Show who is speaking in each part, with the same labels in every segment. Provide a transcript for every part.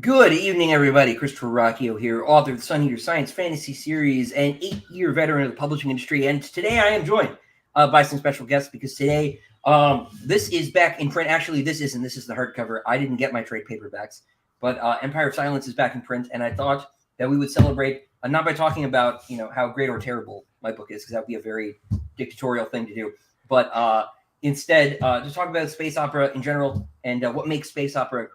Speaker 1: Good evening, everybody. Christopher Ruocchio here, author of the Sun Eater Science Fantasy Series and 8-year veteran of the publishing industry. And today I am joined by some special guests because today this is back in print. Actually, this isn't. This is the hardcover. I didn't get my trade paperbacks, but Empire of Silence is back in print, and I thought that we would celebrate not by talking about how great or terrible my book is, because that would be a very dictatorial thing to do, but instead just talk about space opera in general and what makes space opera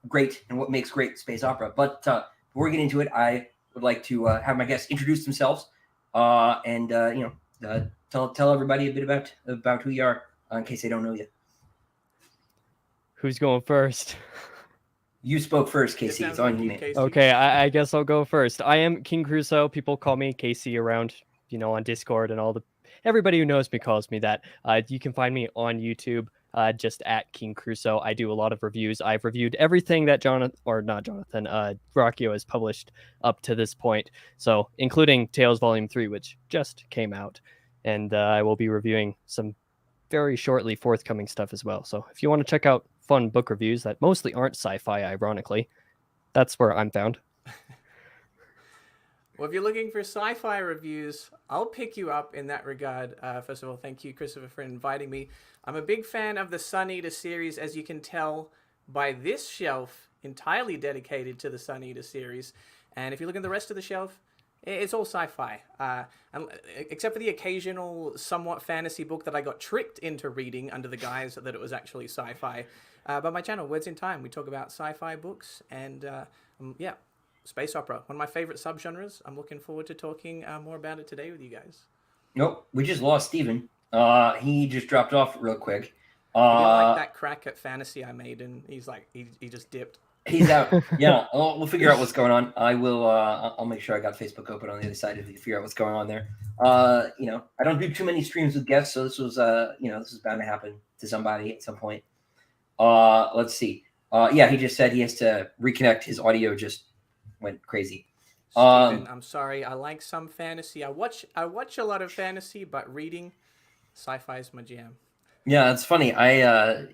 Speaker 1: great and what makes great space opera. But before we get into it, I would like to have my guests introduce themselves and tell everybody a bit about who you are in case they don't know you.
Speaker 2: Who's going first?
Speaker 1: You spoke first, Casey. It's on you, man.
Speaker 2: Okay, I guess I'll go first. I am King Crusoe. People call me Casey around, on Discord, and everybody who knows me calls me that. You can find me on YouTube. Just at King Crusoe. I do a lot of reviews. I've reviewed everything that Ruocchio has published up to this point. So including Tales Volume 3, which just came out. And I will be reviewing some very shortly forthcoming stuff as well. So if you want to check out fun book reviews that mostly aren't sci-fi, ironically, that's where I'm found.
Speaker 3: Well, if you're looking for sci-fi reviews, I'll pick you up in that regard. First of all, thank you, Christopher, for inviting me. I'm a big fan of the Sun Eater series, as you can tell by this shelf, entirely dedicated to the Sun Eater series. And if you look at the rest of the shelf, it's all sci-fi. Except for the occasional somewhat fantasy book that I got tricked into reading under the guise that it was actually sci-fi. But my channel, Words in Time, we talk about sci-fi books and, space opera, one of my favorite subgenres. I'm looking forward to talking more about it today with you guys.
Speaker 1: Nope, we just lost Steven. He just dropped off real quick.
Speaker 3: He didn't like that crack at fantasy I made, and he's like, he just dipped.
Speaker 1: He's out. Yeah, we'll figure out what's going on. I will. I'll make sure I got Facebook open on the other side to figure out what's going on there. I don't do too many streams with guests, so this was, this was bound to happen to somebody at some point. Let's see. He just said he has to reconnect. His audio just went crazy.
Speaker 3: Steven, I'm sorry. I like some fantasy. I watch a lot of fantasy, but reading sci-fi is my jam.
Speaker 1: Yeah, it's funny. I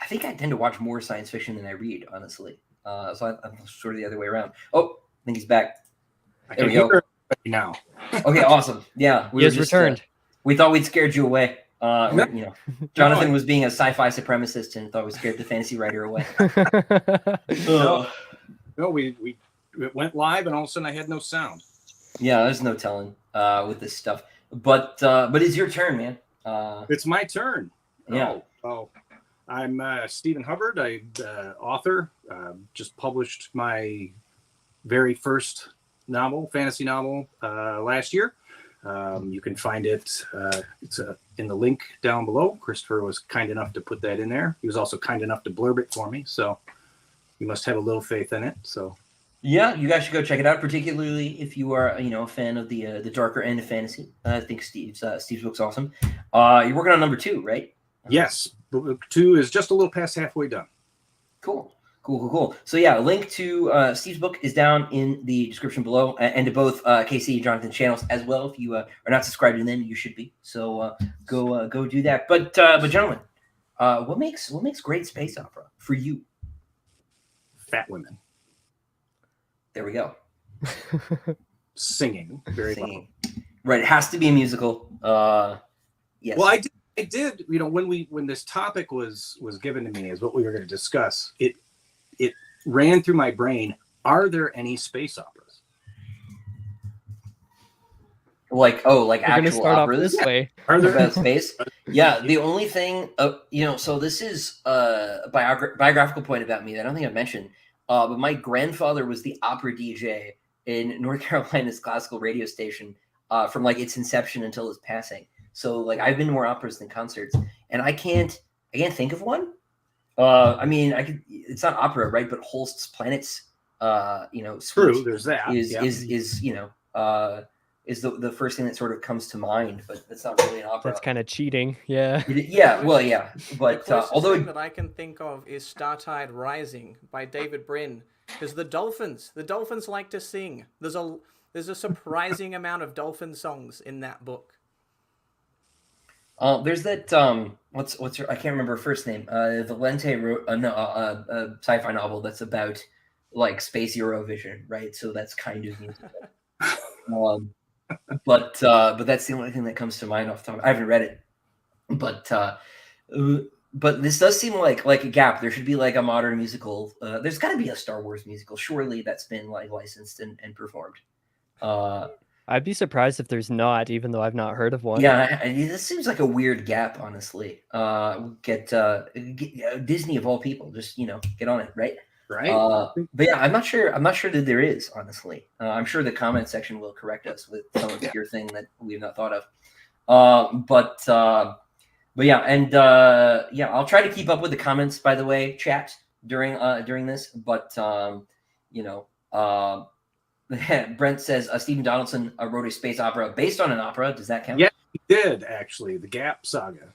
Speaker 1: think I tend to watch more science fiction than I read, honestly. So I'm sort of the other way around. Oh, I think he's back. There we go.
Speaker 4: Now.
Speaker 1: Okay, awesome. Yeah,
Speaker 2: he has returned.
Speaker 1: We thought we'd scared you away. Jonathan was being a sci-fi supremacist and thought we scared the fantasy writer away.
Speaker 4: No, we went live, and all of a sudden I had no sound.
Speaker 1: Yeah, there's no telling with this stuff. But it's your turn, man.
Speaker 4: It's my turn.
Speaker 1: Yeah.
Speaker 4: Oh. I'm Stephen Hubbard. I'm author. Just published my very first novel, fantasy novel, last year. You can find it. It's in the link down below. Christopher was kind enough to put that in there. He was also kind enough to blurb it for me. So you must have a little faith in it. So.
Speaker 1: Yeah, you guys should go check it out, particularly if you are, a fan of the darker end of fantasy. I think Steve's book's awesome. You're working on number 2, right?
Speaker 4: Yes, book 2 is just a little past halfway done.
Speaker 1: Cool. So yeah, link to Steve's book is down in the description below, and to both Casey and Jonathan's channels as well. If you are not subscribed to them, you should be. So go do that. But gentlemen, what makes great space opera for you?
Speaker 4: Fat women.
Speaker 1: There we go.
Speaker 4: Singing very
Speaker 1: well. Right, it has to be a musical. Yes.
Speaker 4: Well, I did. When this topic was given to me as what we were going to discuss, it ran through my brain. Are there any space operas?
Speaker 1: Like
Speaker 2: We're
Speaker 1: actual
Speaker 2: start
Speaker 1: operas?
Speaker 2: Off this way.
Speaker 1: Are there about space? Yeah. The only thing, so this is a biographical point about me that I don't think I mentioned. But my grandfather was the opera DJ in North Carolina's classical radio station from its inception until his passing. So I've been to more operas than concerts, and I can't think of one. I could. It's not opera, right? But Holst's Planets,
Speaker 4: True. There's that.
Speaker 1: Is the first thing that sort of comes to mind, but that's not really an opera.
Speaker 2: That's kind of cheating. Yeah.
Speaker 1: Well, yeah. But
Speaker 3: the
Speaker 1: although
Speaker 3: thing that I can think of is Startide Rising by David Brin, because the dolphins like to sing. There's a surprising amount of dolphin songs in that book.
Speaker 1: There's that what's her, I can't remember her first name. Valente wrote a sci-fi novel that's about like space Eurovision, right? So that's kind of musical. um, but that's the only thing that comes to mind off the top. I haven't read it, but this does seem like a gap. There should be like a modern musical. There's got to be a Star Wars musical, surely, that's been like licensed and performed.
Speaker 2: I'd be surprised if there's not, even though I've not heard of one.
Speaker 1: Yeah, this seems like a weird gap, honestly. Get Disney of all people, just get on it, right?
Speaker 4: Right.
Speaker 1: But yeah, I'm not sure that there is, honestly. I'm sure the comment section will correct us with some obscure thing that we've not thought of. But yeah, and yeah, I'll try to keep up with the comments, by the way, chat during this. But Brent says Stephen Donaldson wrote a space opera based on an opera. Does that count?
Speaker 4: Yeah, he did actually. The Gap Saga.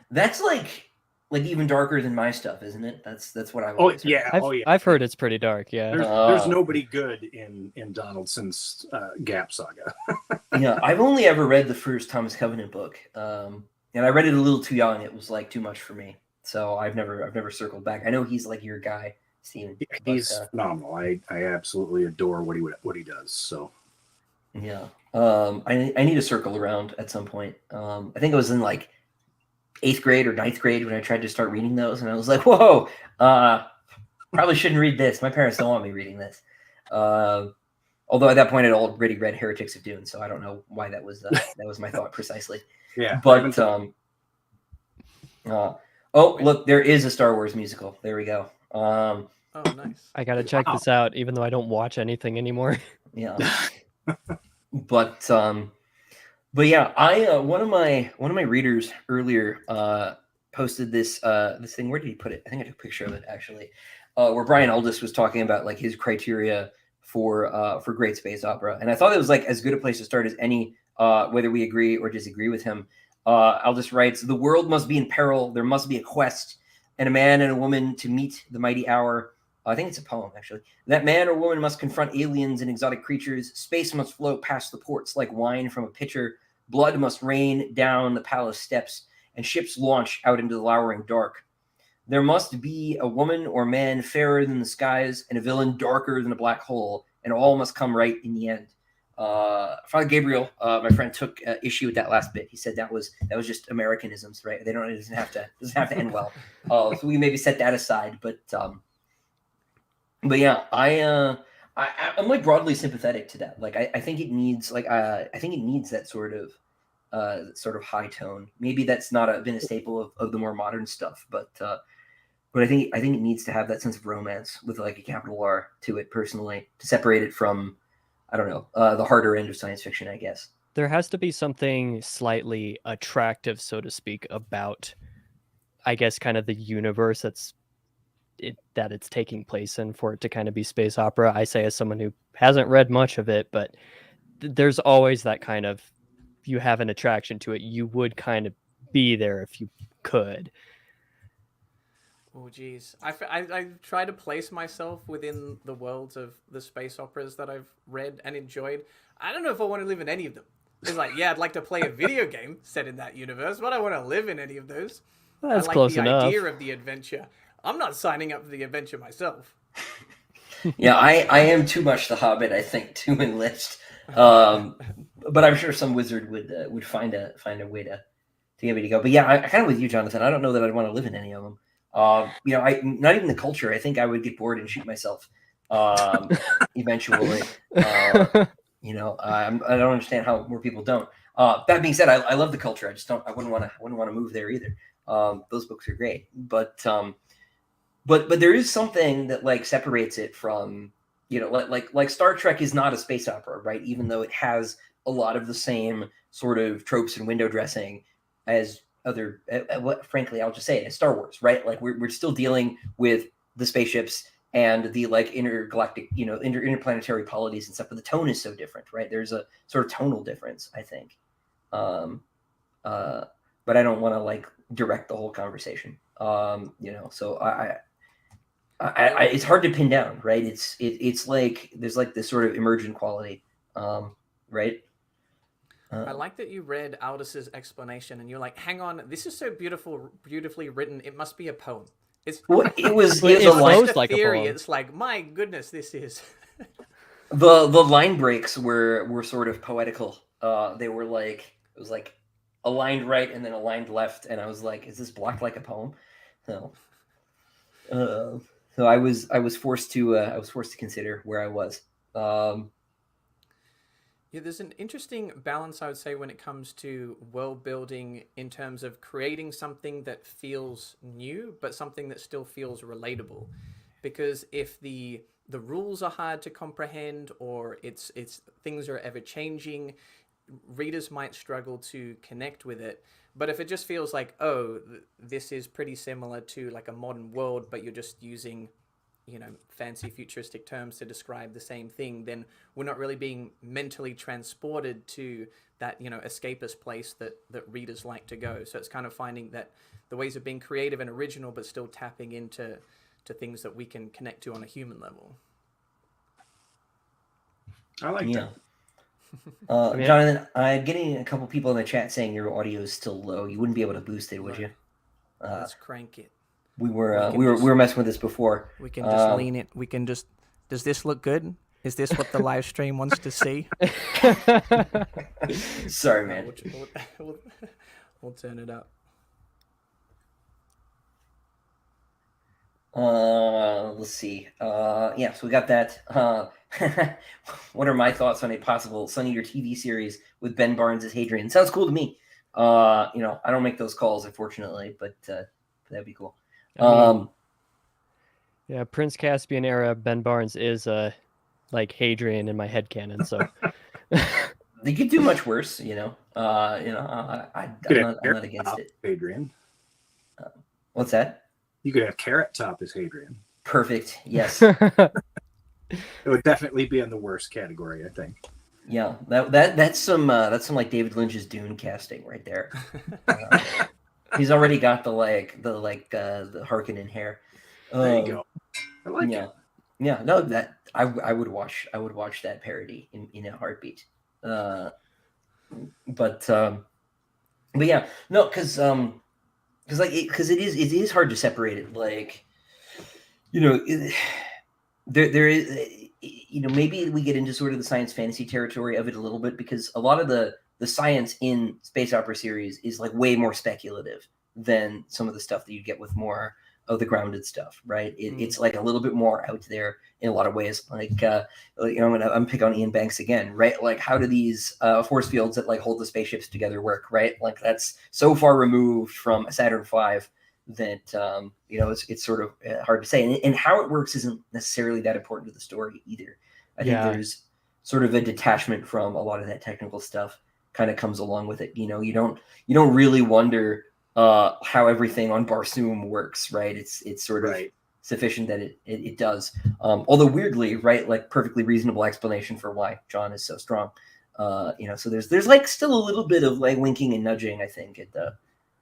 Speaker 1: That's like even darker than my stuff, isn't it? That's what I.
Speaker 4: Oh yeah,
Speaker 2: I've heard it's pretty dark. Yeah,
Speaker 4: there's nobody good in Donaldson's Gap Saga.
Speaker 1: Yeah, I've only ever read the first Thomas Covenant book, and I read it a little too young. It was like too much for me, so I've never circled back. I know he's like your guy, Steven.
Speaker 4: He's phenomenal. I absolutely adore what he does. So
Speaker 1: yeah, I need to circle around at some point. I think it was in like 8th grade or 9th grade when I tried to start reading those, and I was like, whoa, probably shouldn't read this. My parents don't want me reading this. Although at that point I'd already read Heretics of Dune, so I don't know why that was my thought precisely.
Speaker 4: Yeah,
Speaker 1: but oh look, there is a Star Wars musical. There we go.
Speaker 3: Oh, nice.
Speaker 2: I gotta check this out, even though I don't watch anything anymore.
Speaker 1: Yeah, but yeah, I one of my readers earlier posted this thing. Where did he put it? I think I took a picture of it actually, where Brian Aldiss was talking about like his criteria for great space opera, and I thought it was like as good a place to start as any, whether we agree or disagree with him. Aldiss writes, "The world must be in peril. There must be a quest, and a man and a woman to meet the mighty hour." I think it's a poem, actually. "That man or woman must confront aliens and exotic creatures. Space must float past the ports like wine from a pitcher. Blood must rain down the palace steps, and ships launch out into the lowering dark. There must be a woman or man fairer than the skies, and a villain darker than a black hole, and all must come right in the end." Father Gabriel, my friend, took issue with that last bit. He said that was just Americanisms, right? It doesn't have to end well. So we maybe set that aside, but yeah, I'm like broadly sympathetic to that. Like I think it needs that sort of high tone. Maybe that's not been a staple of the more modern stuff, but I think it needs to have that sense of romance with like a capital R to it personally, to separate it from, I don't know, the harder end of science fiction, I guess.
Speaker 2: There has to be something slightly attractive, so to speak, about, I guess, kind of the universe that it's taking place in for it to kind of be space opera. I say as someone who hasn't read much of it, but there's always that kind of, you have an attraction to it. You would kind of be there if you could.
Speaker 3: Oh, geez. I try to place myself within the worlds of the space operas that I've read and enjoyed. I don't know if I want to live in any of them. It's like, yeah, I'd like to play a video game set in that universe, but I don't want to live in any of those.
Speaker 2: Well, that's
Speaker 3: I like
Speaker 2: close
Speaker 3: the
Speaker 2: enough.
Speaker 3: idea of the adventure. I'm not signing up for the adventure myself.
Speaker 1: Yeah, I am too much the Hobbit, I think, to enlist. But I'm sure some wizard would find a way to get me to go. But yeah, I kind of with you, Jonathan. I don't know that I'd want to live in any of them. I not even the culture. I think I would get bored and shoot myself eventually. I don't understand how more people don't. That being said, I love the culture. I wouldn't want to move there either. Those books are great, but there is something that like separates it from, like Star Trek is not a space opera, right? Even though it has a lot of the same sort of tropes and window dressing as other, frankly, I'll just say it, as Star Wars, right? Like we're still dealing with the spaceships and the like intergalactic, interplanetary polities and stuff, but the tone is so different, right? There's a sort of tonal difference, I think. But I don't want to like direct the whole conversation. So I it's hard to pin down, right? It's like there's like this sort of emergent quality, right?
Speaker 3: I like that you read Aldis's explanation and you're like, hang on, this is so beautifully written. It must be a poem. It's
Speaker 1: Well, it was
Speaker 2: It
Speaker 1: a line.
Speaker 2: flows like a
Speaker 3: theory.
Speaker 2: poem.
Speaker 3: It's like, my goodness, this is.
Speaker 1: The line breaks were sort of poetical. They were like, it was like aligned right and then aligned left, and I was like, is this blocked like a poem? So, so I was forced to consider where I was.
Speaker 3: Yeah, there's an interesting balance, I would say, when it comes to world building in terms of creating something that feels new, but something that still feels relatable. Because if the rules are hard to comprehend, or it's things are ever changing, readers might struggle to connect with it. But if it just feels like, oh, this is pretty similar to like a modern world, but you're just using, fancy futuristic terms to describe the same thing, then we're not really being mentally transported to that, escapist place that readers like to go. So it's kind of finding that the ways of being creative and original, but still tapping into things that we can connect to on a human level.
Speaker 4: I like that.
Speaker 1: Jonathan, I'm getting a couple people in the chat saying your audio is still low. You wouldn't be able to boost it, would you?
Speaker 3: Let's crank it.
Speaker 1: We were messing with this before.
Speaker 3: We can just lean it. We can just. Does this look good? Is this what the live stream wants to see?
Speaker 1: Sorry, man.
Speaker 3: We'll turn it up.
Speaker 1: Let's see. Yeah, so we got that. What are my thoughts on a possible Sun Eater TV series with Ben Barnes as Hadrian? Sounds cool to me. I don't make those calls, unfortunately, but that'd be cool.
Speaker 2: Yeah, Prince Caspian era Ben Barnes is like Hadrian in my headcanon, so
Speaker 1: They could do much worse, I'm not against it.
Speaker 4: Hadrian.
Speaker 1: What's that?
Speaker 4: You could have Carrot Top as Hadrian.
Speaker 1: Perfect. Yes.
Speaker 4: It would definitely be in the worst category, I think.
Speaker 1: Yeah, that's some like David Lynch's Dune casting right there. He's already got the Harkonnen hair.
Speaker 4: There you go. I like it.
Speaker 1: Yeah. No, that I would watch that parody in a heartbeat. But yeah, no, because it is hard to separate it. Like, there is, maybe we get into sort of the science fantasy territory of it a little bit, because a lot of the science in space opera series is like way more speculative than some of the stuff that you get with more of the grounded stuff, right? It's like a little bit more out there in a lot of ways. Like, I'm picking on Ian Banks again, right? Like, how do these force fields that like hold the spaceships together work, right? Like, that's so far removed from a Saturn V that it's sort of hard to say. And how it works isn't necessarily that important to the story either. I think there's sort of a detachment from a lot of that technical stuff kind of comes along with it. You don't really wonder how everything on Barsoom works, right? It's sort of sufficient that it does. Although weirdly, right, like perfectly reasonable explanation for why John is so strong. So there's like still a little bit of like winking and nudging, I think,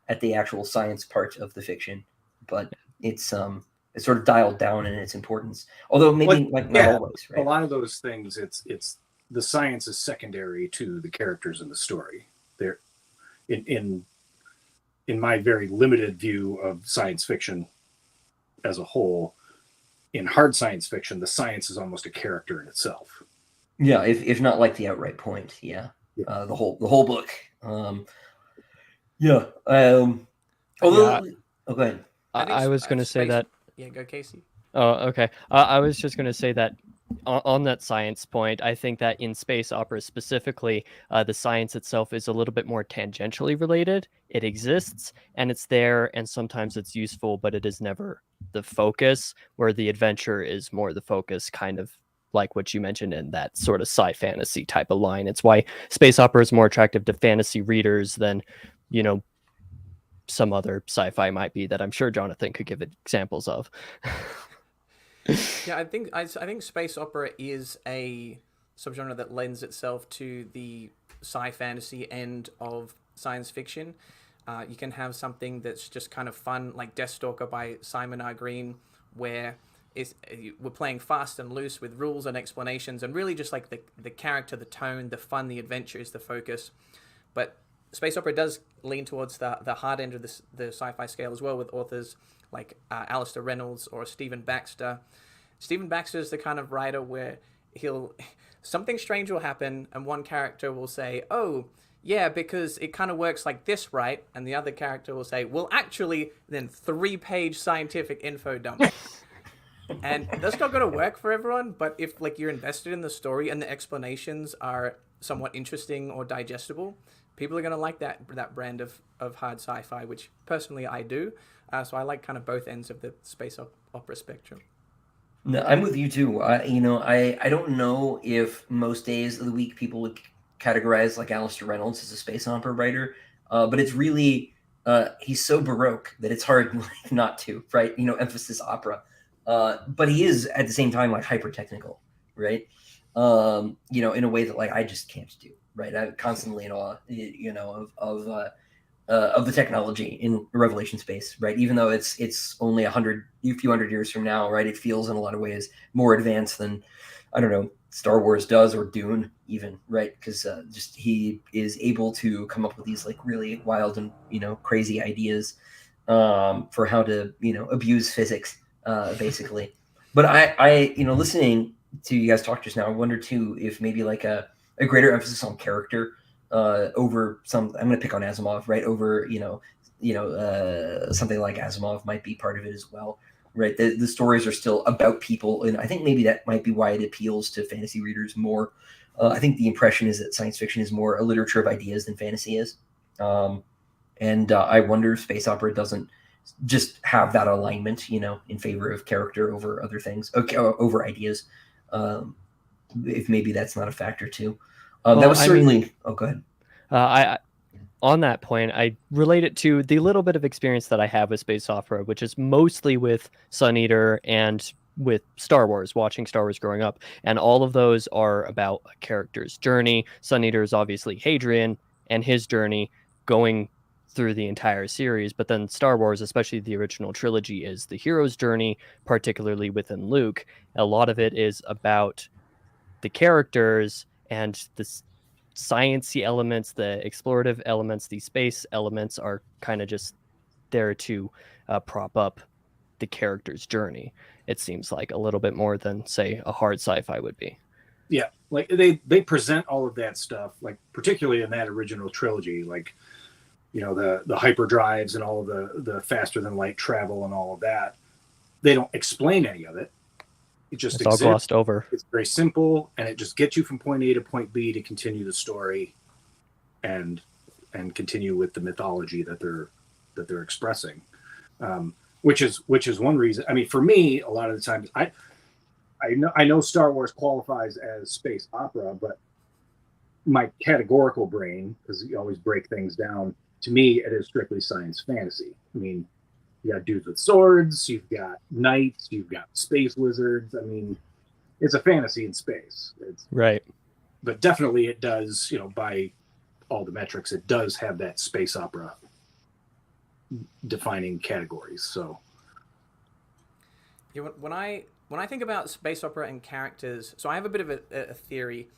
Speaker 1: at the actual science part of the fiction, but it's sort of dialed down in its importance. Although maybe not always, right?
Speaker 4: A lot of those things, it's the science is secondary to the characters in the story. They're in my very limited view of science fiction as a whole. In hard science fiction, the science is almost a character in itself.
Speaker 1: Yeah, if not like the outright point. Yeah. The whole book. Although, oh, go ahead.
Speaker 2: I was going to say that.
Speaker 3: Yeah, go Casey.
Speaker 2: Oh, okay. I was just going to say that on that science point, I think that in space opera specifically, the science itself is a little bit more tangentially related. It exists and it's there, and sometimes it's useful, but it is never the focus, where the adventure is more the focus, kind of like what you mentioned in that sort of sci-fantasy type of line. It's why space opera is more attractive to fantasy readers than, some other sci-fi might be that I'm sure Jonathan could give examples of.
Speaker 3: Yeah, I think space opera is a subgenre that lends itself to the sci-fantasy end of science fiction. You can have something that's just kind of fun, like Deathstalker by Simon R. Green, where we're playing fast and loose with rules and explanations, and really just like the character, the tone, the fun, the adventure is the focus. But space opera does lean towards the hard end of the sci-fi scale as well, with authors like Alistair Reynolds or Stephen Baxter. Stephen Baxter is the kind of writer where something strange will happen and one character will say, oh, yeah, because it kind of works like this, right? And the other character will say, well, actually, then 3-page scientific info dump. And that's not going to work for everyone, but if like you're invested in the story and the explanations are somewhat interesting or digestible, people are going to like that brand of hard sci-fi, which personally I do. So I like kind of both ends of the space opera spectrum.
Speaker 1: No, I'm with you too. I don't know if most days of the week people would categorize like Alistair Reynolds as a space opera writer, but it's really he's so baroque that it's hard like, not to, right? Emphasis opera, but he is at the same time like hyper technical, right? In a way that like I just can't do, right? I'm constantly in awe, of the technology in Revelation space, right? Even though it's only a few hundred years from now, right? It feels in a lot of ways more advanced than, I don't know, Star Wars does or Dune even, right? Because just he is able to come up with these like really wild and crazy ideas for how to abuse physics, basically. But I listening to you guys talk just now, I wonder too if maybe like a greater emphasis on character over some. I'm going to pick on Asimov, right? Over something like Asimov might be part of it as well, right? The stories are still about people, and I think maybe that might be why it appeals to fantasy readers more. I think the impression is that science fiction is more a literature of ideas than fantasy is, and I wonder if space opera doesn't just have that alignment, in favor of character over other things, over ideas. If maybe that's not a factor too. That was certainly. Oh, go ahead.
Speaker 2: I on that point, I relate it to the little bit of experience that I have with space opera, which is mostly with Sun Eater and with Star Wars, watching Star Wars growing up. And all of those are about a character's journey. Sun Eater is obviously Hadrian and his journey going through the entire series. But then Star Wars, especially the original trilogy, is the hero's journey, particularly within Luke. A lot of it is about the characters and the science-y elements, the explorative elements, the space elements are kind of just there to prop up the character's journey. It seems like a little bit more than, say, a hard sci-fi would be.
Speaker 4: Yeah, like they present all of that stuff, like particularly in that original trilogy, like the hyperdrives and all of the faster than light travel and all of that. They don't explain any of it. It just
Speaker 2: it's all glossed over.
Speaker 4: It's very simple, and it just gets you from point A to point B to continue the story, and continue with the mythology that they're expressing, which is one reason. I mean, for me, a lot of the times, I know Star Wars qualifies as space opera, but my categorical brain, because you always break things down, to me, it is strictly science fantasy. I mean, you got dudes with swords, you've got knights, you've got space wizards. I mean, it's a fantasy in space. It's,
Speaker 2: right.
Speaker 4: But definitely it does, by all the metrics, it does have that space opera defining categories. So
Speaker 3: yeah, when I think about space opera and characters, so I have a bit of a theory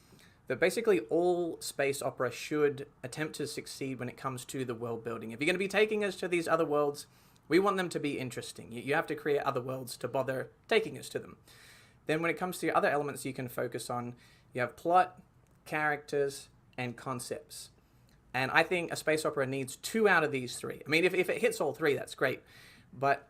Speaker 3: that basically all space opera should attempt to succeed when it comes to the world building. If you're going to be taking us to these other worlds, we want them to be interesting. You have to create other worlds to bother taking us to them. Then when it comes to other elements you can focus on, you have plot, characters, and concepts. And I think a space opera needs 2 out of these 3. I mean, if it hits all 3, that's great. But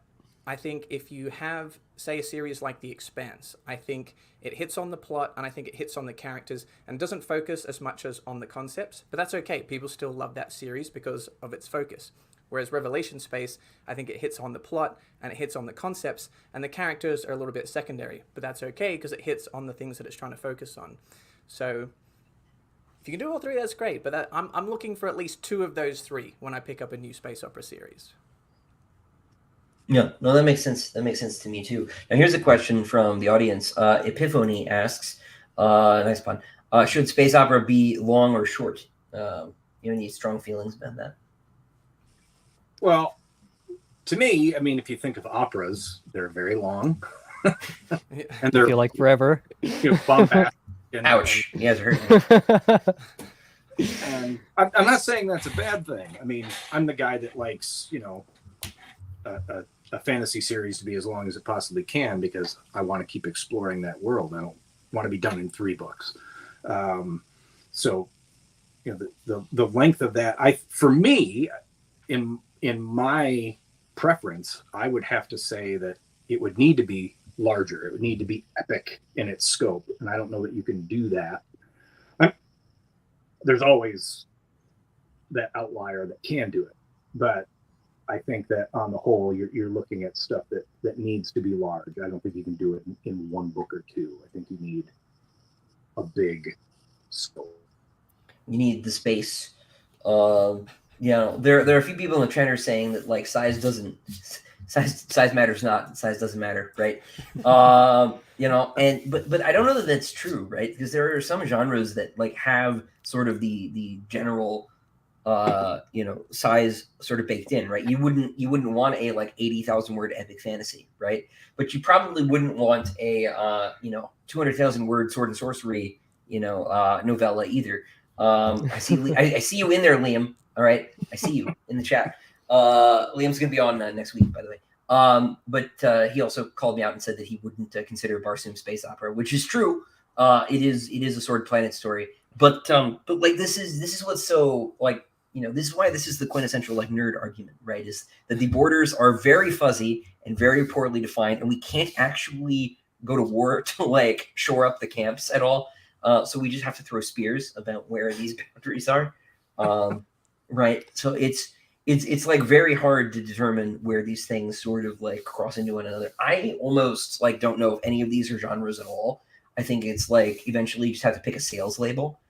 Speaker 3: I think if you have, say, a series like The Expanse, I think it hits on the plot and I think it hits on the characters and doesn't focus as much as on the concepts. But that's okay. People still love that series because of its focus. Whereas Revelation Space, I think it hits on the plot and it hits on the concepts, and the characters are a little bit secondary. But that's okay because it hits on the things that it's trying to focus on. So if you can do all 3, that's great. But I'm looking for at least 2 of those 3 when I pick up a new space opera series.
Speaker 1: Yeah, no, that makes sense. That makes sense to me too. Now, here's a question from the audience. Epiphany asks, nice pun. Should space opera be long or short? Any strong feelings about that?
Speaker 4: Well, to me, I mean, if you think of operas, they're very long,
Speaker 2: and they're feel like forever.
Speaker 4: Bombastic.
Speaker 1: Ouch! You guys are hurting me.
Speaker 4: And I'm not saying that's a bad thing. I mean, I'm the guy that likes, a a fantasy series to be as long as it possibly can, because I want to keep exploring that world. I don't want to be done in 3 books. So, the length of that, for me, in my preference, I would have to say that it would need to be larger. It would need to be epic in its scope, and I don't know that you can do that. There's always that outlier that can do it, but I think that on the whole, you're looking at stuff that needs to be large. I don't think you can do it in 1 book or 2. I think you need a big scope.
Speaker 1: You need the space. There are a few people in the trend are saying that like size matters not. Size doesn't matter, right? But I don't know that that's true, right? Because there are some genres that like have sort of the general size sort of baked in, right? You wouldn't want a like 80,000 word epic fantasy, right? But you probably wouldn't want a 200,000 word sword and sorcery novella either. I see you in there, Liam. All right, I see you in the chat. Liam's gonna be on next week, by the way. But he also called me out and said that he wouldn't consider Barsoom space opera, which is true. It is a Sword Planet story, but like this is what's so like this is why this is the quintessential like nerd argument, right? Is that the borders are very fuzzy and very poorly defined, and we can't actually go to war to like shore up the camps at all. So we just have to throw spears about where these boundaries are, right? So it's like very hard to determine where these things sort of like cross into one another. I almost like don't know if any of these are genres at all. I think it's like eventually you just have to pick a sales label,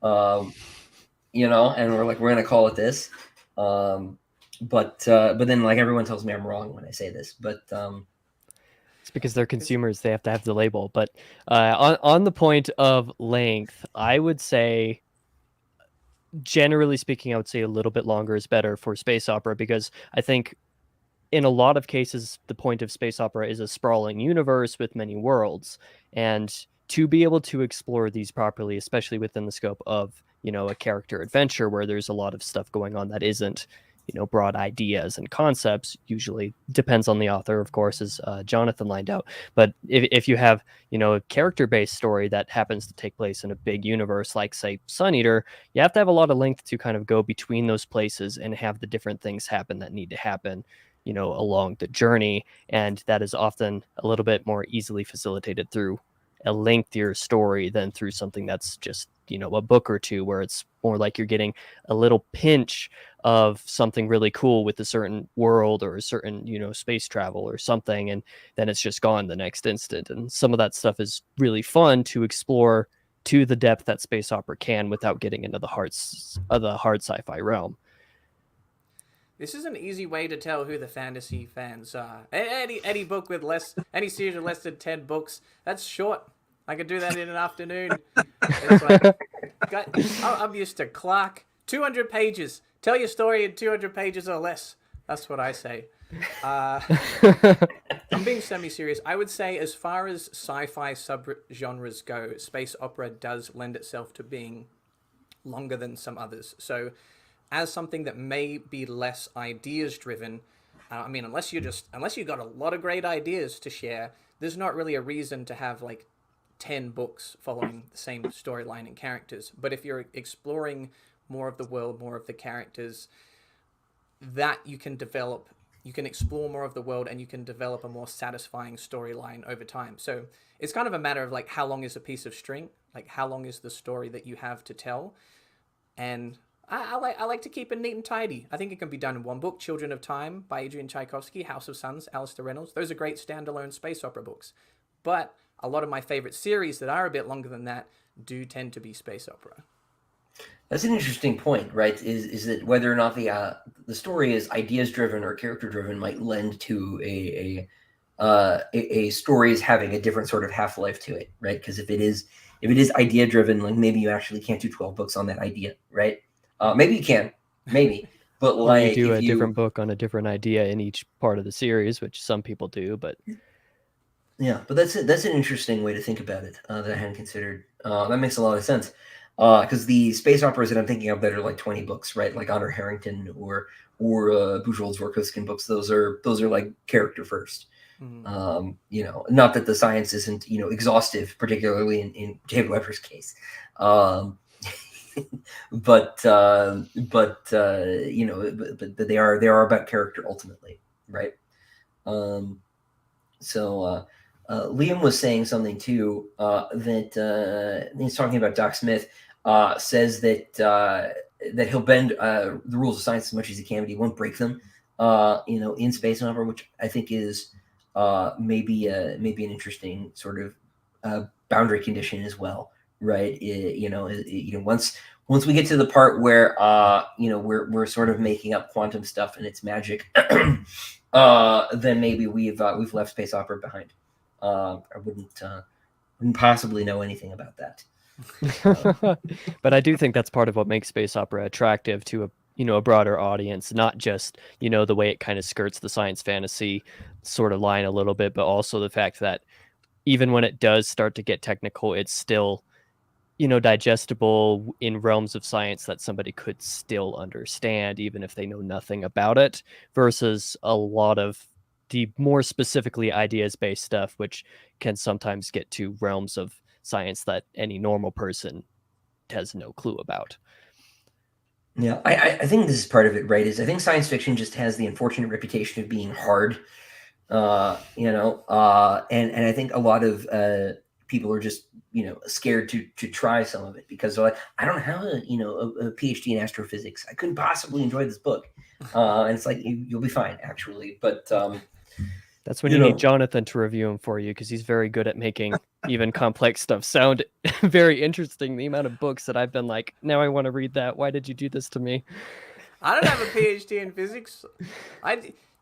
Speaker 1: and we're gonna call it this. But then like everyone tells me I'm wrong when I say this, but
Speaker 2: it's because they're consumers. They have to have the label. But on the point of length, I would say, generally speaking, I would say a little bit longer is better for space opera, because I think in a lot of cases, the point of space opera is a sprawling universe with many worlds. And to be able to explore these properly, especially within the scope of, a character adventure where there's a lot of stuff going on that isn't, broad ideas and concepts, usually depends on the author, of course, as Jonathan lined out. But if you have, a character-based story that happens to take place in a big universe, like, say, Sun Eater, you have to have a lot of length to kind of go between those places and have the different things happen that need to happen, along the journey. And that is often a little bit more easily facilitated through a lengthier story than through something that's just, a book or two, where it's more like you're getting a little pinch of something really cool with a certain world or a certain, space travel or something, and then it's just gone the next instant. And some of that stuff is really fun to explore to the depth that space opera can without getting into the hard sci-fi realm.
Speaker 3: This is an easy way to tell who the fantasy fans are. Any book with any series with less than 10 books, that's short. I could do that in an afternoon. It's like, I'm used to Clark. 200 pages. Tell your story in 200 pages or less. That's what I say. I'm being semi-serious. I would say, as far as sci-fi sub-genres go, space opera does lend itself to being longer than some others. So, as something that may be less ideas-driven, unless you got a lot of great ideas to share, there's not really a reason to have like 10 books following the same storyline and characters. But if you're exploring more of the world, more of the characters, that you can explore more of the world, and you can develop a more satisfying storyline over time. So it's kind of a matter of like, how long is a piece of string? Like, how long is the story that you have to tell? And I like to keep it neat and tidy. I think it can be done in 1 book. Children of Time by Adrian Tchaikovsky, House of Suns, Alistair Reynolds. Those are great standalone space opera books. But a lot of my favorite series that are a bit longer than that do tend to be space opera.
Speaker 1: That's an interesting point, right? Is that whether or not the story is ideas driven or character driven might lend to a story's having a different sort of half-life to it, right? Because if it is idea driven, like maybe you actually can't do 12 books on that idea, right? Maybe you can, maybe, but like
Speaker 2: you do a different book on a different idea in each part of the series, which some people do, but
Speaker 1: yeah, but that's an interesting way to think about it that I hadn't considered. That makes a lot of sense. because the space operas that I'm thinking of that are like 20 books, right? Like Honor Harrington or Bujold Zworkowskin books. Those are like character first. Not that the science isn't exhaustive, particularly in David Weber's case. But they are about character ultimately, right? Liam was saying something too, that he's talking about Doc Smith, says that he'll bend the rules of science as much as he can, but he won't break them. In space opera, which I think is maybe an interesting sort of boundary condition as well, right? Once we get to the part where we're sort of making up quantum stuff and it's magic, then maybe we've left space opera behind. I wouldn't possibly know anything about that.
Speaker 2: But I do think that's part of what makes space opera attractive to a broader audience, not just the way it kind of skirts the science fantasy sort of line a little bit, but also the fact that even when it does start to get technical, it's still digestible in realms of science that somebody could still understand even if they know nothing about it, versus a lot of the more specifically ideas based stuff, which can sometimes get to realms of science that any normal person has no clue about.
Speaker 1: Yeah, I think this is part of it, right? Is I think science fiction just has the unfortunate reputation of being hard, and I think a lot of people are just scared to try some of it because they're like, I don't have a PhD in astrophysics. I couldn't possibly enjoy this book, and it's like you'll be fine actually, but
Speaker 2: that's when you need Jonathan to review them for you, because he's very good at making even complex stuff sound very interesting. The amount of books that I've been like, now I want to read that. Why did you do this to me?
Speaker 3: I don't have a PhD in physics.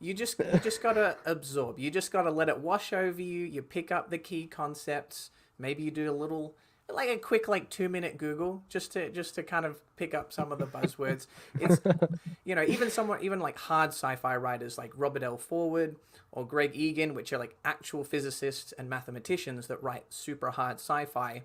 Speaker 3: You just gotta absorb. You just gotta let it wash over you. You pick up the key concepts. Maybe you do a quick 2-minute Google just to kind of pick up some of the buzzwords. It's even like hard sci-fi writers like Robert L. Forward or Greg Egan, which are like actual physicists and mathematicians that write super hard sci-fi.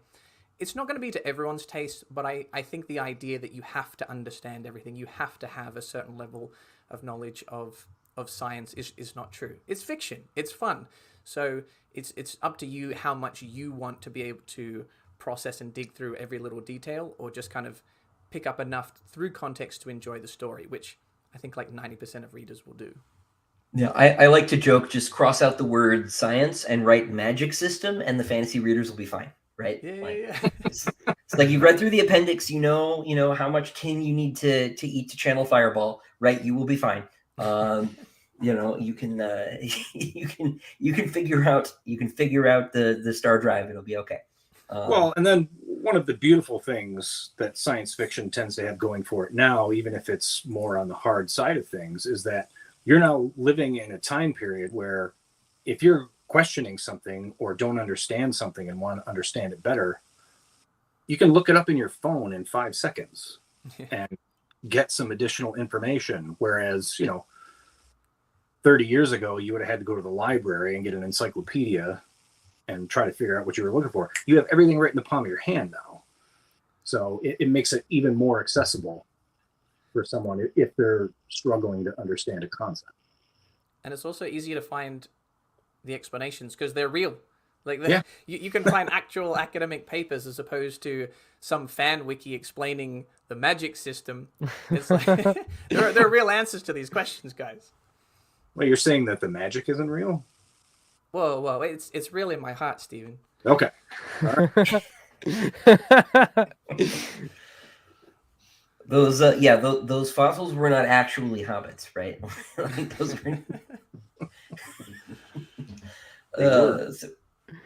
Speaker 3: It's not going to be to everyone's taste, but I think the idea that you have to understand everything, you have to have a certain level of knowledge of science is not true. It's fiction. It's fun. So it's up to you how much you want to be able to process and dig through every little detail, or just kind of pick up enough through context to enjoy the story, which I think 90% of readers will do.
Speaker 1: Yeah, I like to joke, just cross out the word science and write magic system, and the fantasy readers will be fine, right?
Speaker 3: Yeah.
Speaker 1: It's like you've read through the appendix, you know how much tin you need to eat to channel fireball, right? You will be fine. You can figure out the star drive. It'll be okay.
Speaker 4: Well, and then one of the beautiful things that science fiction tends to have going for it now, even if it's more on the hard side of things, is that you're now living in a time period where if you're questioning something or don't understand something and want to understand it better, you can look it up in your phone in 5 seconds and get some additional information. Whereas, 30 years ago, you would have had to go to the library and get an encyclopedia and try to figure out what you were looking for. You have everything right in the palm of your hand now. So it makes it even more accessible for someone if they're struggling to understand a concept.
Speaker 3: And it's also easier to find the explanations because they're real.
Speaker 4: Yeah.
Speaker 3: You can find actual academic papers as opposed to some fan wiki explaining the magic system. It's like there are real answers to these questions, guys.
Speaker 4: Well, you're saying that the magic isn't real?
Speaker 3: Whoa! It's real in my heart, Stephen.
Speaker 4: Okay. All right.
Speaker 1: Those fossils were not actually hobbits, right? Those were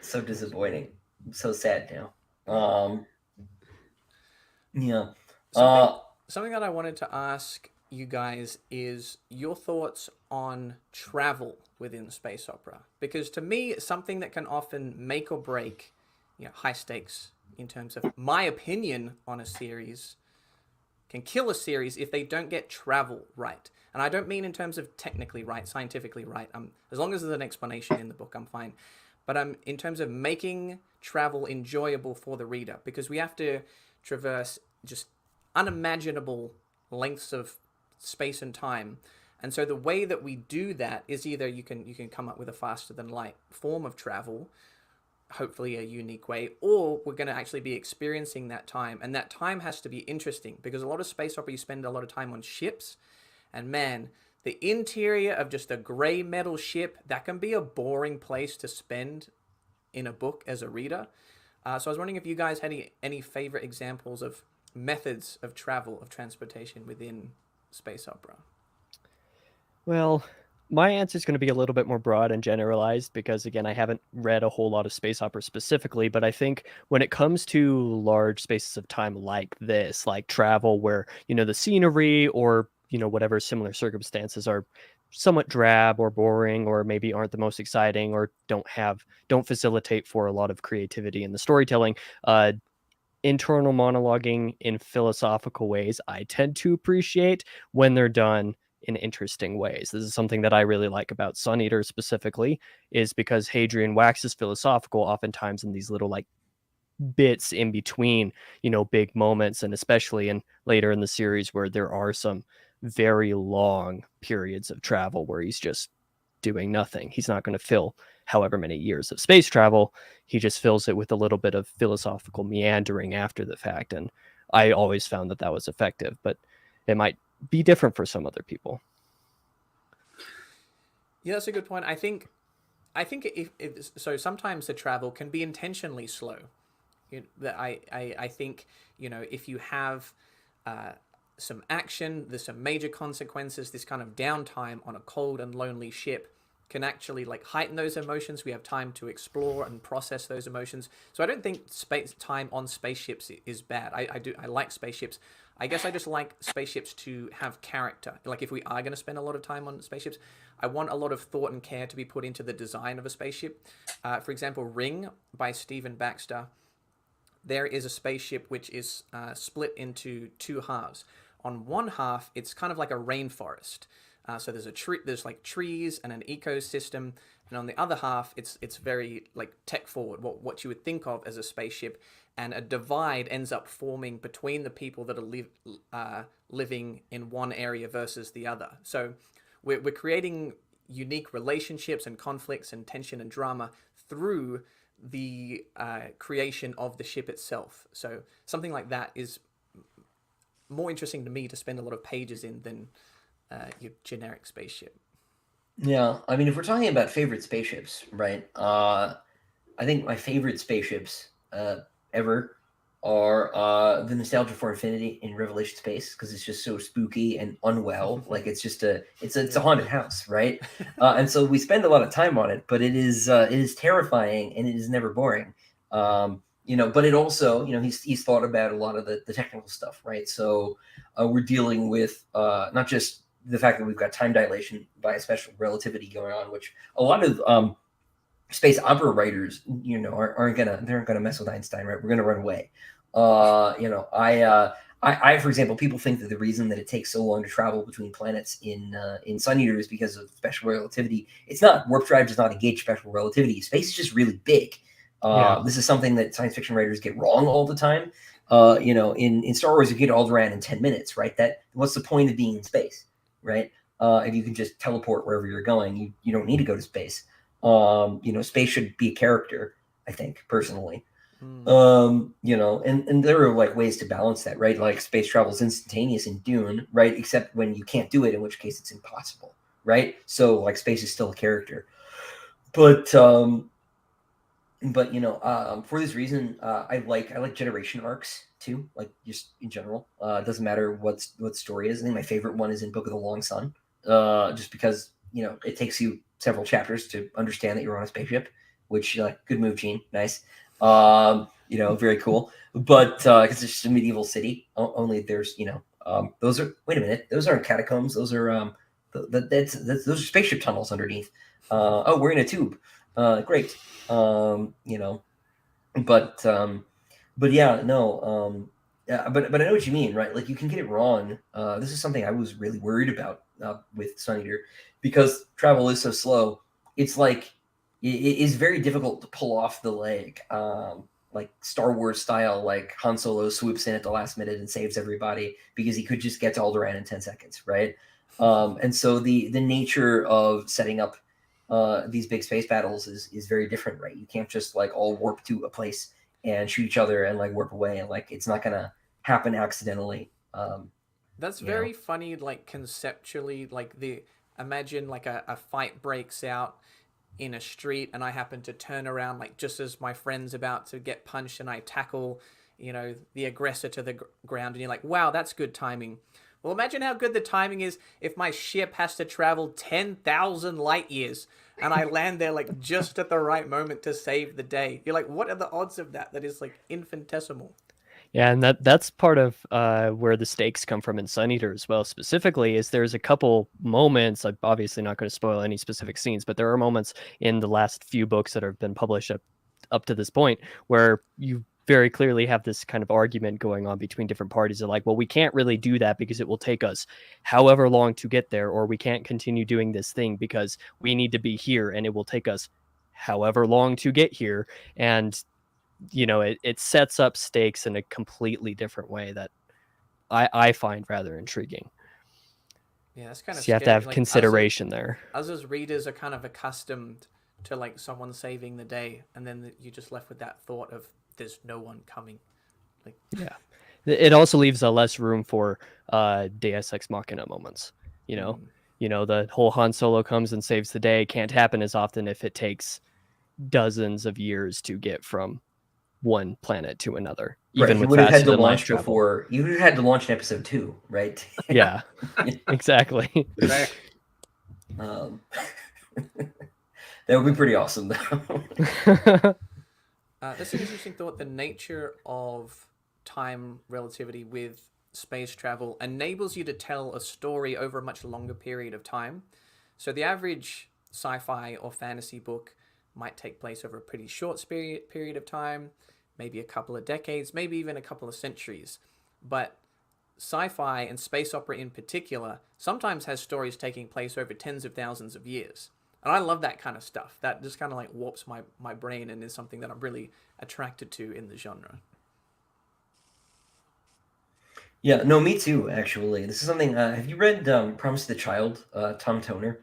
Speaker 1: so disappointing. I'm so sad now.
Speaker 3: Something that I wanted to ask you guys is your thoughts on travel within space opera, because to me it's something that can often make or break high stakes in terms of my opinion on a series, can kill a series if they don't get travel right. And I don't mean in terms of technically right, scientifically right. As long as there's an explanation in the book, I'm fine. But in terms of making travel enjoyable for the reader, because we have to traverse just unimaginable lengths of space and time. And so the way that we do that is either you can come up with a faster than light form of travel, hopefully a unique way, or we're going to actually be experiencing that time, and that time has to be interesting, because a lot of space opera you spend a lot of time on ships, and man, the interior of just a gray metal ship, that can be a boring place to spend in a book as a reader. So I was wondering if you guys had any favorite examples of methods of travel, of transportation within space opera.
Speaker 2: Well, my answer is going to be a little bit more broad and generalized because, again, I haven't read a whole lot of space opera specifically, but I think when it comes to large spaces of time like this, like travel where, the scenery or, whatever similar circumstances are somewhat drab or boring or maybe aren't the most exciting or don't facilitate for a lot of creativity in the storytelling, internal monologuing in philosophical ways, I tend to appreciate when they're done in interesting ways. This is something that I really like about Sun Eater specifically, is because Hadrian waxes philosophical oftentimes in these little like bits in between, big moments, and especially in later in the series where there are some very long periods of travel where he's just doing nothing. He's not going to fill however many years of space travel. He just fills it with a little bit of philosophical meandering after the fact. And I always found that was effective, but it might be different for some other people.
Speaker 3: Yeah, that's a good point. I think if so, sometimes the travel can be intentionally slow. I think if you have some action, there's some major consequences. This kind of downtime on a cold and lonely ship can actually like heighten those emotions. We have time to explore and process those emotions. So I don't think time on spaceships is bad. I like spaceships. I guess I just like spaceships to have character. Like if we are going to spend a lot of time on spaceships, I want a lot of thought and care to be put into the design of a spaceship. For example, Ring by Stephen Baxter. There is a spaceship which is split into two halves. On one half, it's kind of like a rainforest. So there's like trees and an ecosystem, and on the other half, it's very like tech forward, what you would think of as a spaceship, and a divide ends up forming between the people that are living in one area versus the other. So we're creating unique relationships and conflicts and tension and drama through the creation of the ship itself. So something like that is more interesting to me to spend a lot of pages in than your generic spaceship.
Speaker 1: Yeah, I mean, if we're talking about favorite spaceships, right? I think my favorite spaceships ever are the Nostalgia for Infinity in Revelation Space, because it's just so spooky and unwell. Like it's just it's a haunted house, right? And so we spend a lot of time on it, but it is terrifying and it is never boring. But it also, he's thought about a lot of the technical stuff, right? So we're dealing with not just the fact that we've got time dilation by special relativity going on, which a lot of space opera writers, aren't gonna mess with Einstein, right? We're gonna run away. I, for example, people think that the reason that it takes so long to travel between planets in Sun Eater is because of special relativity. It's not. Warp drive does not engage special relativity. Space is just really big. This is something that science fiction writers get wrong all the time. In Star Wars, you get Alderaan in 10 minutes, right? What's the point of being in space, right? If you can just teleport wherever you're going, you don't need to go to space. Space should be a character, I think, personally. And there are like ways to balance that, right? Like space travel is instantaneous in Dune, right? Except when you can't do it, in which case it's impossible, right? So like space is still a character. But for this reason, I like generation arcs too, like just in general. It doesn't matter what story is. I think my favorite one is in Book of the Long Sun, just because it takes you several chapters to understand that you're on a spaceship, which good move, Gene, nice. Very cool. But because it's just a medieval city, only there's those are those aren't catacombs. Those are those are spaceship tunnels underneath. We're in a tube. Great. But yeah, no. But I know what you mean, right? Like you can get it wrong. This is something I was really worried about with Sun Eater, because travel is so slow. It's like it is very difficult to pull off the leg. like Star Wars style, like Han Solo swoops in at the last minute and saves everybody because he could just get to Alderaan in 10 seconds, right? And so the nature of setting up these big space battles is very different, right? You can't just like all warp to a place and shoot each other and like warp away, and like it's not gonna happen accidentally.
Speaker 3: That's very funny, like conceptually, like imagine like a fight breaks out in a street and I happen to turn around like just as my friend's about to get punched and I tackle, the aggressor to the ground, and you're like, wow, that's good timing. Well, imagine how good the timing is if my ship has to travel 10,000 light years and I land there like just at the right moment to save the day. You're like, what are the odds of that? That is like infinitesimal.
Speaker 2: Yeah, and that's part of where the stakes come from in Sun Eater as well. Specifically, is there's a couple moments. I'm obviously not going to spoil any specific scenes, but there are moments in the last few books that have been published up to this point where you very clearly have this kind of argument going on between different parties. They're like, well, we can't really do that because it will take us however long to get there, or we can't continue doing this thing because we need to be here and it will take us however long to get here. And it sets up stakes in a completely different way that I find rather intriguing.
Speaker 3: Yeah, that's kind of
Speaker 2: so you have to have
Speaker 3: like,
Speaker 2: consideration there.
Speaker 3: Us as readers are kind of accustomed to like someone saving the day, and then you're just left with that thought of there's no one coming. Like,
Speaker 2: yeah, it also leaves less room for Deus Ex Machina moments. The whole Han Solo comes and saves the day can't happen as often if it takes dozens of years to get from one planet to another. Even with faster than light travel.
Speaker 1: Before you would have had to launch in episode 2, right?
Speaker 2: Yeah, exactly.
Speaker 1: That would be pretty awesome, though.
Speaker 3: That's an interesting thought. The nature of time relativity with space travel enables you to tell a story over a much longer period of time. So the average sci-fi or fantasy book might take place over a pretty short period of time, maybe a couple of decades, maybe even a couple of centuries. But sci-fi and space opera in particular sometimes has stories taking place over tens of thousands of years. And I love that kind of stuff. That just kind of like warps my brain and is something that I'm really attracted to in the genre.
Speaker 1: Yeah, no, me too, actually. This is something, have you read Promise of the Child, Tom Toner?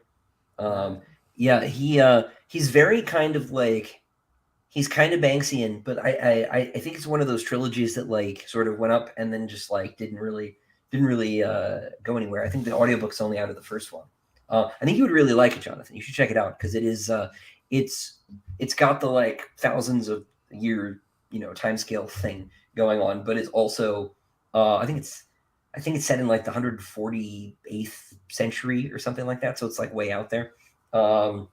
Speaker 1: Yeah, he's very kind of like, he's kind of Banksian, but I think it's one of those trilogies that like sort of went up and then just like didn't really go anywhere. I think the audiobook's only out of the first one. I think you would really like it, Jonathan. You should check it out because it is it's got the like thousands of year timescale thing going on, but it's also I think it's set in like the 148th century or something like that, so it's like way out there. But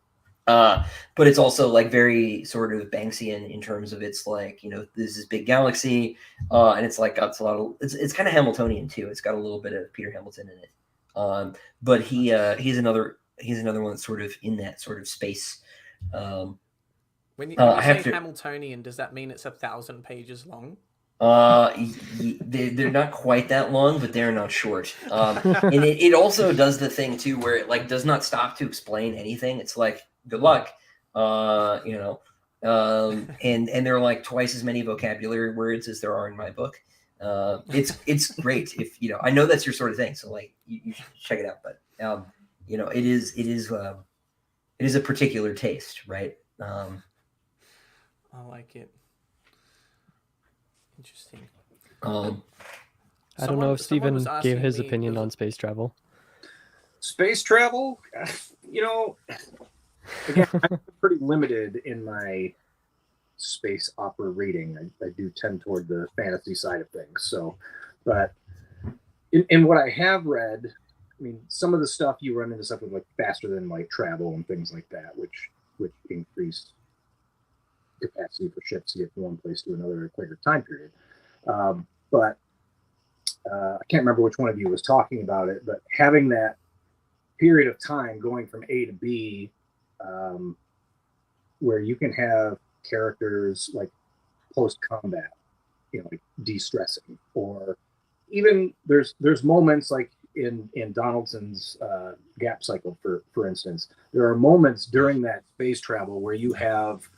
Speaker 1: it's also like very sort of Banksian in terms of it's like this is big galaxy, and it's like got a lot of it's kind of Hamiltonian too. It's got a little bit of Peter Hamilton in it. But he's another one that's sort of in that sort of space.
Speaker 3: When you say Hamiltonian, does that mean it's 1,000 pages long?
Speaker 1: They're not quite that long, but they're not short. And it also does the thing too, where it like does not stop to explain anything. It's like good luck, and there are like twice as many vocabulary words as there are in my book. It's great if I know that's your sort of thing, so like you should check it out. But it is a particular taste, right?
Speaker 3: I like it. Interesting.
Speaker 2: I don't know if Stephen gave his opinion on space travel.
Speaker 4: Space travel, again, I'm pretty limited in my space opera reading. I do tend toward the fantasy side of things. So, but in what I have read, I mean, some of the stuff you run into stuff with like faster than light travel and things like that, which increase capacity for ships to get from one place to another in a quicker time period. But I can't remember which one of you was talking about it, but having that period of time going from A to B, where you can have characters like post-combat, like de-stressing, or even there's moments like in Donaldson's Gap Cycle, for instance, there are moments during that space travel where you have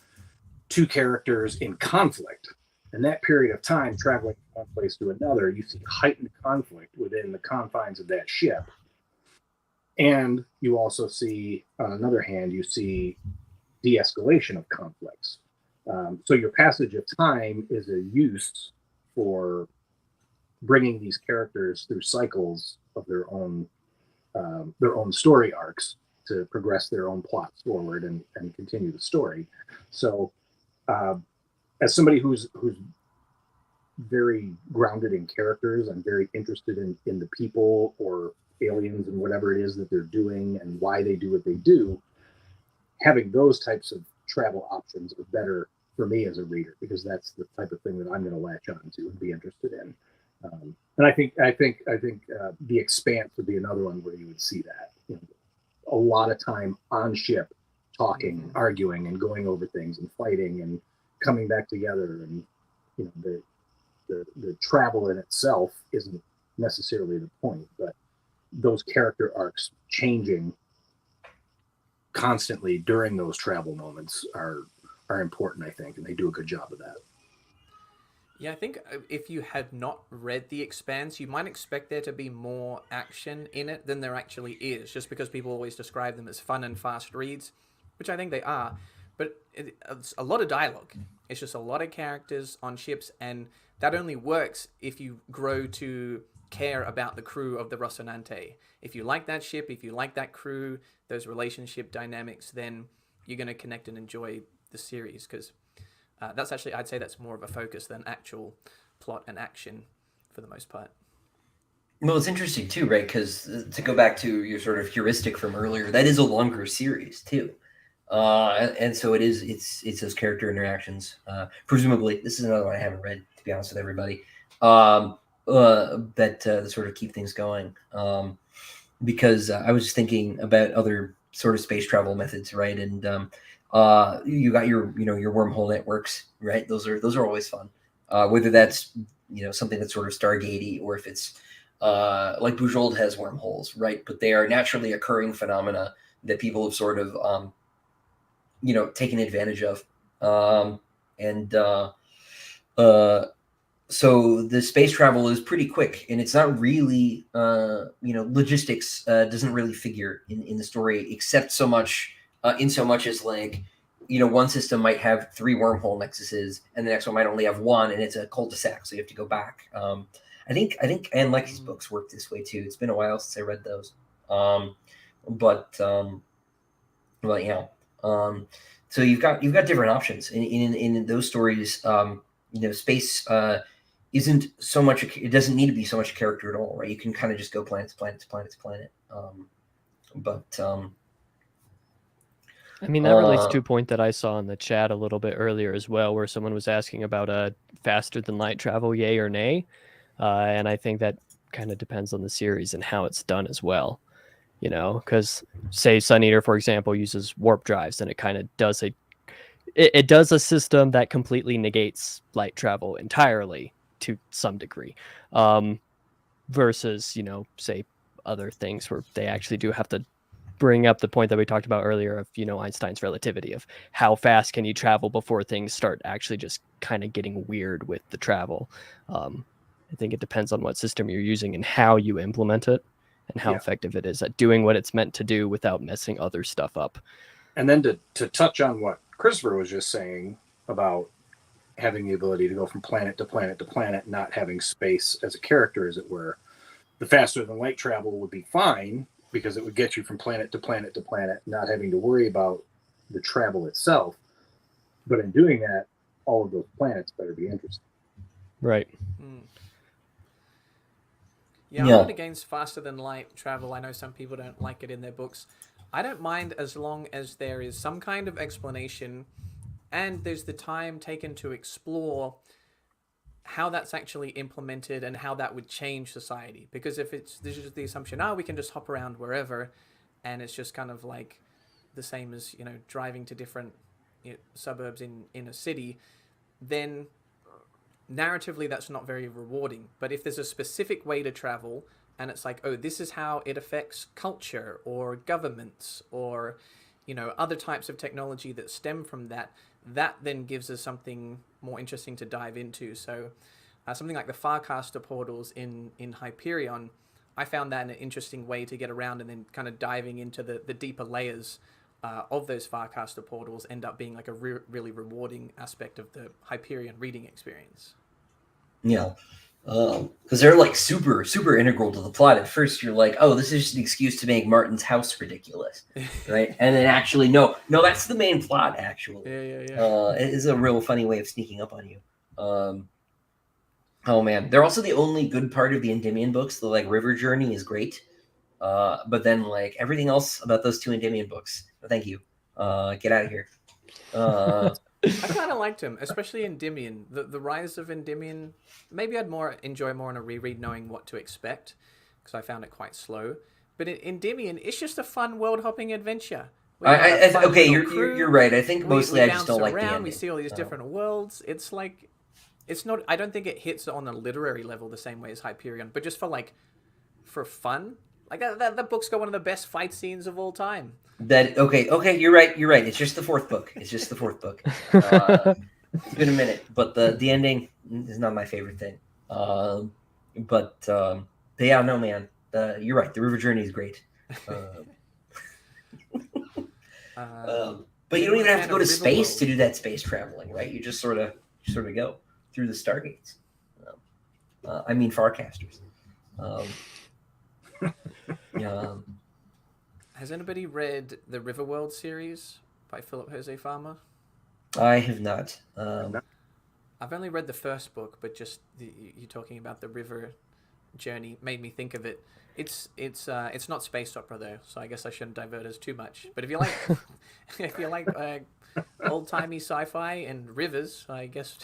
Speaker 4: two characters in conflict, In that period of time, traveling from one place to another, you see heightened conflict within the confines of that ship. And you also see, on another hand, you see de-escalation of conflicts. So your passage of time is a use for bringing these characters through cycles of their own story arcs to progress their own plots forward and continue the story. So, as somebody who's very grounded in characters, I'm very interested in the people or aliens and whatever it is that they're doing and why they do what they do. Having those types of travel options are better for me as a reader, because that's the type of thing that I'm going to latch on to and be interested in. And I think The Expanse would be another one where you would see that. You know, a lot of time on ship, talking, arguing, and going over things, and fighting, and coming back together. And you know, the travel in itself isn't necessarily the point, but those character arcs changing constantly during those travel moments are important, I think, and they do a good job of that.
Speaker 3: Yeah, I think if you had not read The Expanse, you might expect there to be more action in it than there actually is, just because people always describe them as fun and fast reads, which I think they are. But it's a lot of dialogue. It's just a lot of characters on ships, and that only works if you grow to care about the crew of the Rocinante. If you like that ship, if you like that crew, those relationship dynamics, then you're going to connect and enjoy the series, because that's actually, I'd say that's more of a focus than actual plot and action for the most part.
Speaker 1: Well, it's interesting too, right? Because to go back to your sort of heuristic from earlier, that is a longer series too, and so it's those character interactions. Presumably, this is another one I haven't read, to be honest with everybody. That sort of keep things going. Because I was just thinking about other sort of space travel methods, right? And you got your wormhole networks, right? Those are always fun. Whether that's something that's sort of Stargatey, or if it's like Bujold has wormholes, right? But they are naturally occurring phenomena that people have sort of taken advantage of, so the space travel is pretty quick, and it's not really, logistics doesn't really figure in the story, except so much, in so much as like, one system might have 3 wormhole nexuses, and the next one might only have 1, and it's a cul-de-sac, so you have to go back. I think Anne Lecky's books work this way too. It's been a while since I read those, but yeah. So you've got different options in those stories. Space isn't so much. It doesn't need to be so much a character at all, right? You can kind of just go planet to planet to planet to planet.
Speaker 2: I mean, that relates to a point that I saw in the chat a little bit earlier as well, where someone was asking about faster than light travel, yay or nay. And I think that kind of depends on the series and how it's done as well. Because say Sun Eater, for example, uses warp drives, and it kind of does it does a system that completely negates light travel entirely to some degree, versus say other things where they actually do have to bring up the point that we talked about earlier of Einstein's relativity, of how fast can you travel before things start actually just kind of getting weird with the travel. I think it depends on what system you're using and how you implement it, and how effective it is at doing what it's meant to do without messing other stuff up.
Speaker 4: And then to touch on what Christopher was just saying about having the ability to go from planet to planet to planet, not having space as a character, as it were, the faster than light travel would be fine, because it would get you from planet to planet to planet, not having to worry about the travel itself. But in doing that, all of those planets better be interesting.
Speaker 2: Right.
Speaker 3: Yeah, I'm not against faster than light travel. I know some people don't like it in their books. I don't mind as long as there is some kind of explanation and there's the time taken to explore how that's actually implemented and how that would change society. Because if there's just the assumption, we can just hop around wherever, and it's just kind of like the same as, driving to different suburbs in a city, then narratively that's not very rewarding. But if there's a specific way to travel, and it's like, this is how it affects culture or governments or other types of technology that stem from that, that then gives us something more interesting to dive into. So something like the Farcaster portals in Hyperion, I found that an interesting way to get around, and then kind of diving into the deeper layers of those Farcaster portals end up being like a really rewarding aspect of the Hyperion reading experience.
Speaker 1: Yeah. Because they're like super integral to the plot. At first you're like, oh, this is just an excuse to make Martin's house ridiculous, right? And then actually no, that's the main plot actually.
Speaker 3: Yeah.
Speaker 1: It is a real funny way of sneaking up on you. Oh man, they're also the only good part of the Endymion books. The like River Journey is great, but then like everything else about those two Endymion books, no, thank you, get out of here.
Speaker 3: I kind of liked him, especially Endymion. The Rise of Endymion, maybe I'd enjoy more on a reread knowing what to expect, because I found it quite slow. But in Endymion, it's just a fun world-hopping adventure.
Speaker 1: Okay, you're right. I think mostly I just don't like the ending.
Speaker 3: We see all these different worlds. It's like, it's not. I don't think it hits on a literary level the same way as Hyperion, but just for fun. Like that book's got one of the best fight scenes of all time.
Speaker 1: Okay, you're right. It's just the fourth book. It's been a minute, but the ending is not my favorite thing. But yeah, no man, you're right. The River Journey is great. But you don't even have to go to space to do that space traveling, right? You just sort of go through the stargates. I mean, Farcasters.
Speaker 3: Has anybody read the Riverworld series by Philip Jose Farmer?
Speaker 1: I have not.
Speaker 3: I've only read the first book, but just you talking about the river journey made me think of it. It's not space opera though, so I guess I shouldn't divert us too much. But if you like old-timey sci-fi and rivers, I guess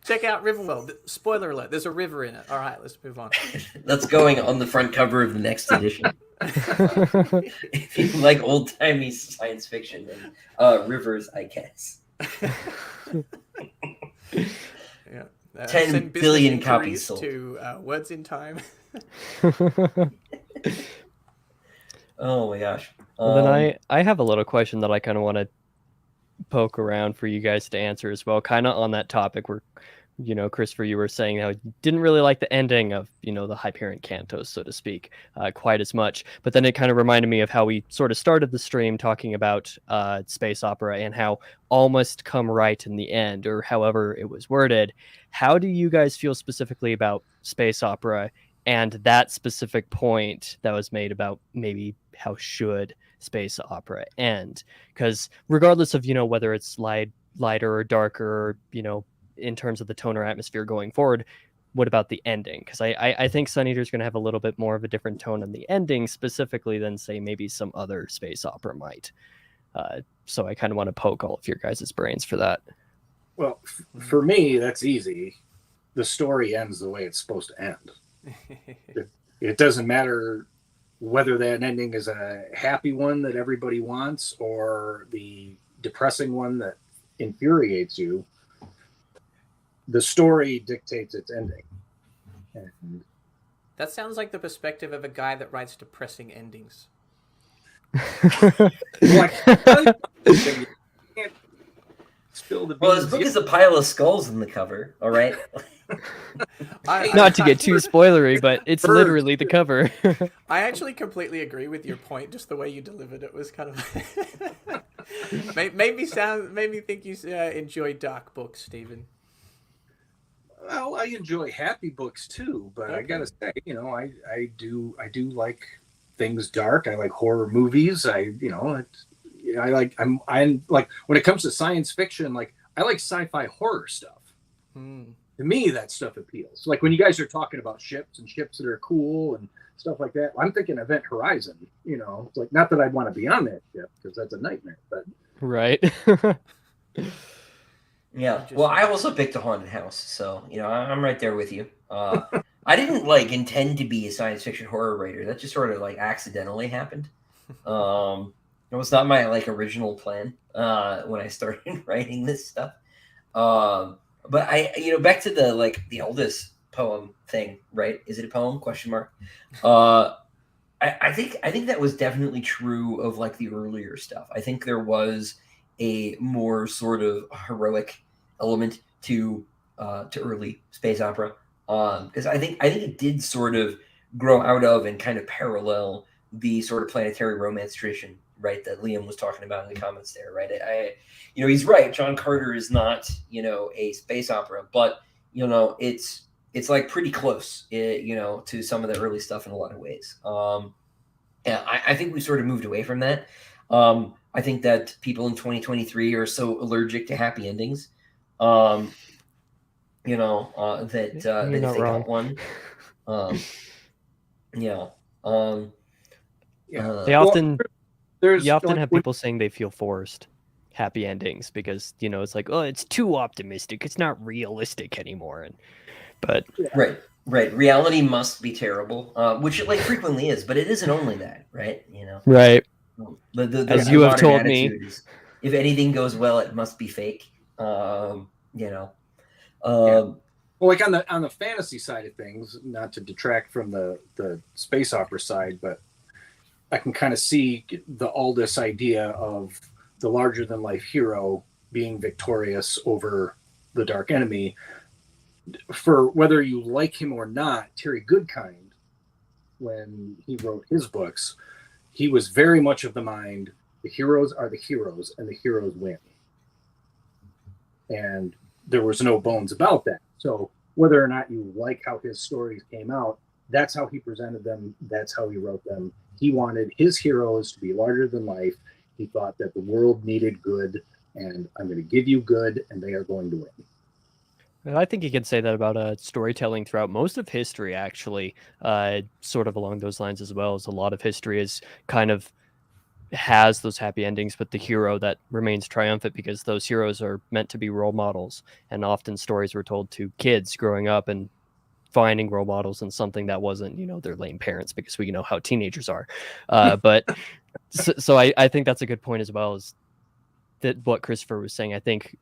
Speaker 3: check out Riverworld. Spoiler alert: there's a river in it. All right, let's move on.
Speaker 1: That's going on the front cover of the next edition. If you like old-timey science fiction, then rivers, I guess.
Speaker 3: Yeah.
Speaker 1: 10 billion copies sold.
Speaker 3: To Words in Time.
Speaker 1: Oh my gosh.
Speaker 2: Well, then I have a little question that I kind of want to poke around for you guys to answer as well, kind of on that topic where, Christopher, you were saying how you didn't really like the ending of, the Hyperion Cantos, so to speak, quite as much. But then it kind of reminded me of how we sort of started the stream talking about space opera and how all must come right in the end, or however it was worded. How do you guys feel specifically about space opera and that specific point that was made about maybe how should space opera end? Because regardless of, whether it's lighter or darker, or, in terms of the tone or atmosphere going forward, what about the ending? Because I think Sun Eater's going to have a little bit more of a different tone on the ending specifically than, say, maybe some other space opera might. So I kind of want to poke all of your guys' brains for that.
Speaker 4: Well, for me, that's easy. The story ends the way it's supposed to end. It doesn't matter whether that ending is a happy one that everybody wants or the depressing one that infuriates you. The story dictates its ending. And
Speaker 3: that sounds like the perspective of a guy that writes depressing endings.
Speaker 1: Well, his book is a pile of skulls in the cover, all right?
Speaker 2: Not to get too spoilery, but it's literally the cover.
Speaker 3: I actually completely agree with your point. Just the way you delivered it was kind of made me think you enjoy dark books, Stephen.
Speaker 4: Well, I enjoy happy books too, but okay. I gotta say, I do like things dark. I like horror movies. I'm like when it comes to science fiction, like I like sci-fi horror stuff. To me, that stuff appeals. Like when you guys are talking about ships that are cool and stuff like that, I'm thinking Event Horizon. It's like, not that I'd want to be on that ship because that's a nightmare, but
Speaker 2: right.
Speaker 1: Yeah. Well, I also picked a haunted house, so I'm right there with you. I didn't intend to be a science fiction horror writer. That just sort of accidentally happened. It was not my original plan when I started writing this stuff. But I back to the oldest poem thing, right? Is it a poem? Question mark. I think that was definitely true of the earlier stuff. I think there was a more sort of heroic element to early space opera, because I think it did sort of grow out of and kind of parallel the sort of planetary romance tradition, right, that Liam was talking about in the comments there, right? He's right. John Carter is not, a space opera, but it's like pretty close, to some of the early stuff in a lot of ways. Yeah, I think we sort of moved away from that. I think that people in 2023 are so allergic to happy endings, that if they
Speaker 2: wrong.
Speaker 1: got one,
Speaker 2: they often
Speaker 4: there's
Speaker 2: you often
Speaker 4: like,
Speaker 2: have people saying they feel forced happy endings because it's like, oh, it's too optimistic, it's not realistic anymore, but
Speaker 1: right. Reality must be terrible, which it frequently is, but it isn't only that, right?
Speaker 2: Right.
Speaker 1: As
Speaker 2: you have told me,
Speaker 1: is, if anything goes well, it must be fake.
Speaker 4: Well, like on the fantasy side of things, not to detract from the space opera side, but I can kind of see the Aldous idea of the larger than life hero being victorious over the dark enemy. For whether you like him or not, Terry Goodkind, when he wrote his books, he was very much of the mind, the heroes are the heroes and the heroes win. And there was no bones about that. So whether or not you like how his stories came out, that's how he presented them. That's how he wrote them. He wanted his heroes to be larger than life. He thought that the world needed good, and I'm going to give you good, and they are going to win.
Speaker 2: I think you can say that about storytelling throughout most of history, actually, sort of along those lines as well. As a lot of history is kind of has those happy endings, but the hero that remains triumphant because those heroes are meant to be role models. And often stories were told to kids growing up and finding role models in something that wasn't, their lame parents, because we know how teenagers are. But so I think that's a good point as well, is that what Christopher was saying. I think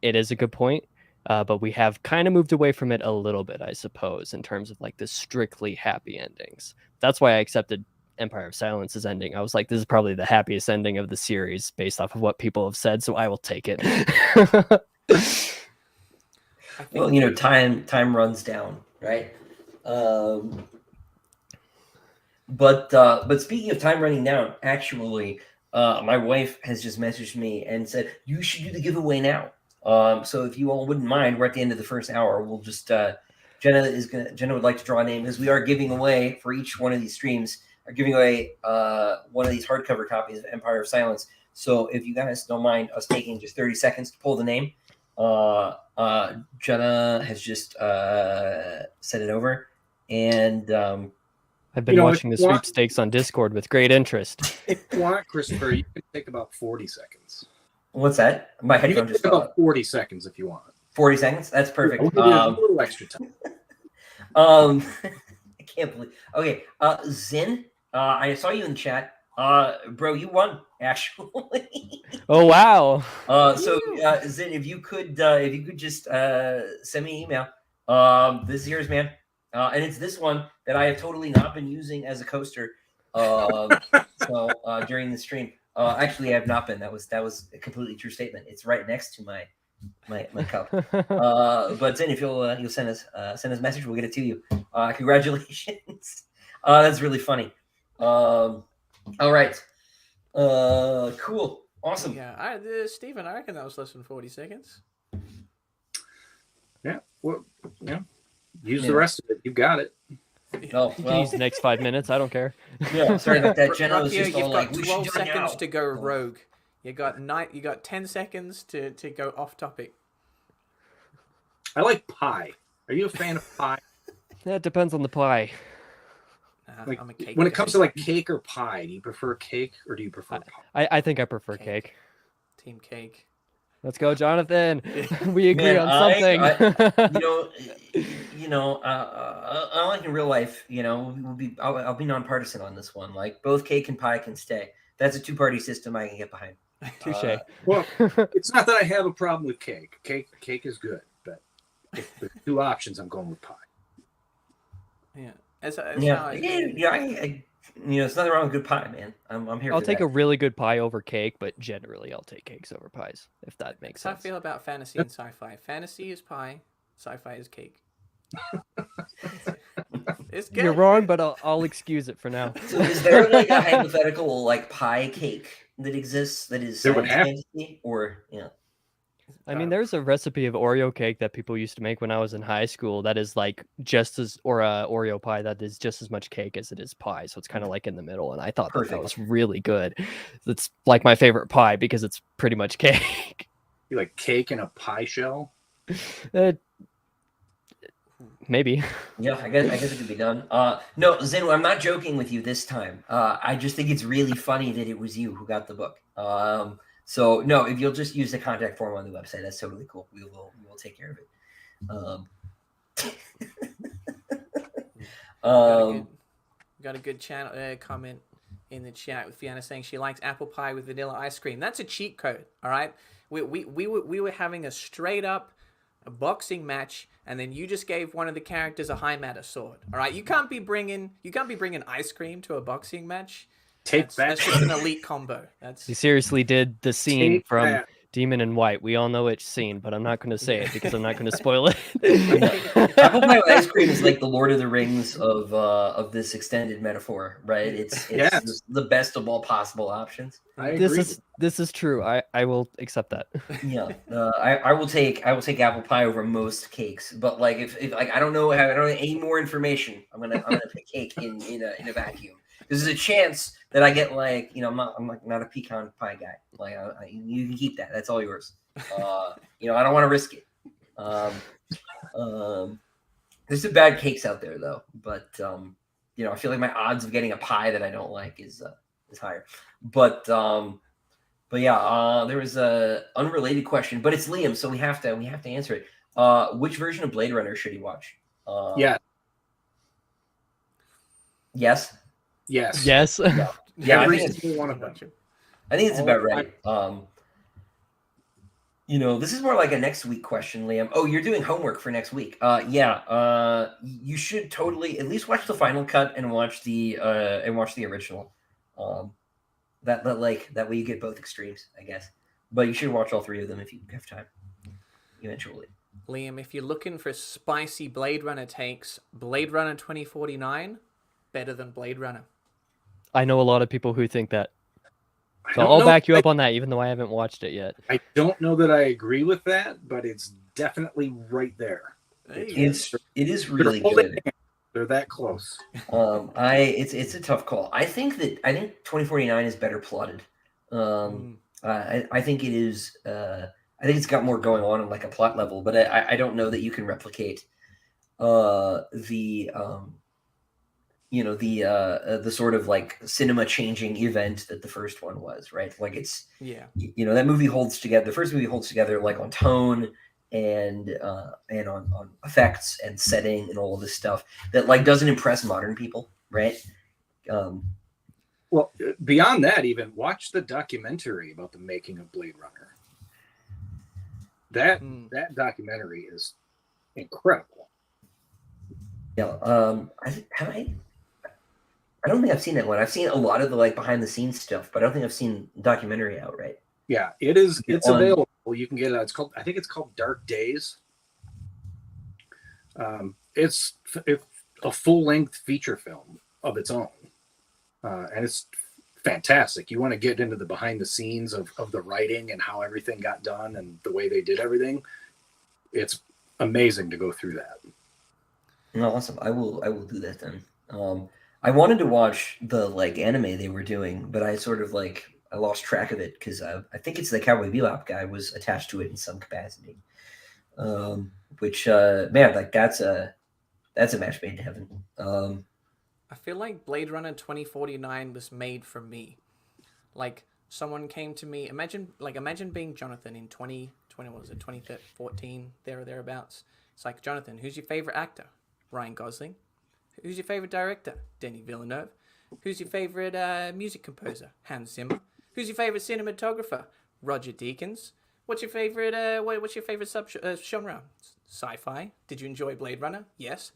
Speaker 2: it is a good point. But we have kind of moved away from it a little bit, I suppose, in terms of the strictly happy endings. That's why I accepted Empire of Silence's ending. I was like, this is probably the happiest ending of the series based off of what people have said, so I will take it.
Speaker 1: Well, time runs down, right? But speaking of time running down, actually, my wife has just messaged me and said, you should do the giveaway now. So if you all wouldn't mind, we're at the end of the first hour. We'll just Jenna would like to draw a name, because we are giving away for each one of these streams, are giving away one of these hardcover copies of Empire of Silence. So if you guys don't mind us taking just 30 seconds to pull the name, Jenna has just sent it over, and
Speaker 2: I've been watching the sweepstakes on Discord with great interest.
Speaker 4: If you want, Christopher, you can take about 40 seconds.
Speaker 1: What's that? My headphone just fell out.
Speaker 4: About 40 seconds if you want.
Speaker 1: 40 seconds? That's perfect.
Speaker 4: We'll give you a little extra time.
Speaker 1: I can't believe. Okay, Zin, I saw you in the chat. Bro, you won, actually.
Speaker 2: Oh wow.
Speaker 1: So Zin, if you could just send me an email. This is yours, man. And it's this one that I have totally not been using as a coaster. So during the stream. Actually, I have not been. That was a completely true statement. It's right next to my cup. But then if you'll send us a message, we'll get it to you. Congratulations. That's really funny. All right. Cool. Awesome.
Speaker 3: Yeah, Stephen, I reckon that was less than 40 seconds.
Speaker 4: Yeah. Well, yeah. Use the rest of it. You got it.
Speaker 1: Oh,
Speaker 2: You can use the next 5 minutes. I don't care.
Speaker 1: Yeah, sorry about that. Jenna was
Speaker 3: Ruocchio,
Speaker 1: just all
Speaker 3: you've
Speaker 1: like,
Speaker 3: got
Speaker 1: we
Speaker 3: 12
Speaker 1: should do it
Speaker 3: seconds
Speaker 1: now.
Speaker 3: to go rogue. You got 10 seconds to go off topic.
Speaker 4: I like pie. Are you a fan of pie?
Speaker 2: That depends on the pie.
Speaker 3: I'm a cake
Speaker 4: when it
Speaker 3: guy.
Speaker 4: comes to cake or pie, do you prefer cake or do you prefer pie?
Speaker 2: I think I prefer cake.
Speaker 3: Team cake.
Speaker 2: Let's go, Jonathan. We agree
Speaker 1: Man,
Speaker 2: on something.
Speaker 1: Unlike in real life, I'll be nonpartisan on this one. Like, both cake and pie can stay. That's a two-party system I can get behind.
Speaker 2: Touche.
Speaker 4: Well, it's not that I have a problem with cake. Cake is good, but if there's two options, I'm going with pie.
Speaker 3: Yeah.
Speaker 1: There's nothing wrong with good pie, man. I'm here
Speaker 2: I'll
Speaker 1: for
Speaker 2: take
Speaker 1: that.
Speaker 2: a really good pie over cake, but generally I'll take cakes over pies, if that makes
Speaker 3: That's how I
Speaker 2: sense.
Speaker 3: feel about fantasy and sci-fi. Fantasy is pie, sci-fi is cake. It's good.
Speaker 2: You're wrong, but I'll excuse it for now.
Speaker 1: So is there like a hypothetical like pie cake that exists that is
Speaker 4: There would
Speaker 1: science
Speaker 4: have-
Speaker 1: fantasy, or
Speaker 2: I mean, there's a recipe of Oreo cake that people used to make when I was in high school that is like or a Oreo pie that is just as much cake as it is pie. So it's kind of like in the middle. And I thought that
Speaker 1: Perfect.
Speaker 2: was really good. It's like my favorite pie because it's pretty much cake.
Speaker 4: You like cake in a pie shell?
Speaker 2: Maybe.
Speaker 1: yeah, I guess it could be done. No, Zinu, I'm not joking with you this time. I just think it's really funny that it was you who got the book. So no, if you'll just use the contact form on the website, that's totally cool. We will take care of it.
Speaker 3: Got a good channel comment in the chat with Fiona saying she likes apple pie with vanilla ice cream. That's a cheat code, all right? We were having a straight up boxing match, and then you just gave one of the characters a high matter sword. All right, you can't be bringing ice cream to a boxing match. That's just an elite combo.
Speaker 2: He seriously did the scene
Speaker 4: Take
Speaker 2: from
Speaker 4: that.
Speaker 2: Demon in White. We all know which scene, but I'm not going to say it because I'm not going to spoil it.
Speaker 1: Apple pie with ice cream is like the Lord of the Rings of this extended metaphor, right? It's
Speaker 4: Yes.
Speaker 1: the best of all possible options.
Speaker 4: I agree.
Speaker 2: This is true. I will accept that.
Speaker 1: Yeah, I will take apple pie over most cakes, but like if like I don't know any more information, I'm gonna pick cake in a vacuum. There's a chance that I get like I'm not a pecan pie guy. Like you can keep that. That's all yours. I don't want to risk it. There's some bad cakes out there though, but I feel like my odds of getting a pie that I don't like is higher. But yeah, there was a unrelated question, but it's Liam, so we have to answer it. Which version of Blade Runner should he watch?
Speaker 4: Yeah.
Speaker 1: Yes.
Speaker 4: Yes.
Speaker 2: Yes.
Speaker 1: Yeah, I
Speaker 4: Every
Speaker 1: think
Speaker 4: single one of them.
Speaker 1: it's about right. This is more like a next week question, Liam. Oh, you're doing homework for next week. You should totally at least watch the final cut and watch the original. That way you get both extremes, I guess. But you should watch all three of them if you have time. Eventually.
Speaker 3: Liam, if you're looking for spicy Blade Runner takes, Blade Runner 2049 better than Blade Runner.
Speaker 2: I know a lot of people who think that.
Speaker 4: I
Speaker 2: So
Speaker 4: don't
Speaker 2: I'll
Speaker 4: know
Speaker 2: back you
Speaker 4: if
Speaker 2: up on that, even though I haven't watched it yet.
Speaker 4: I don't know that I agree with that, but it's definitely right there.
Speaker 3: Hey,
Speaker 1: It is really
Speaker 4: They're holding
Speaker 1: good.
Speaker 4: hands. They're that close.
Speaker 1: It's a tough call. I think 2049 is better plotted. I think it is. I think it's got more going on like a plot level, but I don't know that you can replicate the sort of like cinema changing event that the first one was, right? Like it's that movie holds together. The first movie holds together like on tone and on effects and setting and all of this stuff that like doesn't impress modern people, right?
Speaker 4: Well, beyond that, even watch the documentary about the making of Blade Runner. That documentary is incredible.
Speaker 1: Yeah. I don't think I've seen that one. I've seen a lot of the like behind the scenes stuff, but I don't think I've seen the documentary outright.
Speaker 4: Yeah, it is. It's available. You can get it. I think it's called Dark Days. It's a full length feature film of its own, and it's fantastic. You want to get into the behind the scenes of the writing and how everything got done and the way they did everything. It's amazing to go through that.
Speaker 1: No, awesome. I will do that then. I wanted to watch the like anime they were doing, but I sort of like I lost track of it because I think it's the Cowboy Bebop guy was attached to it in some capacity. Which man, like that's a match made in heaven.
Speaker 3: I feel like Blade Runner 2049 was made for me. Like someone came to me. Imagine being Jonathan in 2014 there or thereabouts. It's like, Jonathan, who's your favorite actor? Ryan Gosling. Who's your favorite director? Denis Villeneuve. Who's your favorite music composer? Hans Zimmer. Who's your favorite cinematographer? Roger Deakins. What's your favorite genre? Sci-fi. Did you enjoy Blade Runner? Yes.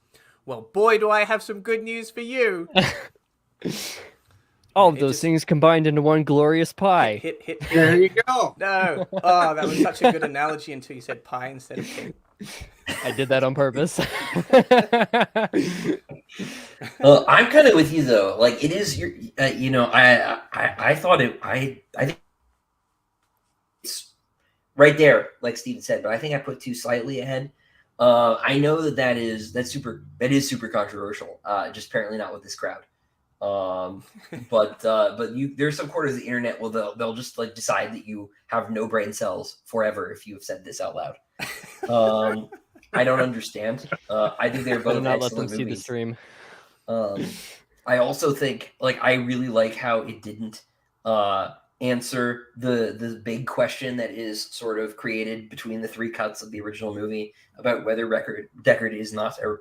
Speaker 3: Well, boy, do I have some good news for you.
Speaker 2: All of
Speaker 3: It
Speaker 2: those
Speaker 3: just-
Speaker 2: things combined into one glorious pie.
Speaker 3: Hit.
Speaker 4: There you go.
Speaker 3: No. Oh, that was such a good analogy until you said pie instead of cake.
Speaker 2: I did that on purpose.
Speaker 1: I'm kind of with you though. Like it is your, I thought I think it's right there, like Steven said, but I think I put two slightly ahead. I know that is super controversial. Just apparently not with this crowd. But there's some quarters of the internet where they'll just like decide that you have no brain cells forever if you have said this out loud. I don't understand. I think they're both
Speaker 2: not let them
Speaker 1: excellent
Speaker 2: see the
Speaker 1: movies.
Speaker 2: stream.
Speaker 1: I also think like I really like how it didn't answer the big question that is sort of created between the three cuts of the original movie about whether Deckard is not or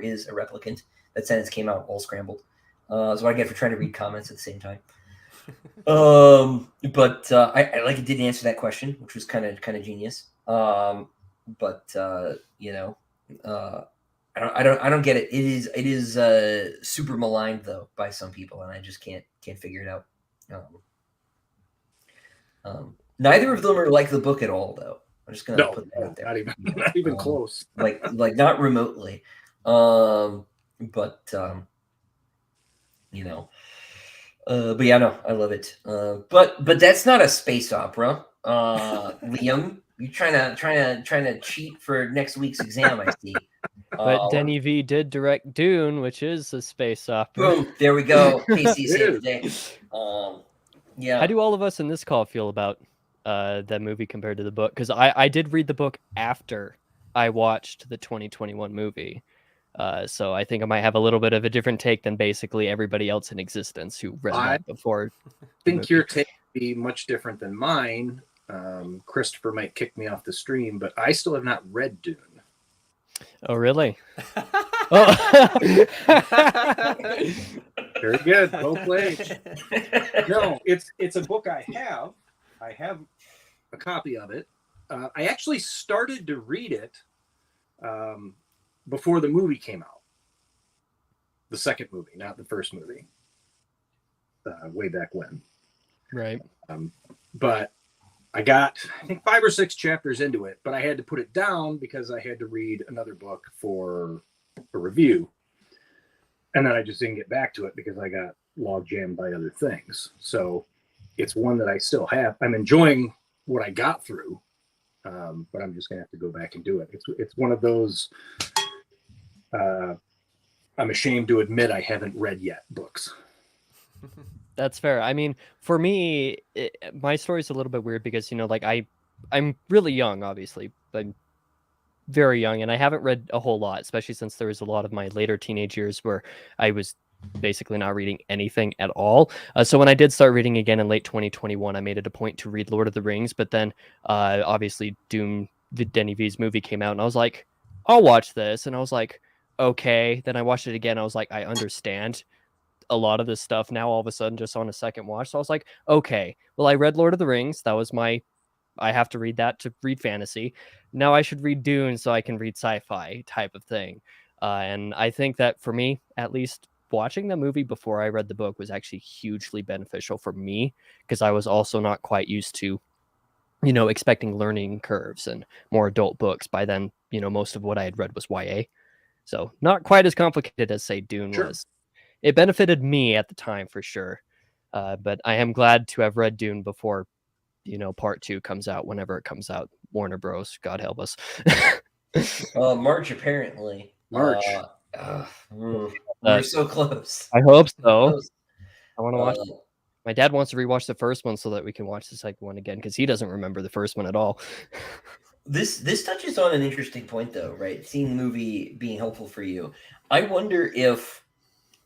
Speaker 1: is a replicant. That sentence came out all scrambled. That's what I get for trying to read comments at the same time. But I like it didn't answer that question, which was kind of genius. But I don't get it. It is super maligned though by some people, and I just can't figure it out. Neither of them are like the book at all, though. I'm just gonna put that out there.
Speaker 4: Not even close.
Speaker 1: like not remotely. But yeah, no, I love it. But that's not a space opera. Liam, you trying to cheat for next week's exam? I see.
Speaker 2: But Denny V did direct Dune, which is a space opera.
Speaker 1: Boom! There we go. KC saved the day. Yeah.
Speaker 2: How do all of us in this call feel about that movie compared to the book? Because I did read the book after I watched the 2021 movie. So I think I might have a little bit of a different take than basically everybody else in existence who read that before.
Speaker 4: I think your take would be much different than mine. Christopher might kick me off the stream, but I still have not read Dune.
Speaker 2: Oh, really? Oh.
Speaker 4: Very good. Well played. No, it's a book I have. I have a copy of it. I actually started to read it before the movie came out. The second movie, not the first movie. Way back when.
Speaker 2: Right.
Speaker 4: But I got, I think, 5 or 6 chapters into it, but I had to put it down because I had to read another book for a review. And then I just didn't get back to it because I got log jammed by other things. So it's one that I still have. I'm enjoying what I got through, but I'm just going to have to go back and do it. It's one of those, I'm ashamed to admit I haven't read yet books.
Speaker 2: That's fair. I mean, for me, my story is a little bit weird because, like I'm really young, obviously, but very young, and I haven't read a whole lot, especially since there was a lot of my later teenage years where I was basically not reading anything at all. So when I did start reading again in late 2021, I made it a point to read Lord of the Rings, but then obviously Dune, Denny V's movie came out, and I was like, I'll watch this. And I was like, okay. Then I watched it again. I was like, I understand a lot of this stuff now all of a sudden just on a second watch. So I was like, okay, well, I read Lord of the Rings. That was I have to read that to read fantasy. Now I should read Dune so I can read sci-fi type of thing. And I think that for me, at least, watching the movie before I read the book was actually hugely beneficial for me because I was also not quite used to, expecting learning curves and more adult books. By then, most of what I had read was YA. So not quite as complicated as, say, Dune was. It benefited me at the time for sure. But I am glad to have read Dune before, part 2 comes out, whenever it comes out. Warner Bros. God help us.
Speaker 1: March, apparently.
Speaker 4: March.
Speaker 1: We're so close.
Speaker 2: I hope so.
Speaker 1: Close.
Speaker 2: I want to watch it. My dad wants to rewatch the first one so that we can watch the second one again because he doesn't remember the first one at all.
Speaker 1: This touches on an interesting point, though, right? Seeing the movie being helpful for you. I wonder if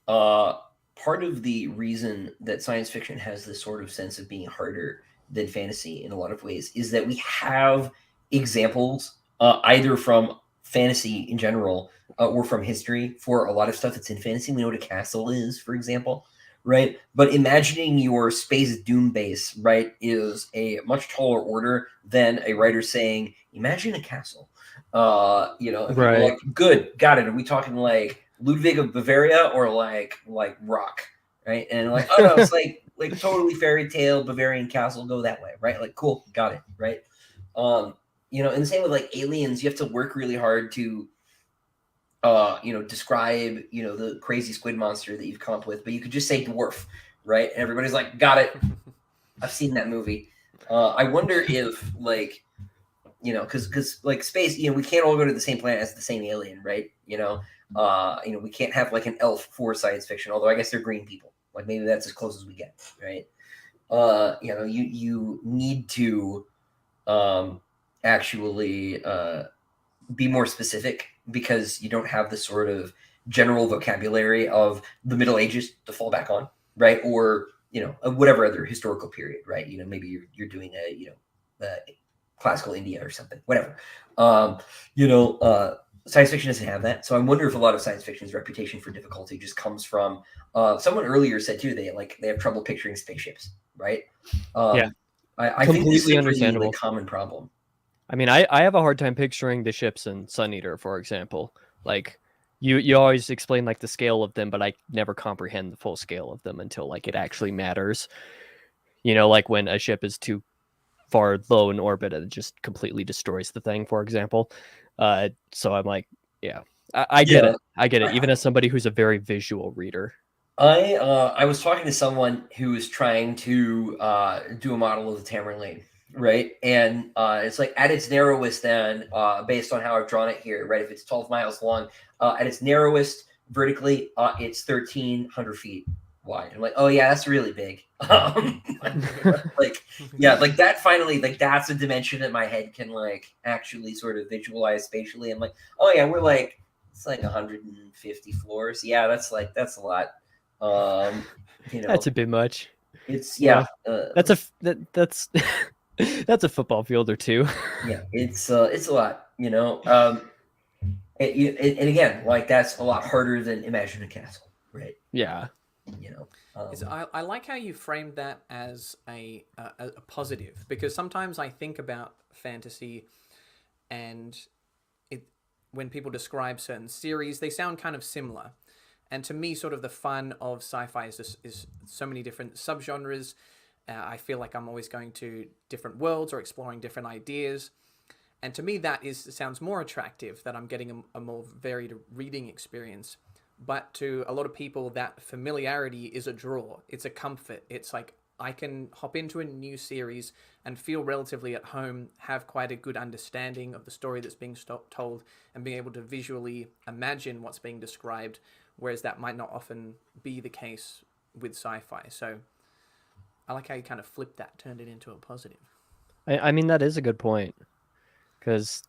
Speaker 1: part of the reason that science fiction has this sort of sense of being harder than fantasy in a lot of ways is that we have examples either from fantasy in general or from history for a lot of stuff that's in fantasy. We know what a castle is, for example, right? But imagining your space doom base, right, is a much taller order than a writer saying, imagine a castle. Right. Like, good, got it. Are we talking like Ludwig of Bavaria or like Rock, right? And like, oh no, it's like totally fairy tale, Bavarian castle, go that way, right? Like, cool, got it, right? You know, and the same with like aliens, you have to work really hard to you know, describe, you know, the crazy squid monster that you've come up with, but you could just say dwarf, right? And everybody's like, got it. I've seen that movie. I wonder if like, you know, because like space, you know, we can't all go to the same planet as the same alien, right? You know, we can't have like an elf for science fiction, although I guess they're green people. Like maybe that's as close as we get, right? You know, you need to actually be more specific because you don't have the sort of general vocabulary of the Middle Ages to fall back on, right? Or, you know, whatever other historical period, right? You know, maybe you're doing a, you know, classical India or something, whatever. You know, science fiction doesn't have that. So I wonder if a lot of science fiction's reputation for difficulty just comes from, someone earlier said too, they have trouble picturing spaceships, right?
Speaker 2: Yeah.
Speaker 1: I think this is
Speaker 2: Completely
Speaker 1: a
Speaker 2: understandable.
Speaker 1: really common problem.
Speaker 2: I mean, I have a hard time picturing the ships in Sun Eater, for example. Like, you always explain like the scale of them, but I never comprehend the full scale of them until like it actually matters. You know, like when a ship is too far low in orbit, it just completely destroys the thing, for example. So I'm like, yeah, I get it. I get it. Even as somebody who's a very visual reader.
Speaker 1: I was talking to someone who was trying to do a model of the Tamerlane, right? And it's like at its narrowest, then based on how I've drawn it here, right? If it's 12 miles long, at its narrowest vertically, it's 1,300 feet wide. I'm like, oh yeah, that's really big. Like, yeah, like that. Finally, like that's a dimension that my head can like actually sort of visualize spatially. I'm like, oh yeah, we're like it's like 150 floors. Yeah, that's a lot. You know,
Speaker 2: That's a bit much.
Speaker 1: it's
Speaker 2: that's that's a football field or two.
Speaker 1: Yeah, it's a lot, you know. And again, like that's a lot harder than Imagine a Castle, right?
Speaker 2: Yeah.
Speaker 1: You know,
Speaker 3: I like how you framed that as a positive, because sometimes I think about fantasy and when people describe certain series, they sound kind of similar. And to me, sort of the fun of sci-fi is so many different subgenres. I feel like I'm always going to different worlds or exploring different ideas. And to me, sounds more attractive, that I'm getting a more varied reading experience. But to a lot of people, that familiarity is a draw. It's a comfort. It's like I can hop into a new series and feel relatively at home, have quite a good understanding of the story that's being told, and being able to visually imagine what's being described, whereas that might not often be the case with sci-fi. So I like how you kind of flipped that, turned it into a positive.
Speaker 2: I mean, that is a good point. Because,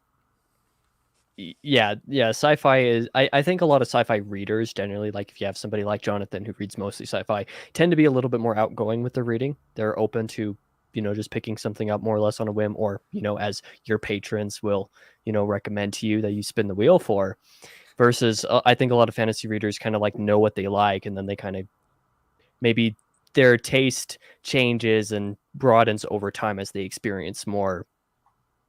Speaker 2: yeah, sci-fi is... I think a lot of sci-fi readers generally, like if you have somebody like Jonathan who reads mostly sci-fi, tend to be a little bit more outgoing with their reading. They're open to, you know, just picking something up more or less on a whim, or, you know, as your patrons will, you know, recommend to you that you spin the wheel for. Versus, I think a lot of fantasy readers kind of like know what they like, and then they kind of maybe their taste changes and broadens over time as they experience more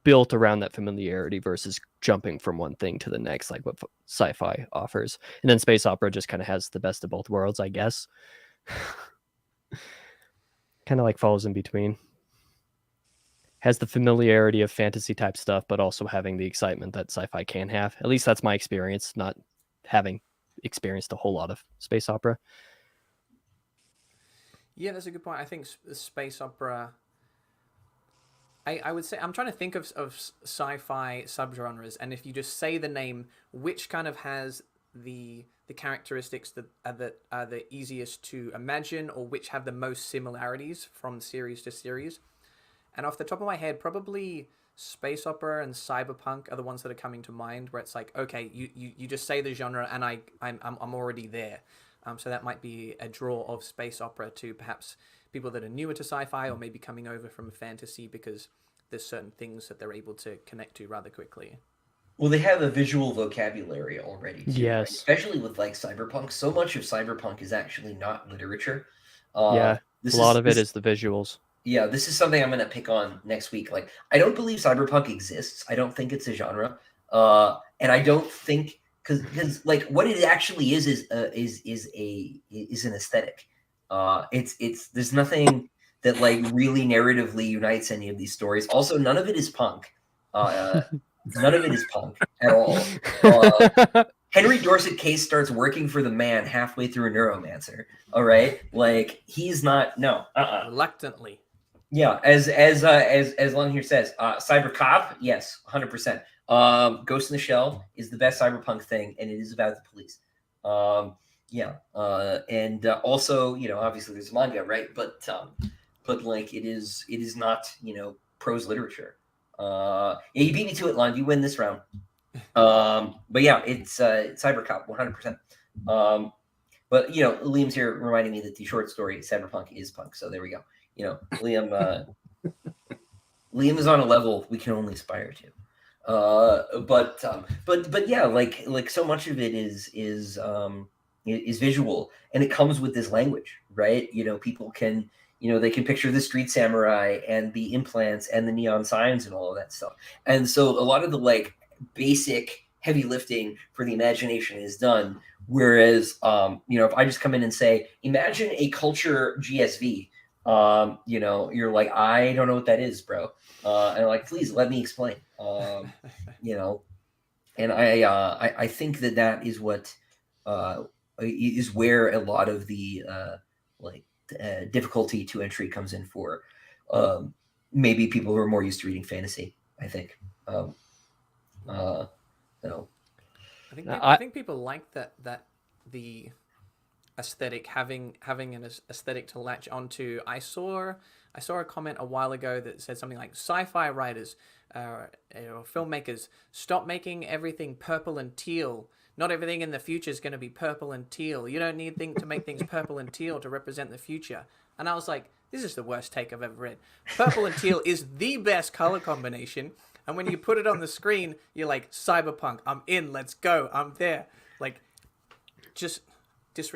Speaker 2: built around that familiarity versus jumping from one thing to the next, like what sci-fi offers. And then space opera just kind of has the best of both worlds, I guess. Kind of like falls in between. Has the familiarity of fantasy type stuff, but also having the excitement that sci-fi can have. At least that's my experience, not having experienced a whole lot of space opera.
Speaker 3: Yeah, that's a good point. I think space opera... I would say, I'm trying to think of sci-fi subgenres, and if you just say the name, which kind of has the characteristics that are the easiest to imagine, or which have the most similarities from series to series. And off the top of my head, probably space opera and cyberpunk are the ones that are coming to mind, where it's like, okay, you just say the genre and I'm already there. So that might be a draw of space opera to perhaps people that are newer to sci-fi, or maybe coming over from fantasy, because there's certain things that they're able to connect to rather quickly.
Speaker 1: well, they have a visual vocabulary already, too,
Speaker 2: Yes.
Speaker 1: right? Especially with like cyberpunk. So much of cyberpunk is actually not literature.
Speaker 2: Yeah, a lot of it is the visuals.
Speaker 1: Yeah, this is something I'm going to pick on next week. Like, I don't believe cyberpunk exists. I don't think it's a genre, and I don't think because like what it actually is an aesthetic. It's there's nothing that like really narratively unites any of these stories. Also, none of it is punk. None of it is punk at all. Henry Dorset Case starts working for the man halfway through a Neuromancer. All right, like he's not
Speaker 3: Reluctantly.
Speaker 1: Yeah, as Lon here says, Cyber Cop, yes, 100%. Ghost in the Shell is the best cyberpunk thing, and it is about the police. And also, obviously there's manga, right? But like it is not, prose literature. You beat me to it, Lon. You win this round. But yeah, it's Cyber Cop, 100%. But Liam's here reminding me that the short story Cyberpunk is punk. So there we go. Liam is on a level we can only aspire to. But yeah, like so much of it is visual, and it comes with this language, right? People can they can picture the street samurai and the implants and the neon signs and all of that stuff. And so a lot of the like basic heavy lifting for the imagination is done. Whereas if I just come in and say, imagine a culture GSV, you're like, I don't know what that is, bro. And I'm like, please let me explain. And I think that is what is where a lot of the difficulty to entry comes in for maybe people who are more used to reading fantasy. I think.
Speaker 3: I think people like that the aesthetic, having an aesthetic to latch onto. I saw a comment a while ago that said something like sci-fi writers or filmmakers, stop making everything purple and teal. Not everything in the future is going to be purple and teal. You don't need to make things purple and teal to represent the future. And I was like, this is the worst take I've ever read. Purple and teal is the best color combination. And when you put it on the screen, you're like, cyberpunk, I'm in, let's go, I'm there. Like, just it's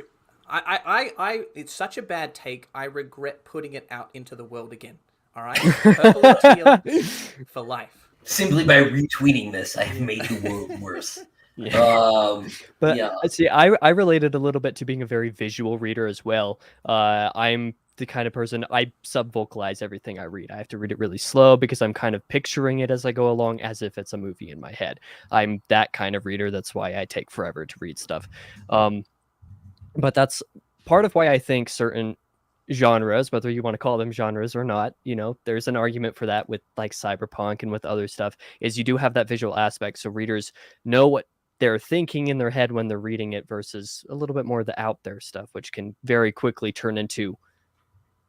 Speaker 3: such a bad take, I regret putting it out into the world again. All right? Purple and teal for life.
Speaker 1: Simply by retweeting this, I have made the world worse.
Speaker 2: Yeah. See, I related a little bit to being a very visual reader as well. I'm the kind of person, I sub-vocalize everything I read. I have to read it really slow because I'm kind of picturing it as I go along as if it's a movie in my head. I'm that kind of reader. That's why I take forever to read stuff. But that's part of why I think certain genres, whether you want to call them genres or not, there's an argument for that with like cyberpunk and with other stuff, is you do have that visual aspect. So readers know what they're thinking in their head when they're reading it versus a little bit more of the out there stuff, which can very quickly turn into,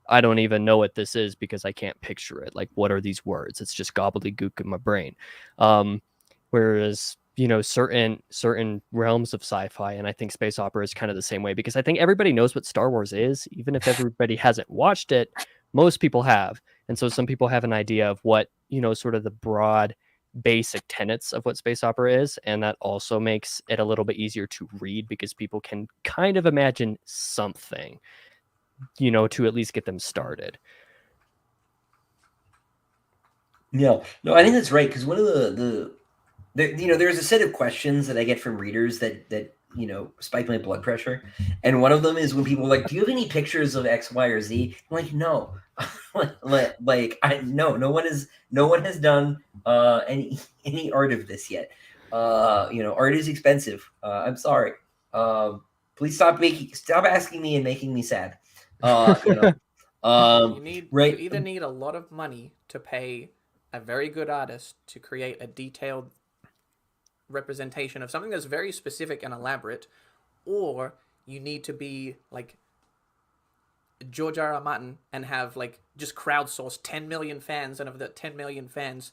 Speaker 2: I don't even know what this is because I can't picture it. Like, what are these words? It's just gobbledygook in my brain. Whereas, certain realms of sci-fi, and I think space opera is kind of the same way, because I think everybody knows what Star Wars is. Even if everybody hasn't watched it, most people have. And so some people have an idea of what, sort of the broad basic tenets of what space opera is. And that also makes it a little bit easier to read because people can kind of imagine something, to at least get them started.
Speaker 1: Yeah, no, I think that's right. Because one of there's a set of questions that I get from readers that spike my blood pressure, and one of them is when people are like, "Do you have any pictures of X, Y, or Z?" I'm like, "No, no one has done any art of this yet. Art is expensive. I'm sorry. Please stop asking me and making me sad."
Speaker 3: You
Speaker 1: right?
Speaker 3: either need a lot of money to pay a very good artist to create a detailed representation of something that's very specific and elaborate, or you need to be like George R. R. Martin and have like just crowdsource 10 million fans, and of the 10 million fans,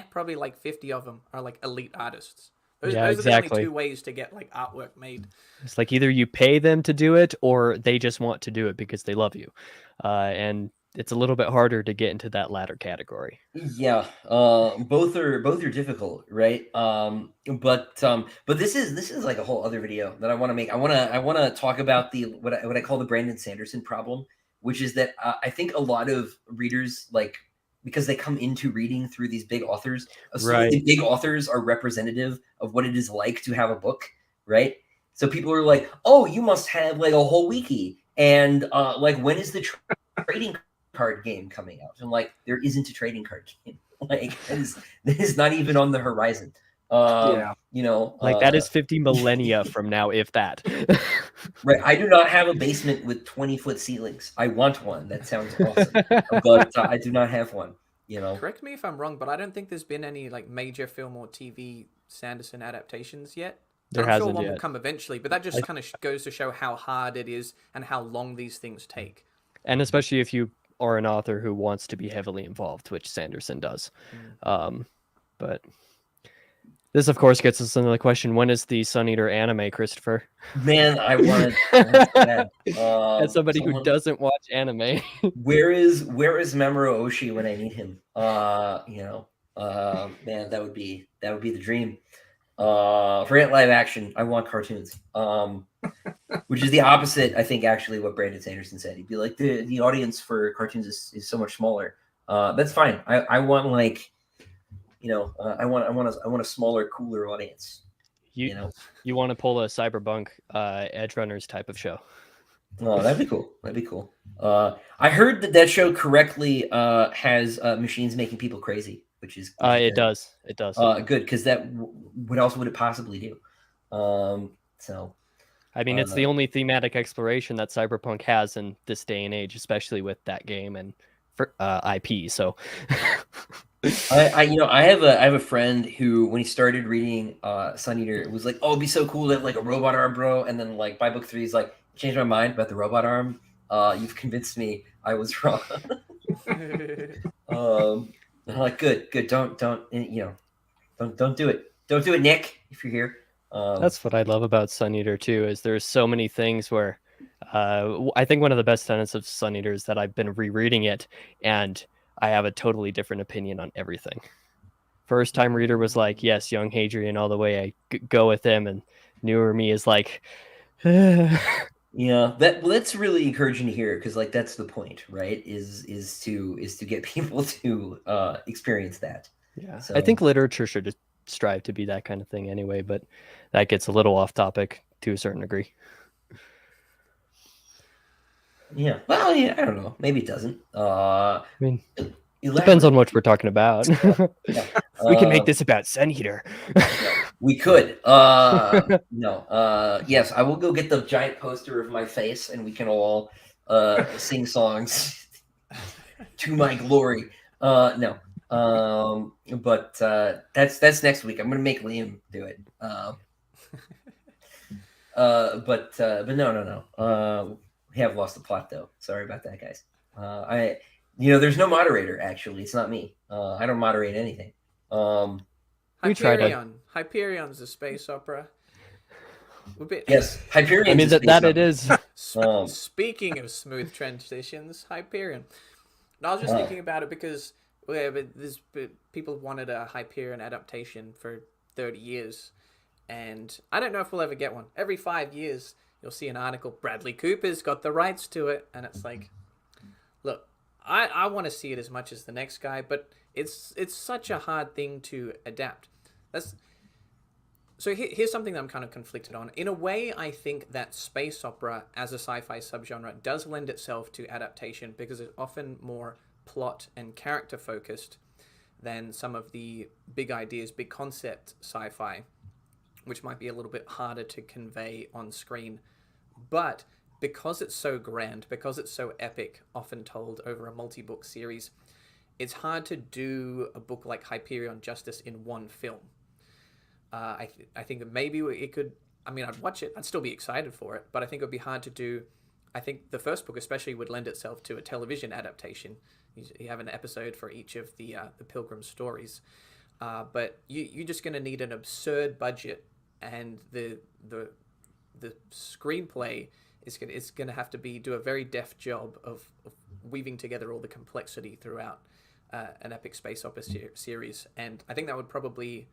Speaker 3: probably like 50 of them are like elite artists. Those are the only two ways to get like artwork made.
Speaker 2: It's like either you pay them to do it or they just want to do it because they love you. And it's a little bit harder to get into that latter category.
Speaker 1: Yeah, both are difficult, right? But this is like a whole other video that I want to make. I want to talk about what I call the Brandon Sanderson problem, which is that I think a lot of readers, like, because they come into reading through these big authors,
Speaker 2: right?
Speaker 1: The big authors are representative of what it is like to have a book, right? So people are like, "Oh, you must have like a whole wiki." And like, when is the trading card game coming out? And like, there isn't a trading card game. Like, that is not even on the horizon.
Speaker 4: Yeah.
Speaker 1: You know,
Speaker 2: Like that is 50 millennia from now, if that.
Speaker 1: right. I do not have a basement with 20-foot ceilings. I want one. That sounds awesome. But I do not have one. You know,
Speaker 3: Correct me if I'm wrong, but I don't think there's been any like major film or TV Sanderson adaptations yet.
Speaker 2: There
Speaker 3: I'm sure
Speaker 2: hasn't
Speaker 3: one will
Speaker 2: yet.
Speaker 3: come eventually, but that just kind of goes to show how hard it is and how long these things take.
Speaker 2: And especially if you are an author who wants to be heavily involved, which Sanderson does. But this, of course, gets us into the question: when is the Sun Eater anime, Christopher?
Speaker 1: man, I want that.
Speaker 2: As somebody who doesn't watch anime,
Speaker 1: where is Mamoru Oshii when I need him? You know, man, that would be the dream. Forget live action. I want cartoons. Which is the opposite, I think, actually, what Brandon Sanderson said. He'd be like, the audience for cartoons is so much smaller. That's fine. I want, like, you know, I want a smaller, cooler audience. You know,
Speaker 2: you want to pull a Cyberpunk Edge Runners type of show.
Speaker 1: Oh, that'd be cool. That'd be cool. I heard that show correctly has machines making people crazy, which is
Speaker 2: it does. It does.
Speaker 1: Good, because that what else would it possibly do? So,
Speaker 2: I mean, it's the only thematic exploration that Cyberpunk has in this day and age, especially with that game and for IP. So,
Speaker 1: I have a friend who, when he started reading Sun Eater, it was like, oh, it'd be so cool to have like a robot arm, bro. And then like by book 3, he's like, changed my mind about the robot arm. You've convinced me I was wrong. I'm like, good. Don't you know, don't do it. Don't do it, Nick, if you're here.
Speaker 2: That's what I love about Sun Eater too, is there's so many things where I think one of the best tenets of Sun Eater is that I've been rereading it and I have a totally different opinion on everything. First time reader was like, yes, young Hadrian all the way. I go with him, and newer me is like,
Speaker 1: yeah, that's really encouraging to hear, because like that's the point, right? Is to get people to experience that.
Speaker 2: Yeah,
Speaker 1: so,
Speaker 2: I think literature should strive to be that kind of thing anyway, but that gets a little off topic to a certain degree.
Speaker 1: Yeah, well, yeah, I don't know. Maybe it doesn't.
Speaker 2: I mean, depends on what we're talking about.
Speaker 1: Yeah.
Speaker 2: We can make this about Sun Eater.
Speaker 1: We could. No. Yes, I will go get the giant poster of my face, and we can all sing songs to my glory. No. But that's next week. I'm gonna make Liam do it. But no. We have lost the plot though. Sorry about that, guys. There's no moderator. Actually, it's not me. I don't moderate anything.
Speaker 2: We tried to...
Speaker 3: Hyperion's a space opera.
Speaker 1: Yes, Hyperion.
Speaker 2: I mean that it is.
Speaker 3: Speaking of smooth transitions, Hyperion. And I was just thinking about it because people wanted a Hyperion adaptation for 30 years, and I don't know if we'll ever get one. Every 5 years, you'll see an article, Bradley Cooper's got the rights to it, and it's like, look, I want to see it as much as the next guy, but it's such a hard thing to adapt. So here's something that I'm kind of conflicted on. In a way, I think that space opera as a sci-fi subgenre does lend itself to adaptation because it's often more plot and character focused than some of the big ideas, big concept sci-fi, which might be a little bit harder to convey on screen. But because it's so grand, because it's so epic, often told over a multi-book series, it's hard to do a book like Hyperion justice in one film. I think that maybe it could... I mean, I'd watch it. I'd still be excited for it, but I think it would be hard to do. I think the first book especially would lend itself to a television adaptation. You have an episode for each of the Pilgrim stories. But you're just going to need an absurd budget, and the screenplay is going to have to do a very deft job of weaving together all the complexity throughout an epic space opera series. And I think that would probably...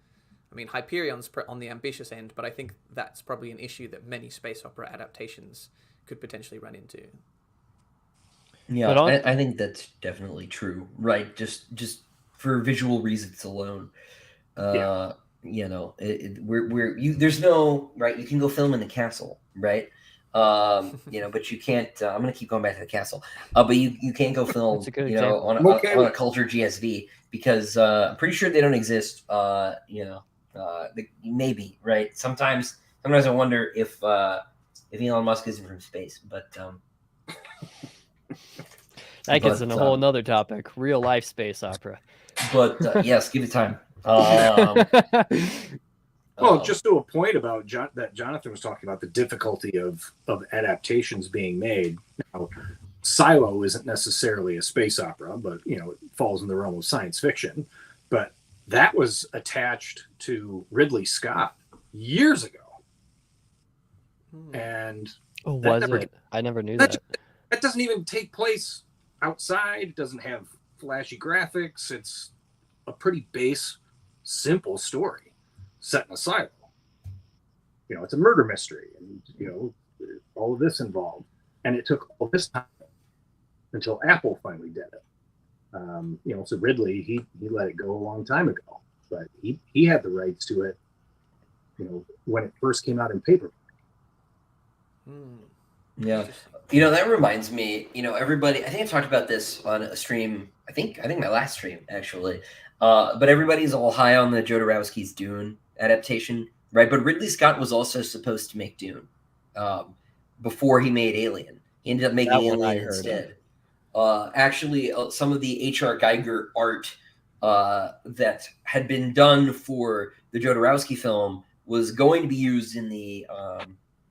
Speaker 3: I mean, Hyperion's on the ambitious end, but I think that's probably an issue that many space opera adaptations could potentially run into.
Speaker 1: Yeah, I think that's definitely true, right? Just for visual reasons alone. There's no, right, you can go film in the castle, right? But you can't. I'm gonna keep going back to the castle. But you can't go film,
Speaker 2: That's a good
Speaker 1: on
Speaker 2: example.
Speaker 1: on a culture GSV because I'm pretty sure they don't exist. Maybe right. Sometimes I wonder if Elon Musk isn't from space, but
Speaker 2: that gets in a whole nother topic: real life space opera.
Speaker 1: But yes, give it time.
Speaker 4: Well, just to a point about that Jonathan was talking about the difficulty of adaptations being made. Now, Silo isn't necessarily a space opera, but it falls in the realm of science fiction. But that was attached to Ridley Scott years ago, and
Speaker 2: was it? I never knew that.
Speaker 4: That doesn't even take place outside. It doesn't have flashy graphics. It's a pretty base, simple story set in a silo. It's a murder mystery, and all of this involved. And it took all this time until Apple finally did it. So Ridley, he let it go a long time ago, but he had the rights to it, when it first came out in paper.
Speaker 1: Yeah. That reminds me, everybody, I think I talked about this on a stream, I think my last stream actually. But everybody's all high on the Joe Dorowski's Dune adaptation, right? But Ridley Scott was also supposed to make Dune before he made Alien. He ended up making Alien instead. Actually, some of the H.R. Geiger art that had been done for the Joe Dorowski film was going to be used in the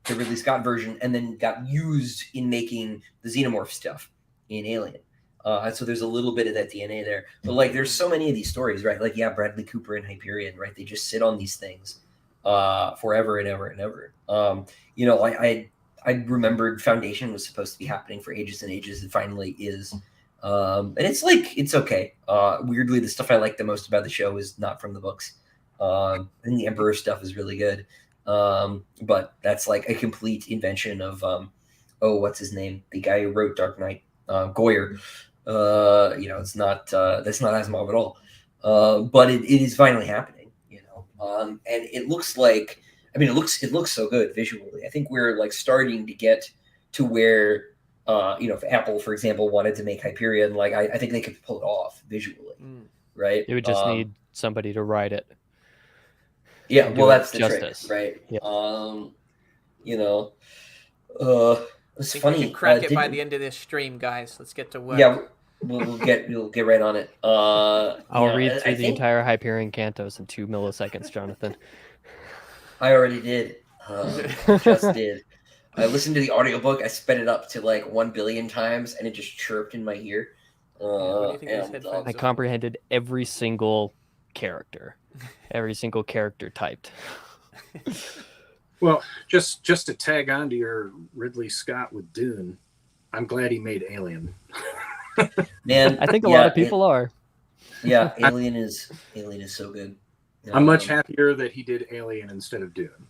Speaker 1: Ridley Scott version, and then got used in making the xenomorph stuff in Alien. So there's a little bit of that DNA there. But there's so many of these stories, right? Bradley Cooper and Hyperion, right? They just sit on these things forever and ever and ever. I remembered Foundation was supposed to be happening for ages and ages. It finally is. And it's okay. Weirdly, the stuff I like the most about the show is not from the books. And the Emperor stuff is really good. But that's a complete invention of, what's his name? The guy who wrote Dark Knight, Goyer. It's not, that's not Asimov at all. But it is finally happening, and it looks it looks so good visually. I think we're starting to get to where, if Apple, for example, wanted to make Hyperion, I think they could pull it off visually, right?
Speaker 2: It would just need somebody to write it.
Speaker 1: Yeah, well, that's the
Speaker 2: justice.
Speaker 1: Trick, right?
Speaker 2: Yeah.
Speaker 1: It's funny.
Speaker 3: We can crack it by the end of this stream, guys. Let's get to work.
Speaker 1: Yeah, we'll get right on it.
Speaker 2: I'll read through the entire Hyperion Cantos in 2 milliseconds, Jonathan.
Speaker 1: I already did. Just did. I listened to the audiobook. I sped it up to 1 billion times, and it just chirped in my ear.
Speaker 3: What do you think these headphones
Speaker 2: I comprehended every single character typed.
Speaker 4: Well, just to tag on to your Ridley Scott with Dune, I'm glad he made Alien.
Speaker 1: Man,
Speaker 2: I think a lot of people are.
Speaker 1: Yeah, Alien is so good.
Speaker 4: I'm much happier that he did Alien instead of Dune.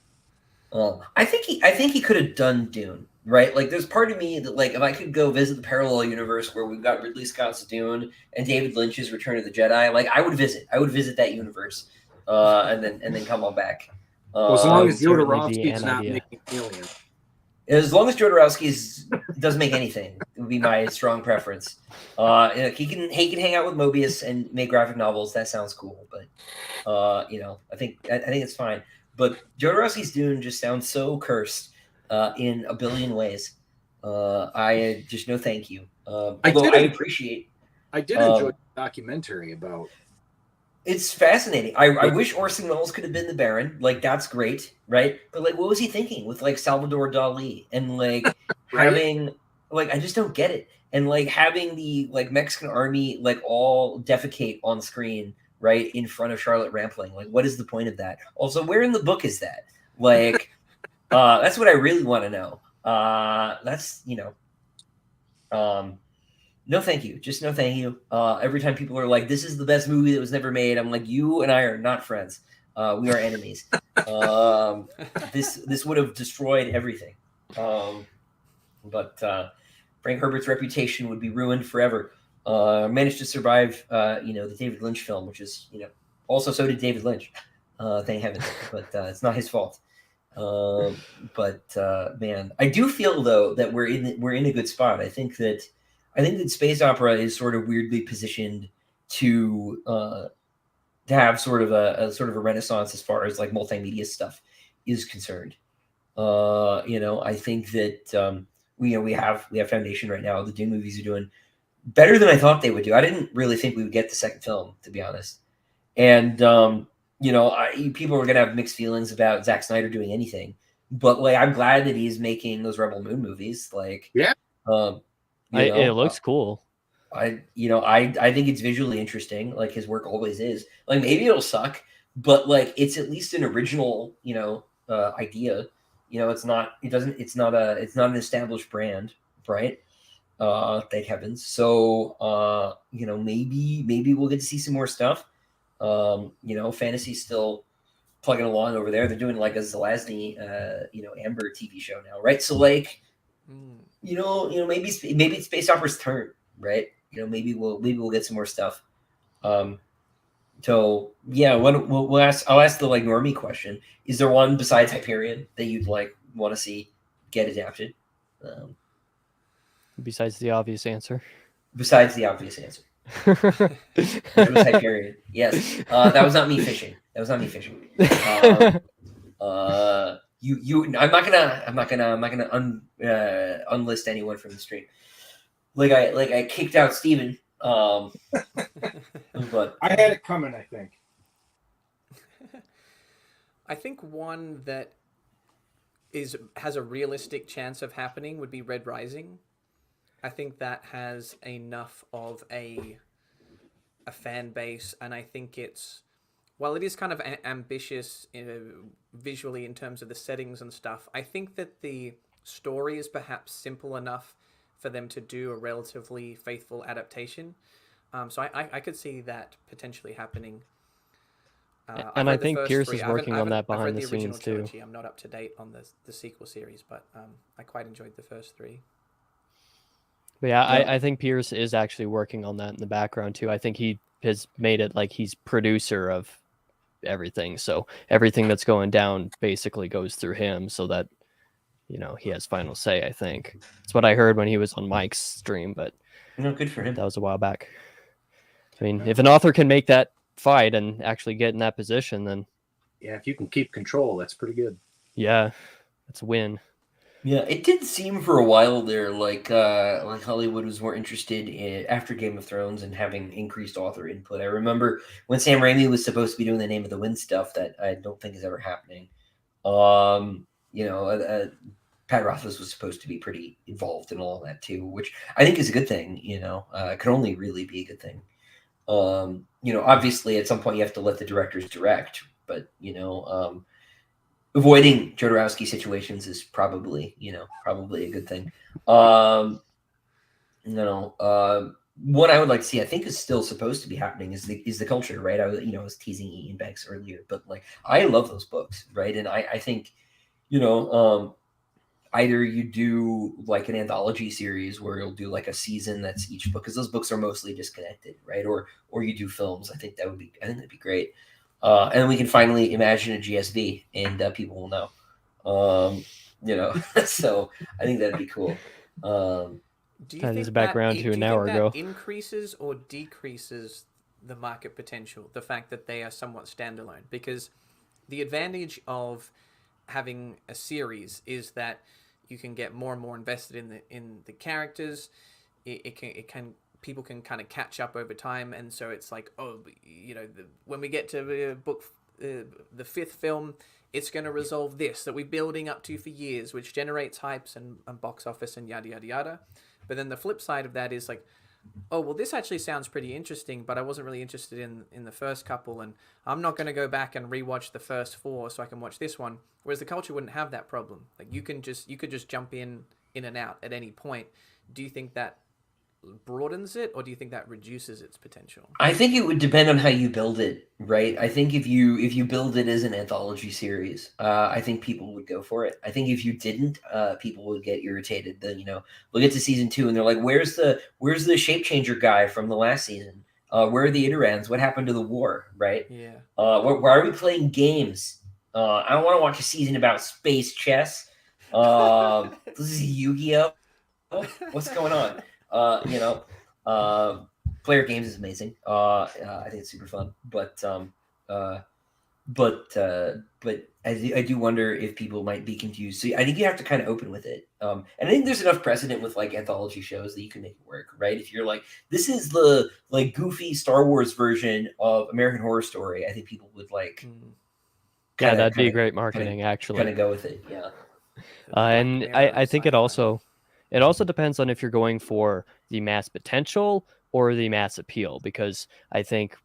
Speaker 1: I think he could have done Dune, right? There's part of me that if I could go visit the parallel universe where we've got Ridley Scott's Dune and David Lynch's Return of the Jedi, I would visit that universe, and then come on back.
Speaker 4: As long as Jodorowsky's not making Alien.
Speaker 1: As long as Jodorowsky doesn't make anything, it would be my strong preference. He can hang out with Mobius and make graphic novels. That sounds cool, but I think it's fine. But Jodorowsky's Dune just sounds so cursed in a billion ways. I just no thank you. I appreciate.
Speaker 4: I did enjoy the documentary about.
Speaker 1: It's fascinating. I wish Orson Welles could have been the Baron. That's great, right? But what was he thinking with Salvador Dali and having I just don't get it. And having the Mexican army all defecate on screen right in front of Charlotte Rampling. What is the point of that? Also, where in the book is that? That's what I really want to know. That's no, thank you. Just no, thank you. Every time people are this is the best movie that was never made, I'm you and I are not friends. We are enemies. This would have destroyed everything. But Frank Herbert's reputation would be ruined forever. Managed to survive, the David Lynch film, which is, also so did David Lynch. Thank heavens. But it's not his fault. Man, I do feel though that we're in a good spot. I think that space opera is sort of weirdly positioned to have sort of a renaissance as far as like multimedia stuff is concerned. I think that we have Foundation right now. The Dune movies are doing better than I thought they would do. I didn't really think we would get the second film, to be honest. And people are gonna have mixed feelings about Zack Snyder doing anything, but like I'm glad that he's making those Rebel Moon movies. Like,
Speaker 4: Yeah.
Speaker 2: It looks cool.
Speaker 1: I think it's visually interesting. Like his work always is. Like maybe it'll suck, but like it's at least an original, idea. It's not an established brand, right? Thank heavens. So maybe we'll get to see some more stuff. Fantasy's still plugging along over there. They're doing like a Zelazny, Amber TV show now, right? So like, maybe it's Space Opera's turn, right? Maybe we'll get some more stuff. So yeah, I'll ask the like normie question. Is there one besides Hyperion that you'd like want to see get adapted?
Speaker 2: Besides the obvious answer.
Speaker 1: Besides the obvious answer. Which was Hyperion. Yes. That was not me fishing. I'm not gonna unlist anyone from the stream. Like I kicked out Steven. But
Speaker 4: I had it coming, I think.
Speaker 3: I think one that has a realistic chance of happening would be Red Rising. I think that has enough of a fan base, and I think while it is kind of ambitious visually in terms of the settings and stuff, I think that the story is perhaps simple enough for them to do a relatively faithful adaptation. So I could see that potentially happening.
Speaker 2: And I think Pierce is working on that behind the scenes too.
Speaker 3: Trilogy. I'm not up to date on the sequel series, but I quite enjoyed the first three.
Speaker 2: But yeah, I think Pierce is actually working on that in the background too. I think he has made it like he's producer of everything. So everything that's going down basically goes through him so that, he has final say, I think. That's what I heard when he was on Mike's stream, but
Speaker 1: good for him.
Speaker 2: That was a while back. I mean, if an author can make that fight and actually get in that position, then...
Speaker 4: Yeah, if you can keep control, that's pretty good.
Speaker 2: Yeah, that's a win.
Speaker 1: Yeah, it did seem for a while there like Hollywood was more interested in after Game of Thrones and having increased author input. I remember when Sam Raimi was supposed to be doing the Name of the Wind stuff that I don't think is ever happening. Pat Rothfuss was supposed to be pretty involved in all of that too, which I think is a good thing. It can only really be a good thing. Obviously at some point you have to let the directors direct, but avoiding Jodorowsky situations is probably a good thing. What I would like to see, I think is still supposed to be happening is the Culture, right? I was teasing Ian Banks earlier, but like I love those books, right? And I think, either you do like an anthology series where you'll do like a season that's each book, because those books are mostly disconnected, right? Or you do films. I think that'd be great. And we can finally imagine a GSV, and people will know. So I think that'd be cool.
Speaker 3: Do you
Speaker 2: that
Speaker 3: think
Speaker 2: is background to an hour ago.
Speaker 3: Increases or decreases the market potential? The fact that they are somewhat standalone, because the advantage of having a series is that you can get more and more invested in the characters. People can kind of catch up over time, and so it's like, when we get to the fifth film, it's going to resolve this that we're building up to for years, which generates hypes and box office and yada yada yada. But then the flip side of that is like, oh well, this actually sounds pretty interesting, but I wasn't really interested in the first couple, and I'm not going to go back and rewatch the first four so I can watch this one. Whereas the Culture wouldn't have that problem. Like you could just jump in and out at any point. Do you think that broadens it, or do you think that reduces its potential?
Speaker 1: I think it would depend on how you build it, right? I think if you build it as an anthology series, I think people would go for it. I think if you didn't, people would get irritated. Then we'll get to season 2 and they're like, "Where's the shape changer guy from the last season? Where are the Itorans? What happened to the war?" Right?
Speaker 3: Yeah.
Speaker 1: Why are we playing games I don't want to watch a season about space chess. This is Yu-Gi-Oh. What's going on? Player games is amazing. I think it's super fun, but I do wonder if people might be confused. So I think you have to kind of open with it. And I think there's enough precedent with like anthology shows that you can make it work, right? If you're like, this is the like goofy Star Wars version of American Horror Story, I think people would like.
Speaker 2: That'd be great marketing, actually.
Speaker 1: Kind of go with it, yeah.
Speaker 2: And I think it also depends on if you're going for the mass potential or the mass appeal, because I think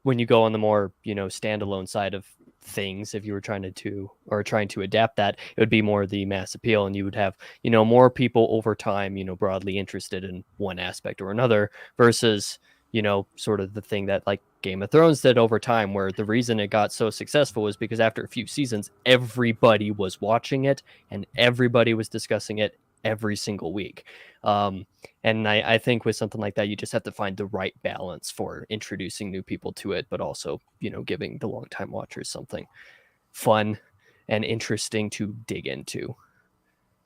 Speaker 2: when you go on the more, standalone side of things, if you were trying to adapt that, it would be more the mass appeal, and you would have, more people over time, broadly interested in one aspect or another, versus, sort of the thing that like Game of Thrones did over time, where the reason it got so successful was because after a few seasons, everybody was watching it and everybody was discussing it every single week. And I think with something like that, you just have to find the right balance for introducing new people to it, but also, giving the longtime watchers something fun and interesting to dig into.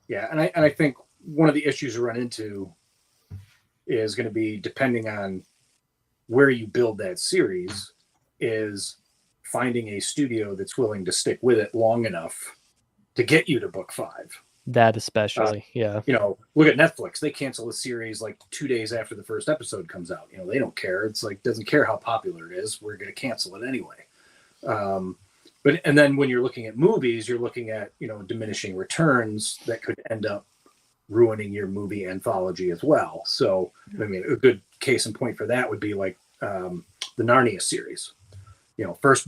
Speaker 4: Yeah, and I think one of the issues we run into is going to be, depending on where you build that series, is finding a studio that's willing to stick with it long enough to get you to book 5.
Speaker 2: That especially, yeah.
Speaker 4: Look at Netflix. They cancel a series like 2 days after the first episode comes out. They don't care. It's like, doesn't care how popular it is. We're going to cancel it anyway. And then when you're looking at movies, you're looking at, diminishing returns that could end up ruining your movie anthology as well. So, I mean, a good case in point for that would be like the Narnia series. First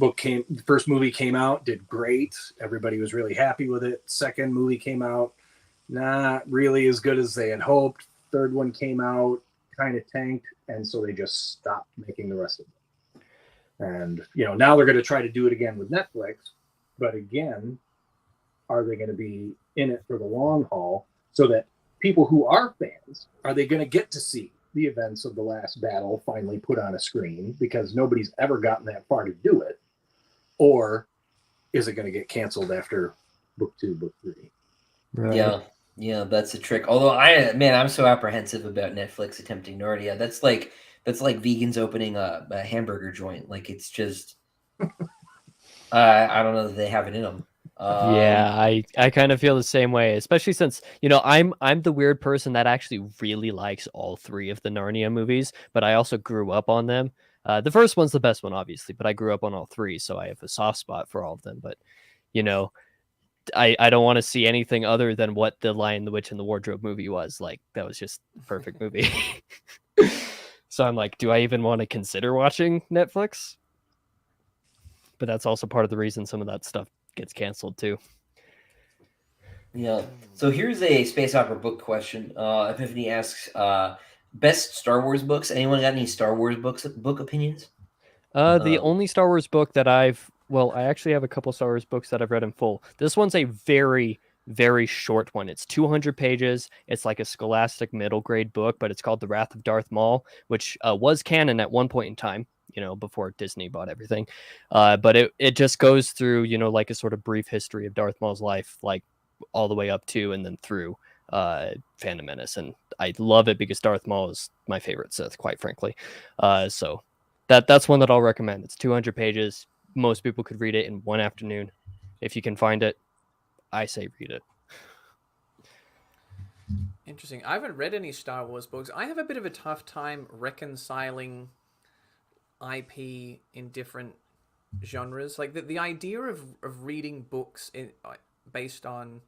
Speaker 4: movie came out, did great. Everybody was really happy with it. Second movie came out, not really as good as they had hoped. Third one came out, kind of tanked, and so they just stopped making the rest of it. And, now they're going to try to do it again with Netflix. But again, are they going to be in it for the long haul so that people who are fans, are they going to get to see the events of the last battle finally put on a screen, because nobody's ever gotten that far to do it? Or is it going to get canceled after book 2, book 3?
Speaker 2: Right.
Speaker 1: Yeah, that's a trick. Although I'm so apprehensive about Netflix attempting Narnia. That's like vegans opening a hamburger joint. Like, it's just I don't know that they have it in them.
Speaker 2: Yeah, I kind of feel the same way, especially since, I'm the weird person that actually really likes all 3 of the Narnia movies, but I also grew up on them. The first one's the best one, obviously, but I grew up on all 3, so I have a soft spot for all of them. But, I don't want to see anything other than what the Lion, the Witch, and the Wardrobe movie was. Like, that was just a perfect movie. So I'm like, do I even want to consider watching Netflix? But that's also part of the reason some of that stuff gets canceled too.
Speaker 1: Yeah. So here's a space opera book question. Epiphany asks, best Star Wars books. Anyone got any Star Wars book opinions?
Speaker 2: The only Star Wars book that I actually have a couple Star Wars books that I've read in full. This one's a very, very short one. It's 200 pages. It's like a scholastic middle grade book, but it's called The Wrath of Darth Maul, which was canon at one point in time, before Disney bought everything. But it just goes through, like a sort of brief history of Darth Maul's life, like all the way up to and then through Phantom Menace. And I love it because Darth Maul is my favorite Sith, quite frankly. So that's one that I'll recommend. It's 200 pages. Most people could read it in one afternoon. If you can find it, I say read it.
Speaker 3: Interesting. I haven't read any Star Wars books. I have a bit of a tough time reconciling IP in different genres. Like the idea of reading books based on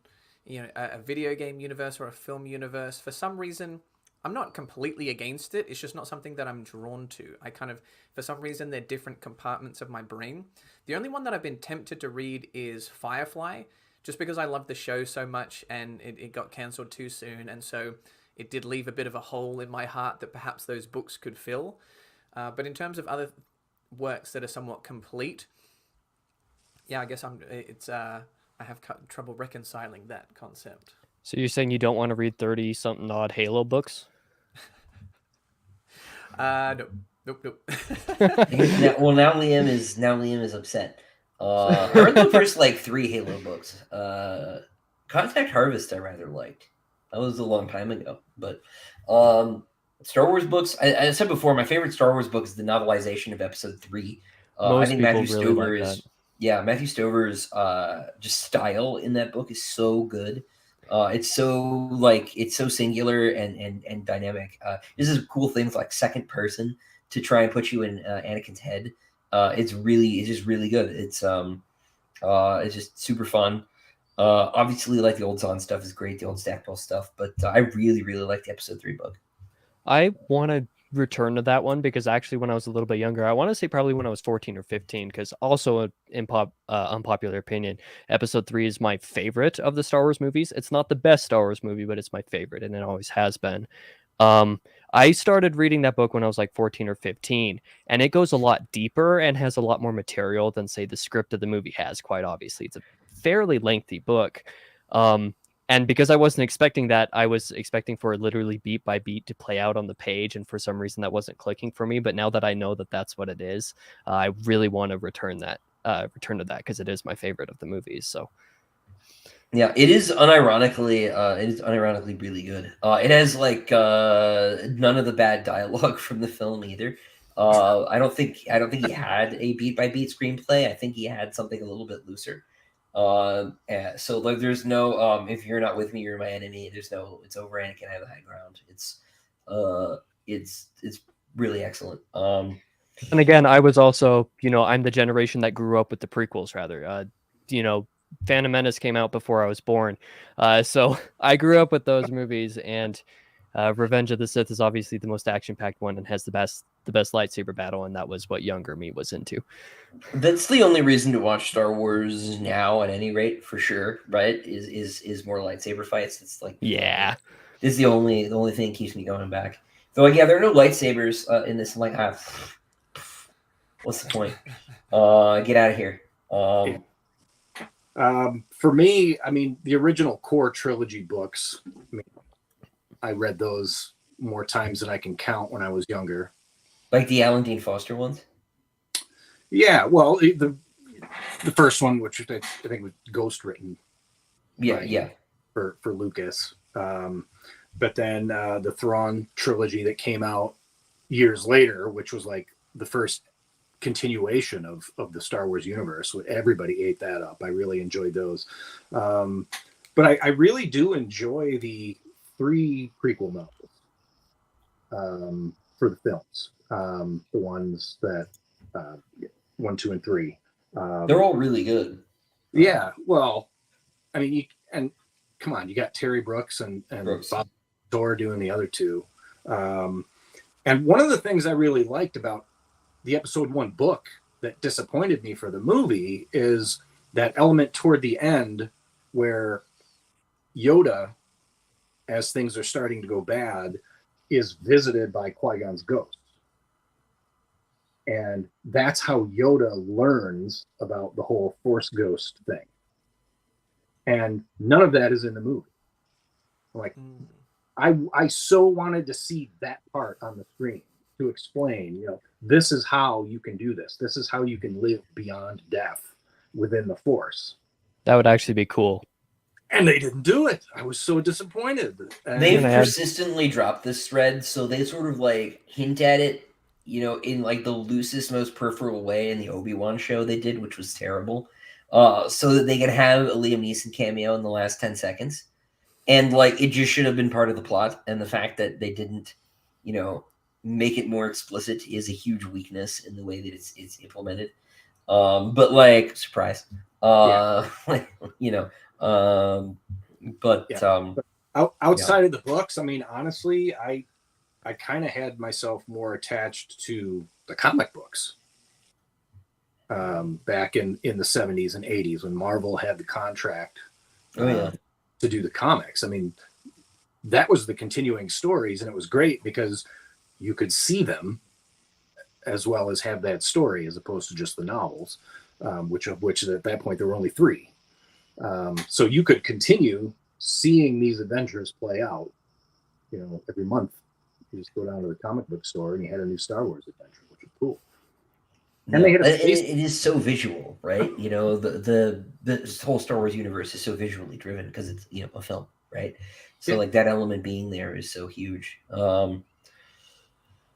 Speaker 3: a video game universe or a film universe, for some reason I'm not completely against it. It's just not something that I'm drawn to. I kind of, for some reason, they're different compartments of my brain. The only one that I've been tempted to read is Firefly, just because I love the show so much and it got cancelled too soon. And so it did leave a bit of a hole in my heart that perhaps those books could fill. But in terms of other works that are somewhat complete, yeah, I guess I have trouble reconciling that concept.
Speaker 2: So you're saying you don't want to read 30-something odd Halo books?
Speaker 3: Nope.
Speaker 1: Well, now Liam is upset. I read the first like 3 Halo books. Contact Harvest I rather liked. That was a long time ago. But Star Wars books, I said before, my favorite Star Wars book is the novelization of Episode 3. I
Speaker 2: Most
Speaker 1: think
Speaker 2: people
Speaker 1: Matthew
Speaker 2: really like
Speaker 1: Stover's
Speaker 2: that.
Speaker 1: Matthew Stover's just style in that book is so good. It's so singular and dynamic. This is cool things like second person to try and put you in Anakin's head. It's just really good. It's just super fun. Obviously, like the old Zahn stuff is great, the old Stackpole stuff, but I really, really like the Episode 3 book.
Speaker 2: I want to return to that one because actually when I was a little bit younger, I want to say probably when I was 14 or 15, because also an unpopular opinion, Episode 3 is my favorite of the Star Wars movies. It's not the best Star Wars movie, but it's my favorite, and it always has been. I started reading that book when I was like 14 or 15, and it goes a lot deeper and has a lot more material than, say, the script of the movie has, quite obviously. It's a fairly lengthy book. And because I wasn't expecting that, I was expecting for it literally beat by beat to play out on the page, and for some reason that wasn't clicking for me. But now that I know that that's what it is, I really want to return to that because it is my favorite of the movies. So
Speaker 1: Yeah, it is unironically really good. It has like none of the bad dialogue from the film either. I don't think he had a beat by beat screenplay. I think he had something a little bit looser. So like, there's no if you're not with me, you're my enemy. There's no it's over Anakin, I have the high ground. It's really excellent.
Speaker 2: and again, I was also, I'm the generation that grew up with the prequels rather. Phantom Menace came out before I was born. So I grew up with those movies, and Revenge of the Sith is obviously the most action-packed one and has the best lightsaber battle, and that was what younger me was into.
Speaker 1: That's the only reason to watch Star Wars now, at any rate, for sure. Right? Is more lightsaber fights. It's like
Speaker 2: Yeah.
Speaker 1: This is the only thing that keeps me going back. Though, like, yeah, there are no lightsabers in this. I'm like, what's the point? Get out of here.
Speaker 4: For me, I mean, the original core trilogy books, I read those more times than I can count when I was younger.
Speaker 1: Like the Alan Dean Foster ones?
Speaker 4: Yeah, well, the first one, which I think was ghost written.
Speaker 1: Yeah.
Speaker 4: For Lucas. But then the Thrawn trilogy that came out years later, which was like the first continuation of the Star Wars universe. Everybody ate that up. I really enjoyed those. But I really do enjoy the 3 prequel novels for the films. The ones that 1, 2, and 3.
Speaker 1: They're all really good.
Speaker 4: Yeah, well, I mean, come on, you got Terry Brooks and Bob Thor doing the other 2. And one of the things I really liked about the Episode 1 book that disappointed me for the movie is that element toward the end where Yoda, as things are starting to go bad, is visited by Qui-Gon's ghost. And that's how Yoda learns about the whole Force ghost thing. And none of that is in the movie. Like, I so wanted to see that part on the screen to explain, this is how you can do this. This is how you can live beyond death within the Force.
Speaker 2: That would actually be cool.
Speaker 4: And they didn't do it. I was so disappointed.
Speaker 1: They've persistently dropped this thread, so they sort of like hint at it, in like the loosest, most peripheral way in the Obi-Wan show they did, which was terrible. So that they can have a Liam Neeson cameo in the last 10 seconds. And like, it just should have been part of the plot. And the fact that they didn't, make it more explicit is a huge weakness in the way that it's implemented. But like, surprise.
Speaker 4: Outside of the books, I mean, honestly, I kind of had myself more attached to the comic books back in the 70s and 80s when Marvel had the contract to do the comics. I mean, that was the continuing stories, and it was great because you could see them as well as have that story as opposed to just the novels, which at that point there were only 3. So you could continue seeing these adventures play out, every month. You just go down to the comic book store and you had a new Star Wars adventure, which is cool. And they had a
Speaker 1: it
Speaker 4: space.
Speaker 1: is so visual, right? You know, the whole Star Wars universe is so visually driven because it's, you know, a film, right? So
Speaker 4: Yeah.
Speaker 1: like that element being there is so huge.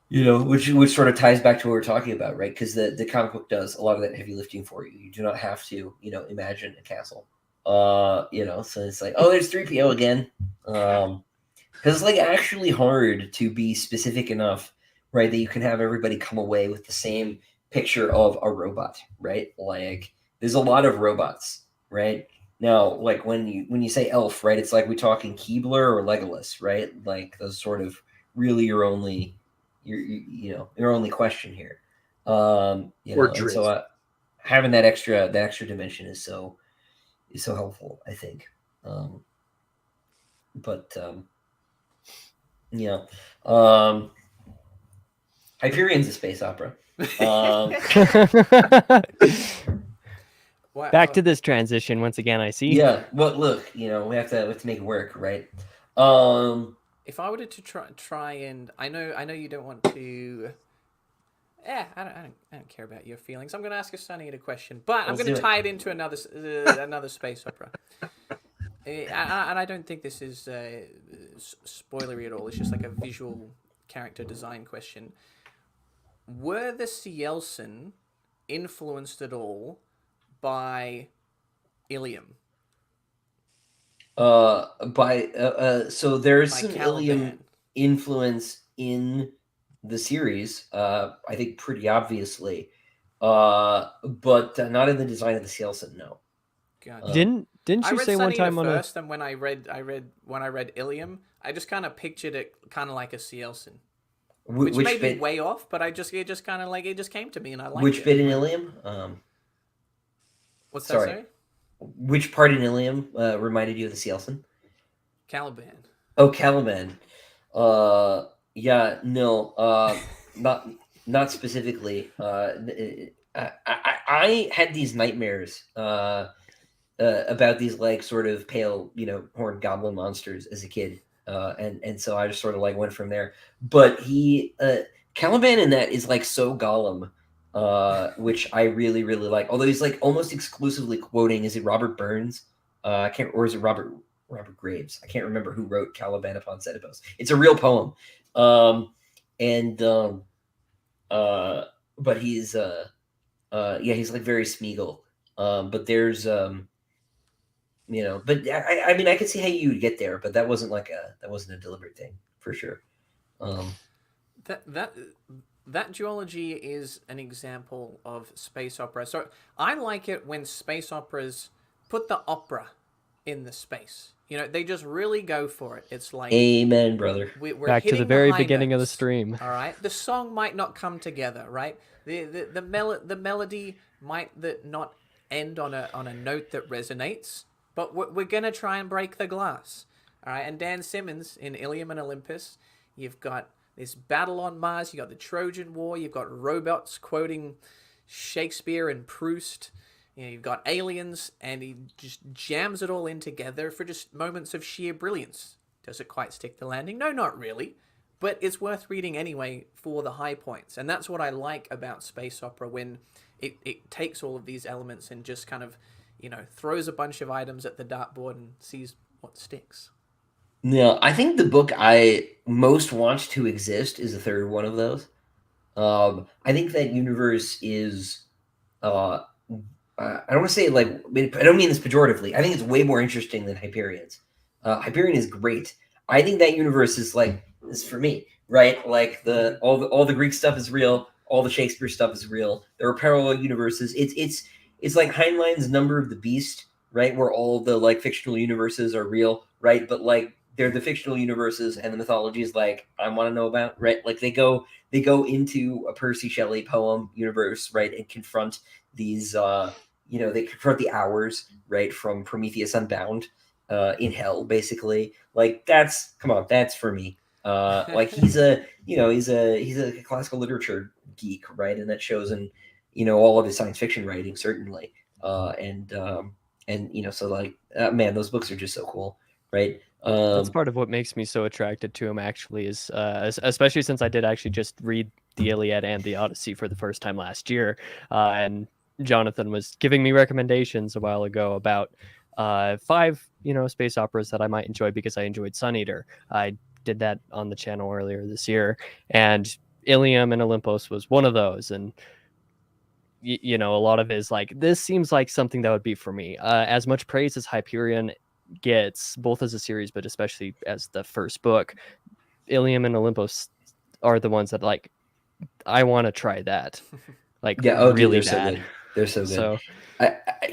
Speaker 1: You know, which sort of ties back to what we're talking about, right? Because the comic book does a lot of that heavy lifting for you. You do not have to, you know, imagine a castle. You know, so it's like, oh, there's 3PO again. Because it's like actually hard to be specific enough, right, that you can have everybody come away with the same picture of a robot, right? Like there's a lot of robots, right? Now, like when you say elf, right, it's like we talking Keebler or Legolas, right? Like those sort of really your only your only question here. You
Speaker 4: Or
Speaker 1: know, and so
Speaker 4: Driz.
Speaker 1: having that extra dimension is so helpful, I think. But yeah. Hyperion's a space opera.
Speaker 3: Wow.
Speaker 2: Back to this transition once again. I see.
Speaker 1: Yeah. Well, look, you know, we have to make it work, right?
Speaker 3: If I were to try and I know you don't want to. Yeah, I don't care about your feelings. I'm going to ask a Sunny a question, but I'm
Speaker 1: Let's
Speaker 3: going
Speaker 1: do
Speaker 3: to
Speaker 1: it.
Speaker 3: tie it into another space opera. And I don't think this is spoilery at all. It's just like a visual character design question. Were the Cielson influenced at all by Ilium?
Speaker 1: So there's
Speaker 3: By
Speaker 1: some
Speaker 3: Caliban?
Speaker 1: Ilium influence in the series, I think pretty obviously, but not in the design of the Cielson. No.
Speaker 3: Gotcha.
Speaker 2: Didn't
Speaker 3: I
Speaker 2: you
Speaker 3: read
Speaker 2: say one
Speaker 3: Sunny
Speaker 2: time on a
Speaker 3: first, and when I read Ilium, I just kind of pictured it kind of like a Cielson, which may be way off, but it just kind of like it just came to me, and I liked
Speaker 1: Which
Speaker 3: it.
Speaker 1: bit in Ilium?
Speaker 3: What's
Speaker 1: sorry.
Speaker 3: that? Sorry,
Speaker 1: Which part in Ilium reminded you of the Cielson?
Speaker 3: Caliban.
Speaker 1: Oh, Caliban. Yeah, no, not specifically. I had these nightmares about these like sort of pale, you know, horned goblin monsters as a kid, and so I just sort of like went from there. But Caliban in that is like so Gollum, which I really like. Although he's like almost exclusively quoting, is it Robert Burns? I can't, or is it Robert Graves? I can't remember who wrote Caliban upon Setibos. It's a real poem, but he's he's like very Smeagol. But there's you know, but I mean I could see how you would get there, but that wasn't a deliberate thing for sure.
Speaker 3: That duology is an example of space opera. So I like it when space operas put the opera in the space. You know, they just really go for it. It's like,
Speaker 1: amen, brother.
Speaker 3: We're
Speaker 2: back to the
Speaker 3: hitting
Speaker 2: very
Speaker 3: high
Speaker 2: beginning of the
Speaker 3: notes,
Speaker 2: stream.
Speaker 3: All right, the song might not come together, right? The melody might not end on a note that resonates, but we're gonna try and break the glass. All right, and Dan Simmons in Ilium and Olympus, you've got this battle on Mars, you got the Trojan War, you've got robots quoting Shakespeare and Proust. You know, you've got aliens, and he just jams it all in together for just moments of sheer brilliance. Does it quite stick the landing? No, not really. But it's worth reading anyway for the high points. And that's what I like about space opera, when it takes all of these elements and just kind of, you know, throws a bunch of items at the dartboard and sees what sticks.
Speaker 1: Yeah, I think the book I most want to exist is the third one of those. I think that universe is I don't want to say it like, I don't mean this pejoratively. I think it's way more interesting than Hyperion's. Hyperion is great. I think that universe is for me, right? Like all the Greek stuff is real. All the Shakespeare stuff is real. There are parallel universes. It's like Heinlein's Number of the Beast, right? Where all the like fictional universes are real, right? But like they're the fictional universes and the mythology is like I want to know about, right? Like they go into a Percy Shelley poem universe, right, and confront these they confront the hours, right, from Prometheus Unbound in hell, basically. Like that's for me. Like he's a classical literature geek, right, and that shows in all of his science fiction writing, certainly. So like man, those books are just so cool. right?
Speaker 2: That's part of what makes me so attracted to him, actually, is especially since I did actually just read the Iliad and the Odyssey for the first time last year, and Jonathan was giving me recommendations a while ago about 5, space operas that I might enjoy because I enjoyed Sun Eater. I did that on the channel earlier this year, and Ilium and Olympos was one of those, and a lot of it is like, this seems like something that would be for me. As much praise as Hyperion gets, both as a series but especially as the first book, Ilium and Olympos are the ones that, like, I want to try that, like,
Speaker 1: Yeah, oh, dude,
Speaker 2: really
Speaker 1: they're so
Speaker 2: bad.
Speaker 1: good. They're so good.
Speaker 2: So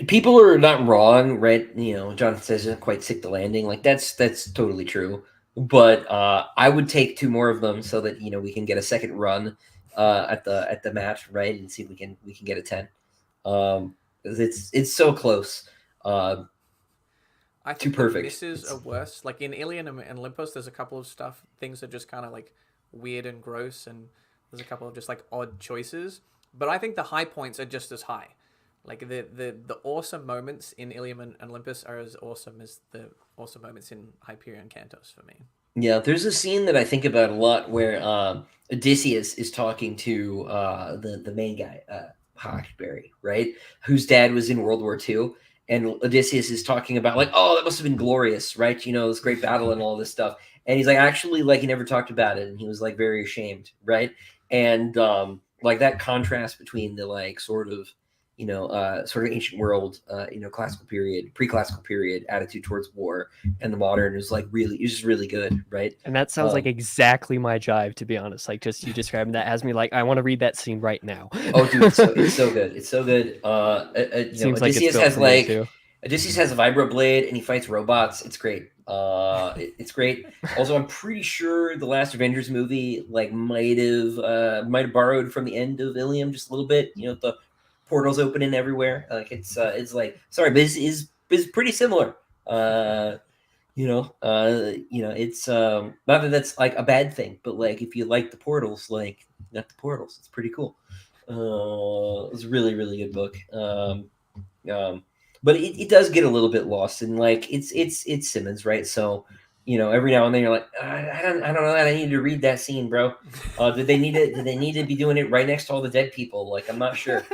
Speaker 1: People are not wrong, right? Jonathan says doesn't quite stick the landing. Like, that's totally true. But I would take 2 more of them so that we can get a second run at the match, right? And see if we can get a 10. 'Cause it's so close.
Speaker 3: I
Speaker 1: Too
Speaker 3: think
Speaker 1: perfect.
Speaker 3: the misses are worse. Like in Ilion and Olympus, there's a couple of things that just kind of like weird and gross, and there's a couple of just like odd choices. But I think the high points are just as high. Like the awesome moments in Ilium and Olympus are as awesome as the awesome moments in Hyperion Cantos for me.
Speaker 1: Yeah, there's a scene that I think about a lot where Odysseus is talking to the main guy, Hawkberry, right? Whose dad was in World War II. And Odysseus is talking about, like, oh, that must have been glorious, right? This great battle and all this stuff. And he's like, actually, like, he never talked about it. And he was, like, very ashamed, right? And like that contrast between the, like, sort of ancient world, classical period, pre-classical period attitude towards war, and the modern is like really, it's just really good, right?
Speaker 2: And that sounds like exactly my jive, to be honest. Like, just you describing that has me like, I want to read that scene right now.
Speaker 1: Oh, dude, it's so good. It's so good.
Speaker 2: Seems like it's
Speaker 1: Odysseus
Speaker 2: built
Speaker 1: has
Speaker 2: for me too.
Speaker 1: Odysseus has a vibroblade and he fights robots. It's great. It's great. Also, I'm pretty sure the last Avengers movie like might have borrowed from the end of Ilium just a little bit. The portals opening everywhere. Like it's like, sorry, but it's pretty similar. It's not that that's like a bad thing, but like if you like the portals, like not the portals, it's pretty cool. It was a really, really good book. But it does get a little bit lost, and like it's Simmons, right? So every now and then you're like, I don't know that I need to read that scene, bro. Did they need to be doing it right next to all the dead people? Like, I'm not sure.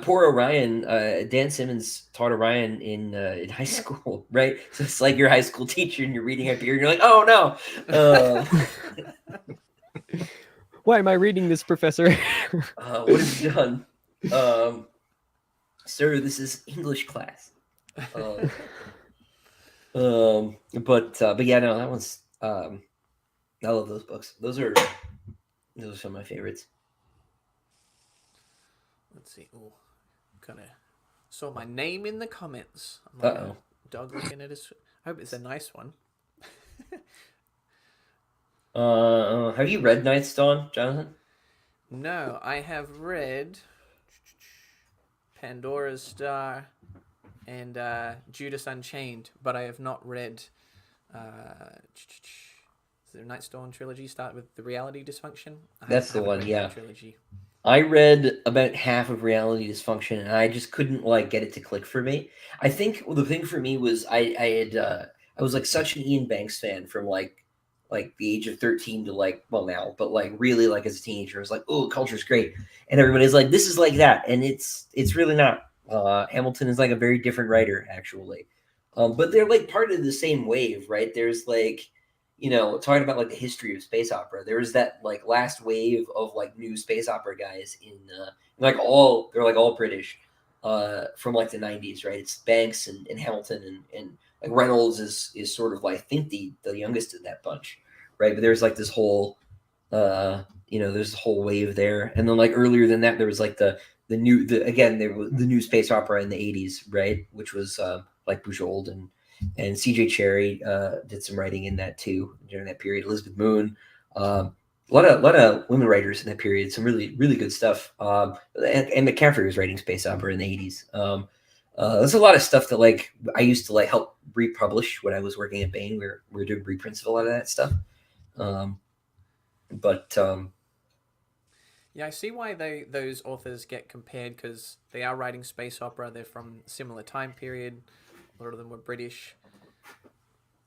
Speaker 1: Poor Orion. Dan Simmons taught Orion in high school, right? So it's like your high school teacher, and you're reading up here, and you're like, oh no.
Speaker 2: Why am I reading this, Professor?
Speaker 1: What have you done? Sir, this is English class. But yeah, no, that one's I love those books. Those are some of my favorites.
Speaker 3: Let's see. Oh, kind of saw my name in the comments.
Speaker 1: Uh-oh.
Speaker 3: Dog looking at his. I hope it's a nice one.
Speaker 1: Have you read Night's Dawn, Jonathan?
Speaker 3: No, I have read Pandora's Star and Judas Unchained, but I have not read the Night's Dawn trilogy. Start with the Reality Dysfunction.
Speaker 1: That's the one, yeah.
Speaker 3: Trilogy.
Speaker 1: I read about half of Reality Dysfunction, and I just couldn't like get it to click for me. I think the thing for me was I was like such an Ian Banks fan from like the age of 13 to like, well, now, but like really like as a teenager, I was like, oh, culture's great, and everybody's like, this is like that, and it's really not. Hamilton is like a very different writer, actually, but they're like part of the same wave, right? There's like, talking about like the history of space opera, there was that like last wave of like new space opera guys in they're all British from like the 90s, right? It's Banks and Hamilton and like Reynolds is sort of like, I think the youngest of that bunch, right? But there's like this whole there's a whole wave there, and then like earlier than that there was like the new space opera in the 80s, right? Which was like Bujold and CJ Cherry did some writing in that too during that period. Elizabeth Moon, a lot of women writers in that period. Some really, really good stuff. And McCaffrey was writing space opera in the 80s. There's a lot of stuff that like I used to like help republish when I was working at Bain. We were doing reprints of a lot of that stuff.
Speaker 3: Yeah, I see why those authors get compared, because they are writing space opera. They're from a similar time period. A lot of them were British.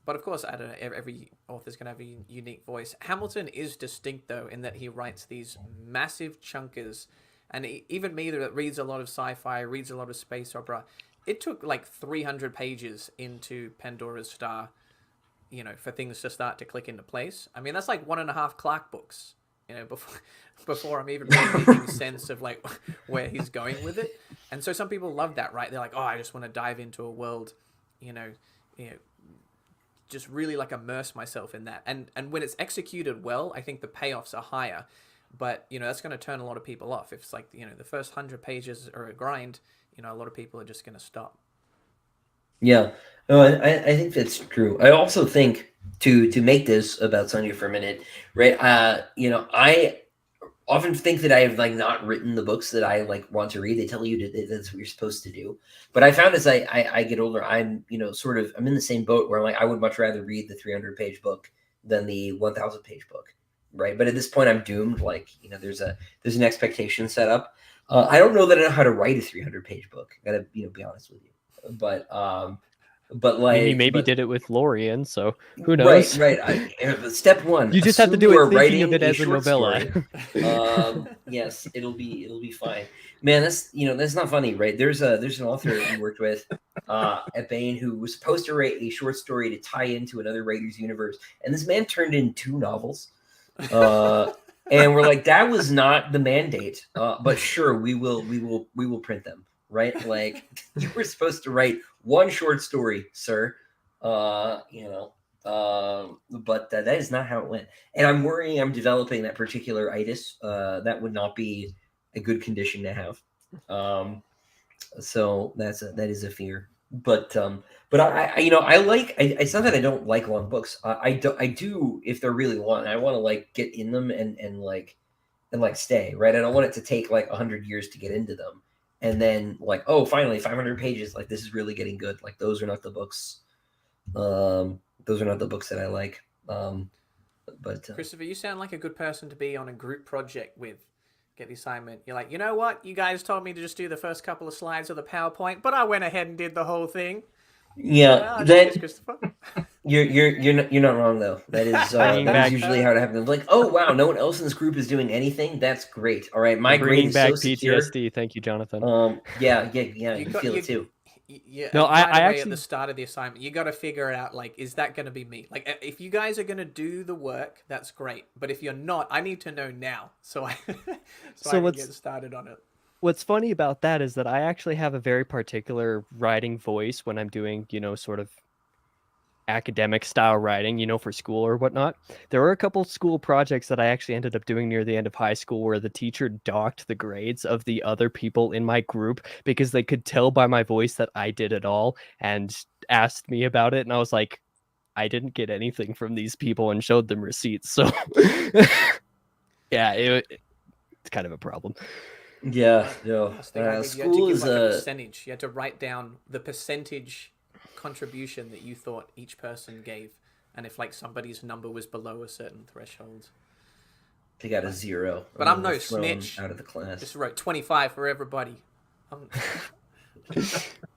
Speaker 3: But of course, I don't know, every author's going to have a unique voice. Hamilton is distinct, though, in that he writes these massive chunkers. And even me that reads a lot of sci-fi, reads a lot of space opera, it took like 300 pages into Pandora's Star, for things to start to click into place. I mean, that's like 1.5 Clark books, before I'm even really making sense of like where he's going with it. And so some people love that, right? They're like, oh, I just want to dive into a world, just really like immerse myself in that. And when it's executed well, I think the payoffs are higher. But, that's going to turn a lot of people off. If it's like, the first 100 pages are a grind, a lot of people are just going to stop.
Speaker 1: Yeah, no, I think that's true. I also think to make this about Sonya for a minute, right? I often think that I have like not written the books that I like want to read. They tell you that's what you're supposed to do. But I found as I get older, I'm I'm in the same boat where I'm like I would much rather read the 300-page book than the 1,000-page book, right? But at this point, I'm doomed. Like there's an expectation set up. I don't know that I know how to write a 300-page book. I gotta be honest with you. But like
Speaker 2: he maybe did it with Lorien, so who knows?
Speaker 1: Right. Step one,
Speaker 2: you just have to do it thinking of it as a novella.
Speaker 1: Yes, it'll be fine, man. That's not funny, right? There's an author we worked with at Bain who was supposed to write a short story to tie into another writer's universe, and this man turned in 2 novels. And we're like, that was not the mandate, but sure, we will print them. Right? Like you were supposed to write 1 short story, sir. But that is not how it went. And I'm worrying I'm developing that particular itis. That would not be a good condition to have. So that is a fear. But I like. It's not that I don't like long books. I do if they're really long. I want to like get in them and stay. Right. I don't want it to take like 100 years to get into them. And then like, oh, finally 500 pages. Like this is really getting good. Like those are not the books. Those are not the books that I like. But
Speaker 3: Christopher, you sound like a good person to be on a group project with. Get the assignment. You're like, you know what? You guys told me to just do the first couple of slides of the PowerPoint, but I went ahead and did the whole thing.
Speaker 1: Yeah,
Speaker 3: Christopher.
Speaker 1: You're not wrong though. That is usually how it happens. Like, oh wow, no one else in this group is doing anything. That's great. All right, my grade is so secure.
Speaker 2: PTSD. Thank you, Jonathan.
Speaker 1: Yeah. You feel it too.
Speaker 3: Yeah.
Speaker 2: No, I actually
Speaker 3: at the start of the assignment, you got to figure out like, is that going to be me? Like, if you guys are going to do the work, that's great. But if you're not, I need to know now, so I can get started on it.
Speaker 2: What's funny about that is that I actually have a very particular writing voice when I'm doing, sort of academic style writing, for school or whatnot. There were a couple school projects that I actually ended up doing near the end of high school where the teacher docked the grades of the other people in my group because they could tell by my voice that I did it all and asked me about it. And I was like, I didn't get anything from these people, and showed them receipts. So yeah, it's kind of a problem.
Speaker 1: Yeah, no. School is
Speaker 3: a percentage. You had to write down the percentage contribution that you thought each person gave, and if like somebody's number was below a certain threshold,
Speaker 1: they got a 0.
Speaker 3: But I'm no snitch.
Speaker 1: Out of the class.
Speaker 3: Just wrote 25 for everybody.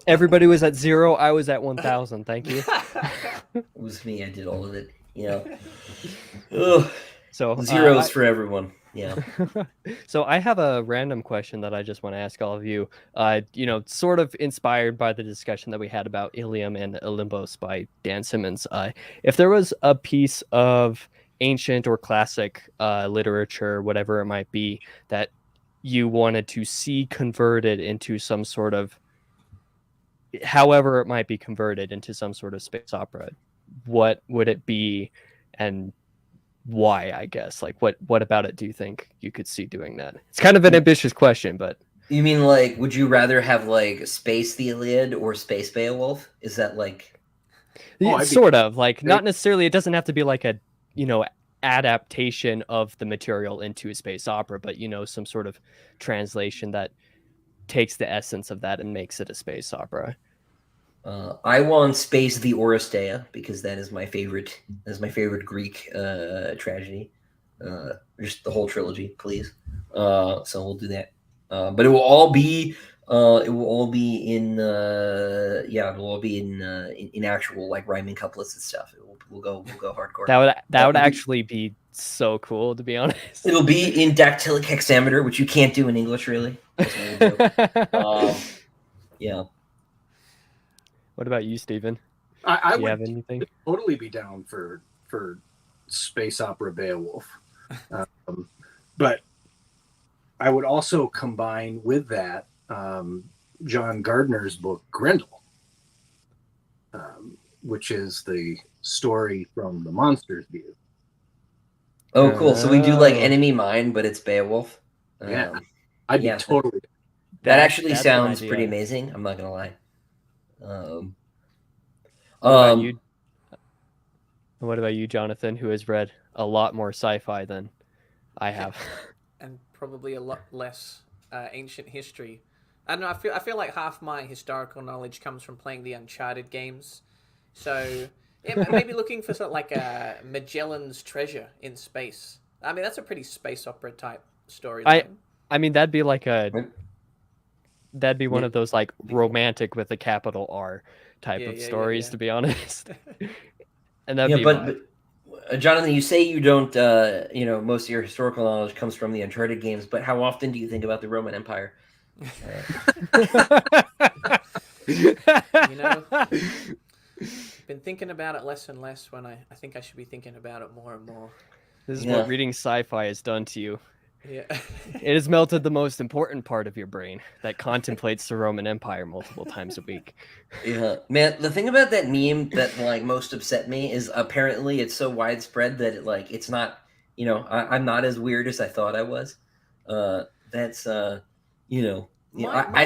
Speaker 2: Everybody was at 0. I was at 1,000. Thank you.
Speaker 1: It was me. I did all of it. Yeah. Ugh.
Speaker 2: So
Speaker 1: zeros for everyone. Yeah.
Speaker 2: So I have a random question that I just want to ask all of you. Sort of inspired by the discussion that we had about Ilium and Olympos by Dan Simmons. If there was a piece of ancient or classic literature, whatever it might be, that you wanted to see converted into some sort of, however it might be converted into some sort of space opera, what would it be, and why? I guess, like, what about it do you think you could see doing that? It's kind of an ambitious question, but
Speaker 1: you mean like, would you rather have like Space the Iliad or Space Beowulf? Is that like
Speaker 2: sort of like, not necessarily, it doesn't have to be like a adaptation of the material into a space opera, but some sort of translation that takes the essence of that and makes it a space opera?
Speaker 1: I want Space the Oresteia because that is my favorite. That's my favorite Greek tragedy. just the whole trilogy, please. So we'll do that. But it will all be in it'll all be in actual like rhyming couplets and stuff. We'll go hardcore.
Speaker 2: That would actually be so cool, to be honest.
Speaker 1: It'll be in dactylic hexameter, which you can't do in English, really. Yeah.
Speaker 2: What about you, Stephen?
Speaker 4: I
Speaker 2: Do you
Speaker 4: would
Speaker 2: have anything?
Speaker 4: totally be down for space opera Beowulf, but I would also combine with that John Gardner's book Grendel, which is the story from the monster's view.
Speaker 1: Oh, cool. So we do like Enemy Mine, but it's Beowulf.
Speaker 4: Yeah, I'd be
Speaker 1: yeah,
Speaker 4: totally.
Speaker 1: That actually
Speaker 2: that's an
Speaker 1: sounds
Speaker 2: idea.
Speaker 1: pretty amazing. I'm not gonna lie.
Speaker 2: What about you, Jonathan, who has read a lot more sci-fi than I have?
Speaker 3: And probably a lot less ancient history. I don't know. I feel like half my historical knowledge comes from playing the Uncharted games. So yeah, maybe looking for something like a Magellan's Treasure in space. I mean, that's a pretty space opera type story.
Speaker 2: I mean, that'd be one of those like romantic with a capital R type of stories, to be honest. And that'd be
Speaker 1: but Jonathan, you say you don't, most of your historical knowledge comes from the Uncharted games, but how often do you think about the Roman Empire?
Speaker 3: Been thinking about it less and less when I think I should be thinking about it more and more.
Speaker 2: This is what reading sci-fi has done to you.
Speaker 3: Yeah.
Speaker 2: It has melted the most important part of your brain that contemplates the Roman Empire multiple times a week.
Speaker 1: Yeah, man. The thing about that meme that like most upset me is apparently it's so widespread that it's not. I'm not as weird as I thought I was. That's my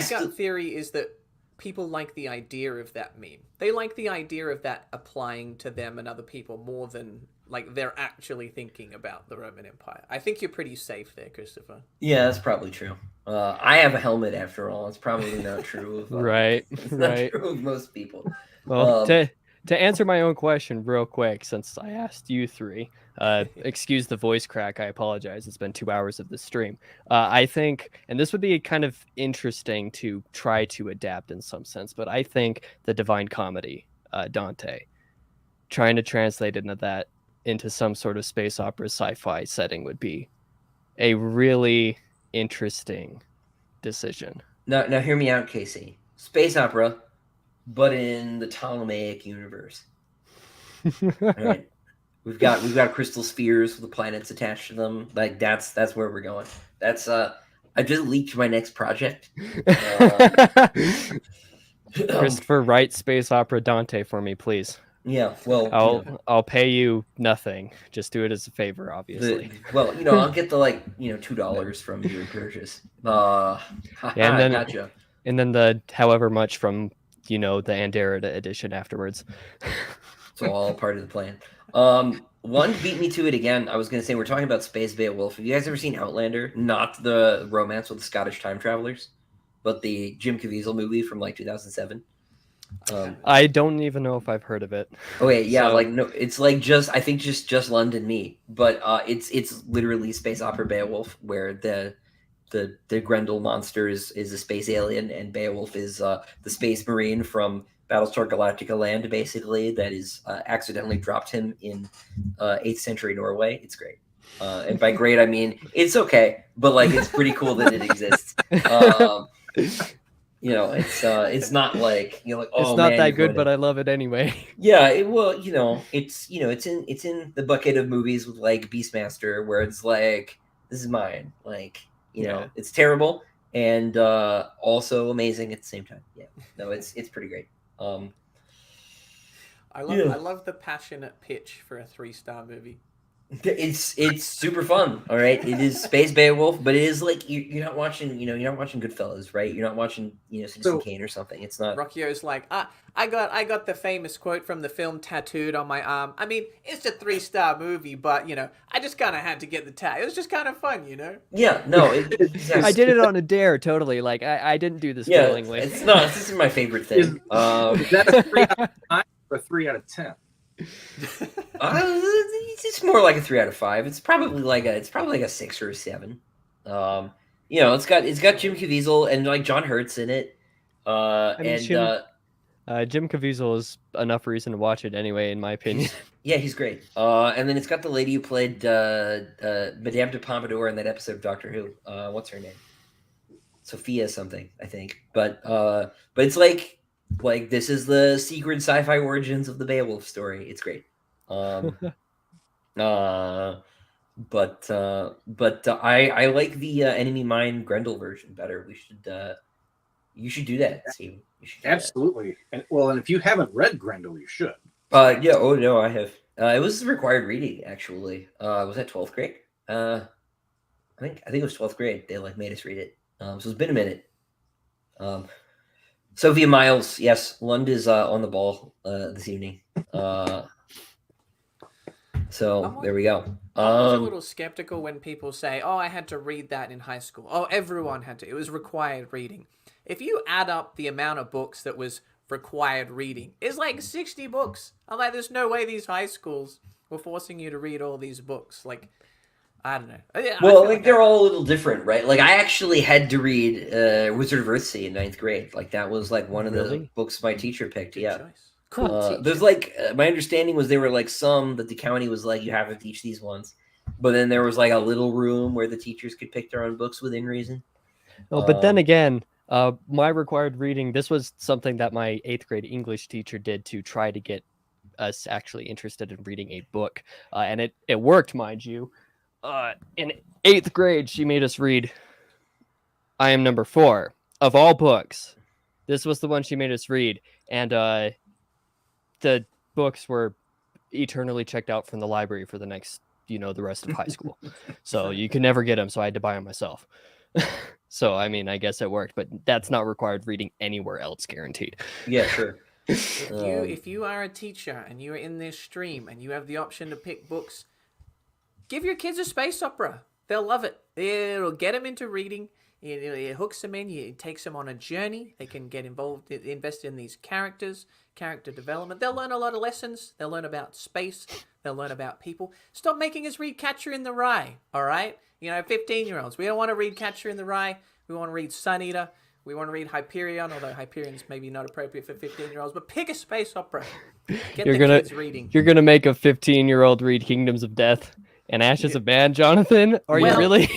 Speaker 3: gut theory is that people like the idea of that meme. They like the idea of that applying to them and other people more than like they're actually thinking about the Roman Empire. I think you're pretty safe there, Christopher.
Speaker 1: Yeah, that's probably true. I have a helmet after all. It's probably not true of
Speaker 2: right.
Speaker 1: Not true of most people.
Speaker 2: Well, to answer my own question real quick, since I asked you three, excuse the voice crack. I apologize. It's been 2 hours of the stream. I think, and this would be kind of interesting to try to adapt in some sense, but I think the Divine Comedy, Dante, trying to translate into some sort of space opera sci-fi setting would be a really interesting decision.
Speaker 1: Now hear me out, Casey. Space opera, but in the Ptolemaic universe. All right. We've got crystal spheres with the planets attached to them. Like that's where we're going. That's I just leaked my next project.
Speaker 2: Christopher, write space opera Dante for me, please.
Speaker 1: Yeah, well,
Speaker 2: I'll pay you nothing. Just do it as a favor, obviously.
Speaker 1: I'll get the $2 from your purchase. And then gotcha.
Speaker 2: And then the however much from the Anderida edition afterwards.
Speaker 1: It's all part of the plan. One beat me to it again. I was going to say we're talking about Space Beowulf. Have you guys ever seen Outlander? Not the romance with the Scottish time travelers, but the Jim Caviezel movie from 2007.
Speaker 2: I don't even know if I've heard of it.
Speaker 1: Okay, yeah, no, it's just London Me, but it's literally space opera Beowulf, where the Grendel monster is a space alien, and Beowulf is the space marine from Battlestar Galactica land, basically, that is accidentally dropped him in 8th century Norway. It's great. And by great, I mean, it's okay, but it's pretty cool that it exists. It's not like
Speaker 2: it's not that good, but I love it anyway.
Speaker 1: Yeah, it's in the bucket of movies with Beastmaster, where it's this is mine. It's terrible and also amazing at the same time. Yeah, no, it's pretty great.
Speaker 3: I love the passionate pitch for a 3-star movie.
Speaker 1: It's super fun. All right, it is Space Beowulf, but it is you're not watching Goodfellas, right? You're not watching Citizen Kane or something. It's not.
Speaker 3: Ruocchio's I got the famous quote from the film tattooed on my arm. I mean, it's a 3-star movie, but I just kind of had to get the tat. It was just kind of fun,
Speaker 1: Yeah, no,
Speaker 2: I did it on a dare, totally. I didn't do this willingly.
Speaker 1: This is my favorite thing.
Speaker 4: Is that a 3 out of 9 or a 3 out of 10?
Speaker 1: It's more like a 3 out of 5. It's probably like a 6 or a 7. It's got Jim Caviezel and like John Hurt's in it.
Speaker 2: I mean,
Speaker 1: And
Speaker 2: Jim Caviezel is enough reason to watch it anyway, in my opinion.
Speaker 1: he's great. And then it's got the lady who played Madame de Pompadour in that episode of Doctor Who. What's her name? Sophia something, I think. But it's like this is the secret sci-fi origins of the Beowulf story. It's great. I like the Enemy Mine Grendel version better. You should do that, Steve. You should do
Speaker 4: Absolutely. And if you haven't read Grendel, you should.
Speaker 1: Yeah. Oh no, I have. It was required reading actually. Was that 12th grade? I think it was 12th grade. They made us read it. So it's been a minute. Sophia Miles, yes, Lund is on the ball this evening. So there we go.
Speaker 3: I was a little skeptical when people say, "Oh, I had to read that in high school." Oh, everyone had to. It was required reading. If you add up the amount of books that was required reading, it's like 60 books. I'm like, there's no way these high schools were forcing you to read all these books. Like, I don't know.
Speaker 1: Well, they're all a little different, right? Like, I actually had to read Wizard of Earthsea in 9th grade. Like, that was like one of the books my teacher picked.
Speaker 3: Good
Speaker 1: yeah.
Speaker 3: choice. Cool.
Speaker 1: There's my understanding was there were some that the county was like, you have to teach these ones. But then there was a little room where the teachers could pick their own books within reason.
Speaker 2: Oh, but then again, my required reading, this was something that my 8th grade English teacher did to try to get us actually interested in reading a book. And it worked, mind you. In 8th grade, she made us read I Am Number 4 of all books. This was the one she made us read. And the books were eternally checked out from the library for the next, the rest of high school. So you could never get them. So I had to buy them myself. So, I mean, I guess it worked, but that's not required reading anywhere else, guaranteed.
Speaker 1: Yeah, sure.
Speaker 3: If you are a teacher and you're in this stream and you have the option to pick books, give your kids a space opera. They'll love it. It'll get them into reading. It hooks them in. It takes them on a journey. They can get involved, invest in these characters, character development. They'll learn a lot of lessons. They'll learn about space. They'll learn about people. Stop making us read Catcher in the Rye, all right? 15-year-olds. We don't want to read Catcher in the Rye. We want to read Sun Eater. We want to read Hyperion, although Hyperion's maybe not appropriate for 15-year-olds. But pick a space opera. Get the kids reading.
Speaker 2: You're going to make a 15-year-old read Kingdoms of Death and Ashes of Man, Jonathan? Are you really?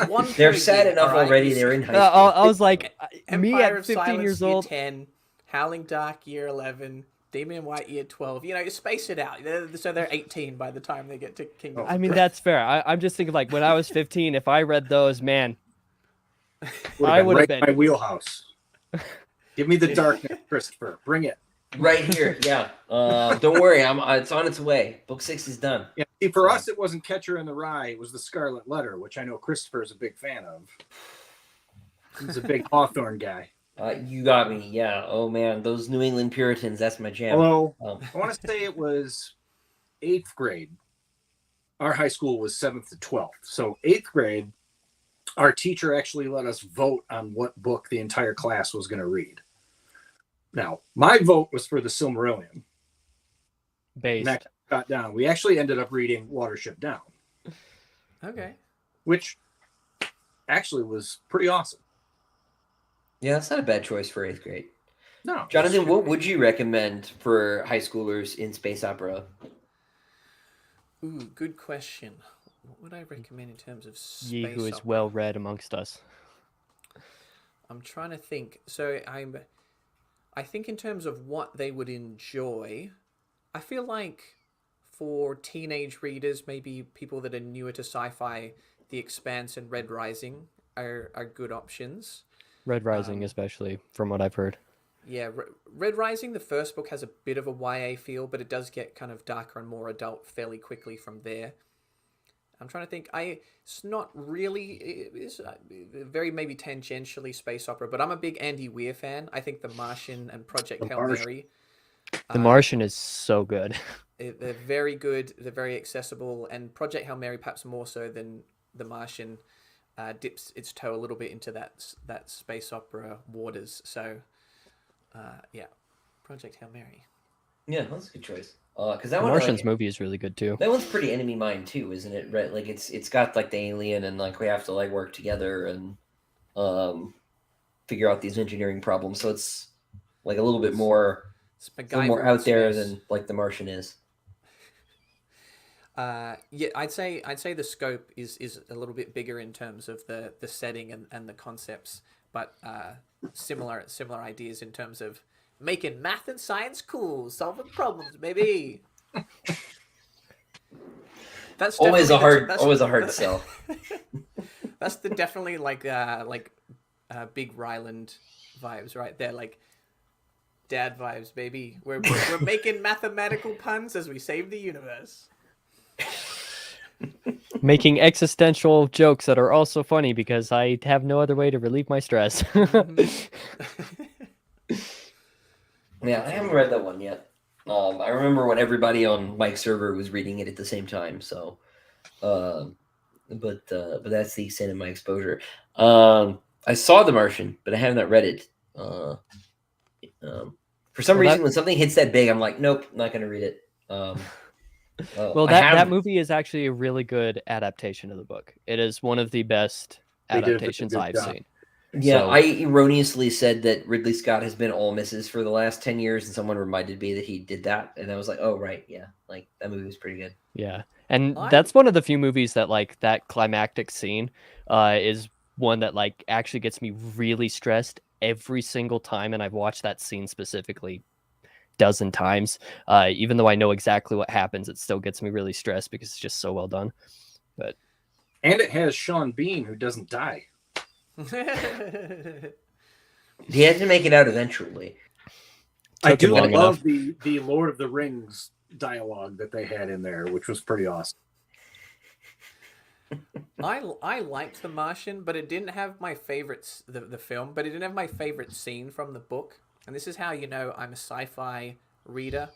Speaker 3: Look,
Speaker 1: they're sad enough already. They're in high school.
Speaker 2: I was like, me
Speaker 3: Empire
Speaker 2: at
Speaker 3: of
Speaker 2: 15
Speaker 3: Silence,
Speaker 2: years old.
Speaker 3: Year 10, Howling Dark, year 11, Demon in White, year 12. You space it out. So they're 18 by the time they get to Kingdom.
Speaker 2: I mean, that's fair. I'm just thinking, when I was 15, if I read those, man, I would have been
Speaker 4: my wheelhouse. Give me the darkness, Christopher. Bring it.
Speaker 1: Right here, yeah. Don't worry, it's on its way. Book 6 is done.
Speaker 4: Yeah. See, for us, it wasn't Catcher in the Rye. It was The Scarlet Letter, which I know Christopher is a big fan of. He's a big Hawthorne guy.
Speaker 1: You got me, yeah. Oh man, those New England Puritans, that's my jam.
Speaker 4: Although, I want to say it was 8th grade. Our high school was 7th to 12th. So 8th grade, our teacher actually let us vote on what book the entire class was going to read. Now, my vote was for the Silmarillion.
Speaker 2: Based.
Speaker 4: And that got down. We actually ended up reading Watership Down.
Speaker 3: Okay.
Speaker 4: Which actually was pretty awesome.
Speaker 1: Yeah, that's not a bad choice for 8th grade.
Speaker 4: No.
Speaker 1: Jonathan, what would you recommend for high schoolers in space opera?
Speaker 3: Ooh, good question. What would I recommend in terms of space
Speaker 2: Ye who is
Speaker 3: opera?
Speaker 2: well read amongst us.
Speaker 3: I'm trying to think. So I think in terms of what they would enjoy, I feel like for teenage readers, maybe people that are newer to sci-fi, The Expanse and Red Rising are good options.
Speaker 2: Red Rising, especially, from what I've heard.
Speaker 3: Yeah, Red Rising, the first book, has a bit of a YA feel, but it does get kind of darker and more adult fairly quickly from there. I'm trying to think. It's not really. It's very maybe tangentially space opera, but I'm a big Andy Weir fan. I think The Martian and Project Hail Mary.
Speaker 2: The Martian is so good.
Speaker 3: They're very good. They're very accessible, and Project Hail Mary, perhaps more so than The Martian, dips its toe a little bit into that space opera waters. So, yeah, Project Hail Mary.
Speaker 1: Yeah, that's a good choice. Because
Speaker 2: The
Speaker 1: that one,
Speaker 2: Martian's
Speaker 1: like,
Speaker 2: movie is really good too.
Speaker 1: that one's pretty enemy mine too, isn't it? Right, like it's got like the alien, and like we have to like work together and figure out these engineering problems. So it's like a little bit more,
Speaker 3: It's
Speaker 1: a little more
Speaker 3: MacGyver
Speaker 1: out
Speaker 3: in
Speaker 1: there
Speaker 3: space.
Speaker 1: than like The Martian is.
Speaker 3: Yeah, I'd say the scope is a little bit bigger in terms of the setting and the concepts, but similar ideas in terms of making math and science cool, solving problems, maybe. That's
Speaker 1: Always a
Speaker 3: definitely
Speaker 1: hard, always a hard sell.
Speaker 3: That's the definitely big Ryland vibes right there, like dad vibes, baby. We're making mathematical puns as we save the universe.
Speaker 2: Making existential jokes that are also funny because I have no other way to relieve my stress.
Speaker 1: Yeah, I haven't read that one yet. I remember when everybody on Mike's server was reading it at the same time. So, but that's the extent of my exposure. I saw The Martian, but I have not read it. For some reason, when something hits that big, I'm like, nope, not going to read it.
Speaker 2: Well, that movie is actually a really good adaptation of the book. It is one of the best adaptations I've seen.
Speaker 1: Yeah,
Speaker 2: So,
Speaker 1: I erroneously said that Ridley Scott has been all misses for the last 10 years, and someone reminded me that he did that, and I was like, oh, right, yeah, like, that movie was pretty good.
Speaker 2: yeah, and that's one of the few movies that, like, that climactic scene is one that, like, actually gets me really stressed every single time, and I've watched that scene specifically dozen times. Even though I know exactly what happens, it still gets me really stressed because it's just so well done.
Speaker 4: And it has Sean Bean, who doesn't die.
Speaker 1: He had to make it out eventually.
Speaker 4: I do love the Lord of the Rings dialogue that they had in there, which was pretty awesome.
Speaker 3: I liked The Martian, but it didn't have my favorites, the film, but it didn't have my favorite scene from the book. And this is how you know I'm a sci-fi reader,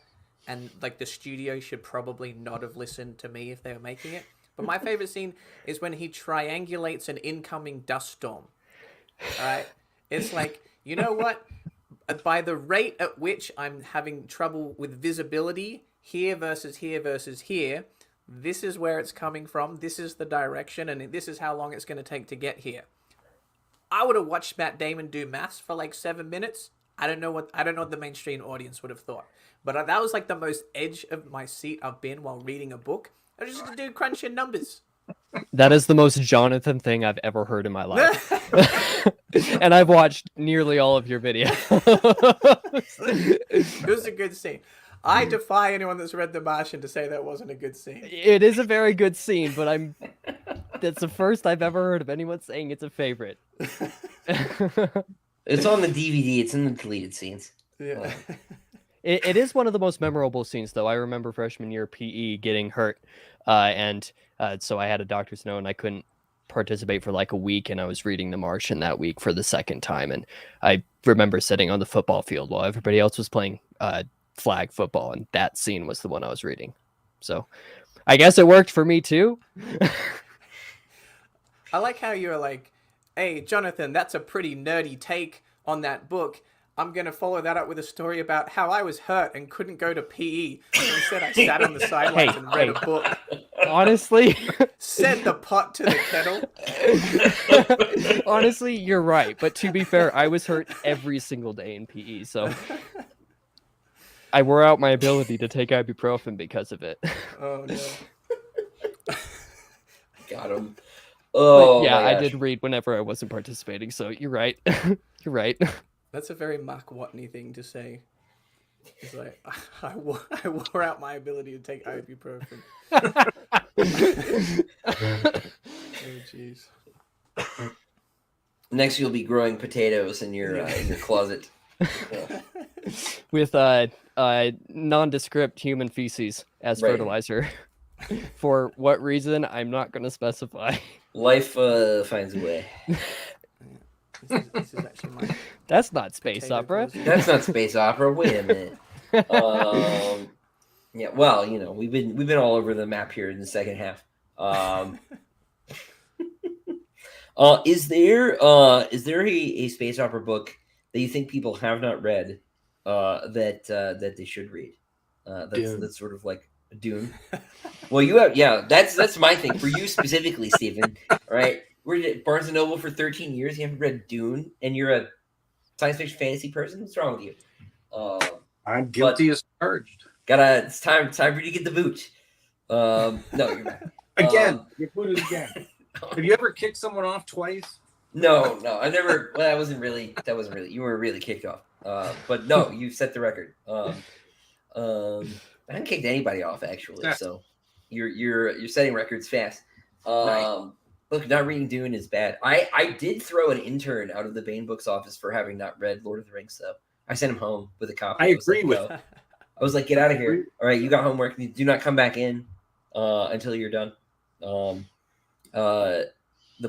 Speaker 3: and like the studio should probably not have listened to me if they were making it. But my favorite scene is when he triangulates an incoming dust storm. All right? It's like, you know what? By the rate at which I'm having trouble with visibility, here versus here versus here, this is where it's coming from, this is the direction, and this is how long it's going to take to get here. I would have watched Matt Damon do maths for like 7 minutes. I don't know what the mainstream audience would have thought. But that was like the most edge of my seat I've been while reading a book. I was just doing crunching numbers.
Speaker 2: That is the most Jonathan thing I've ever heard in my life. And I've watched nearly all of your videos.
Speaker 3: It was a good scene. I defy anyone that's read The Martian to say that wasn't a good scene.
Speaker 2: It is a very good scene, but that's the first I've ever heard of anyone saying it's a favorite.
Speaker 1: It's on the DVD. It's in the deleted scenes.
Speaker 3: Yeah.
Speaker 2: It is one of the most memorable scenes, though. I remember freshman year PE getting hurt, and so I had a doctor's note, and I couldn't participate for like a week, and I was reading The Martian that week for the second time, and I remember sitting on the football field while everybody else was playing flag football, and that scene was the one I was reading. So I guess it worked for me, too.
Speaker 3: I like how you're like, hey, Jonathan, that's a pretty nerdy take on that book. I'm going to follow that up with a story about how I was hurt and couldn't go to PE. And instead, I sat on the sidelines and read a book.
Speaker 2: Honestly.
Speaker 3: Set the pot to the kettle.
Speaker 2: Honestly, you're right. But to be fair, I was hurt every single day in PE. So I wore out my ability to take ibuprofen because of it.
Speaker 3: Oh, no.
Speaker 1: Got him. Oh,
Speaker 2: yeah, I did read whenever I wasn't participating. So you're right. You're right.
Speaker 3: That's a very Mark Watney thing to say. It's like, I wore out my ability to take ibuprofen. Oh, jeez.
Speaker 1: Next, you'll be growing potatoes in your closet.
Speaker 2: With nondescript human feces as fertilizer. For what reason, I'm not going to specify.
Speaker 1: Life finds a way.
Speaker 3: This is actually my...
Speaker 2: That's not space opera.
Speaker 1: That's not space opera. Wait a minute. Yeah, well, you know, we've been all over the map here in the second half. Is there a space opera book that you think people have not read that they should read?
Speaker 4: Dune.
Speaker 1: That's sort of like Dune. Well, you have, yeah. That's my thing for you specifically, Stephen. Right? We're at Barnes and Noble for 13 years. You haven't read Dune, and you're a science fiction fantasy person. What's wrong with you?
Speaker 4: I'm guilty as charged.
Speaker 1: It's time for you to get the boot. No, you're not.
Speaker 4: Again, you put it again. Have you ever kicked someone off twice?
Speaker 1: No, I never. Well, that wasn't really. You were really kicked off. But no, you set the record. I haven't kicked anybody off actually.
Speaker 4: Yeah.
Speaker 1: So you're setting records fast.
Speaker 4: Nice.
Speaker 1: Look, not reading Dune is bad. I did throw an intern out of the Bain Books office for having not read Lord of the Rings, though. I sent him home with a copy.
Speaker 4: I agree with.
Speaker 1: I was like, get out of here. All right, you got homework. Do not come back in until you're done. The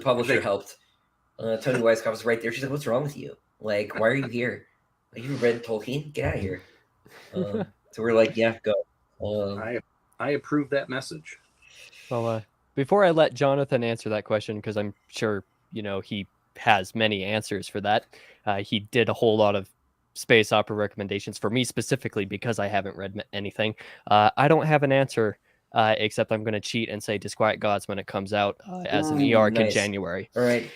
Speaker 1: publisher helped. Tony Weisskopf was right there. She's like, what's wrong with you? Like, why are you here? Like, you read Tolkien? Get out of here. So we're like, yeah, go.
Speaker 4: I approve that message.
Speaker 2: Well, before I let Jonathan answer that question, because I'm sure, he has many answers for that. He did a whole lot of space opera recommendations for me specifically because I haven't read anything. I don't have an answer except I'm going to cheat and say Disquiet Gods when it comes out as an e-arc in January.
Speaker 1: All right.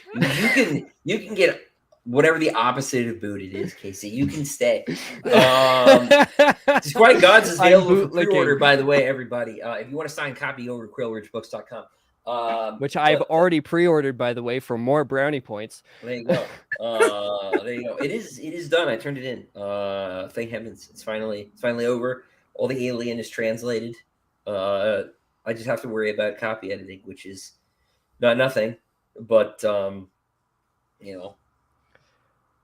Speaker 1: You can get whatever the opposite of boot it is, Casey. You can stay. Disquiet Gods is available for pre-order, by the way, everybody. If you want to sign a copy over at quailridgebooks.com.
Speaker 2: Which I've already pre-ordered, by the way, for more brownie points.
Speaker 1: There you go. There you go. It is done. I turned it in. Thank heavens, it's finally over. All the alien is translated. I just have to worry about copy editing, which is not nothing. But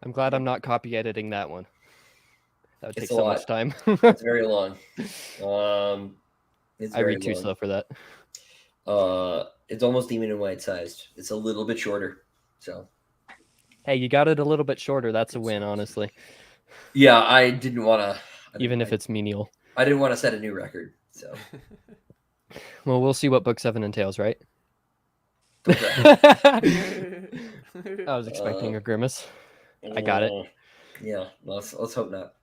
Speaker 2: I'm glad I'm not copy editing that one. That would take so much time.
Speaker 1: It's very long. I
Speaker 2: read too slow for that.
Speaker 1: It's almost Demon and White sized. It's a little bit shorter. So,
Speaker 2: hey, you got it a little bit shorter. That's a win, honestly.
Speaker 1: Yeah, I didn't want to.
Speaker 2: Even if it's menial.
Speaker 1: I didn't want to set a new record. So,
Speaker 2: well, we'll see what book 7 entails, right?
Speaker 1: Okay.
Speaker 2: I was expecting a grimace. I got it.
Speaker 1: Yeah, let's hope not.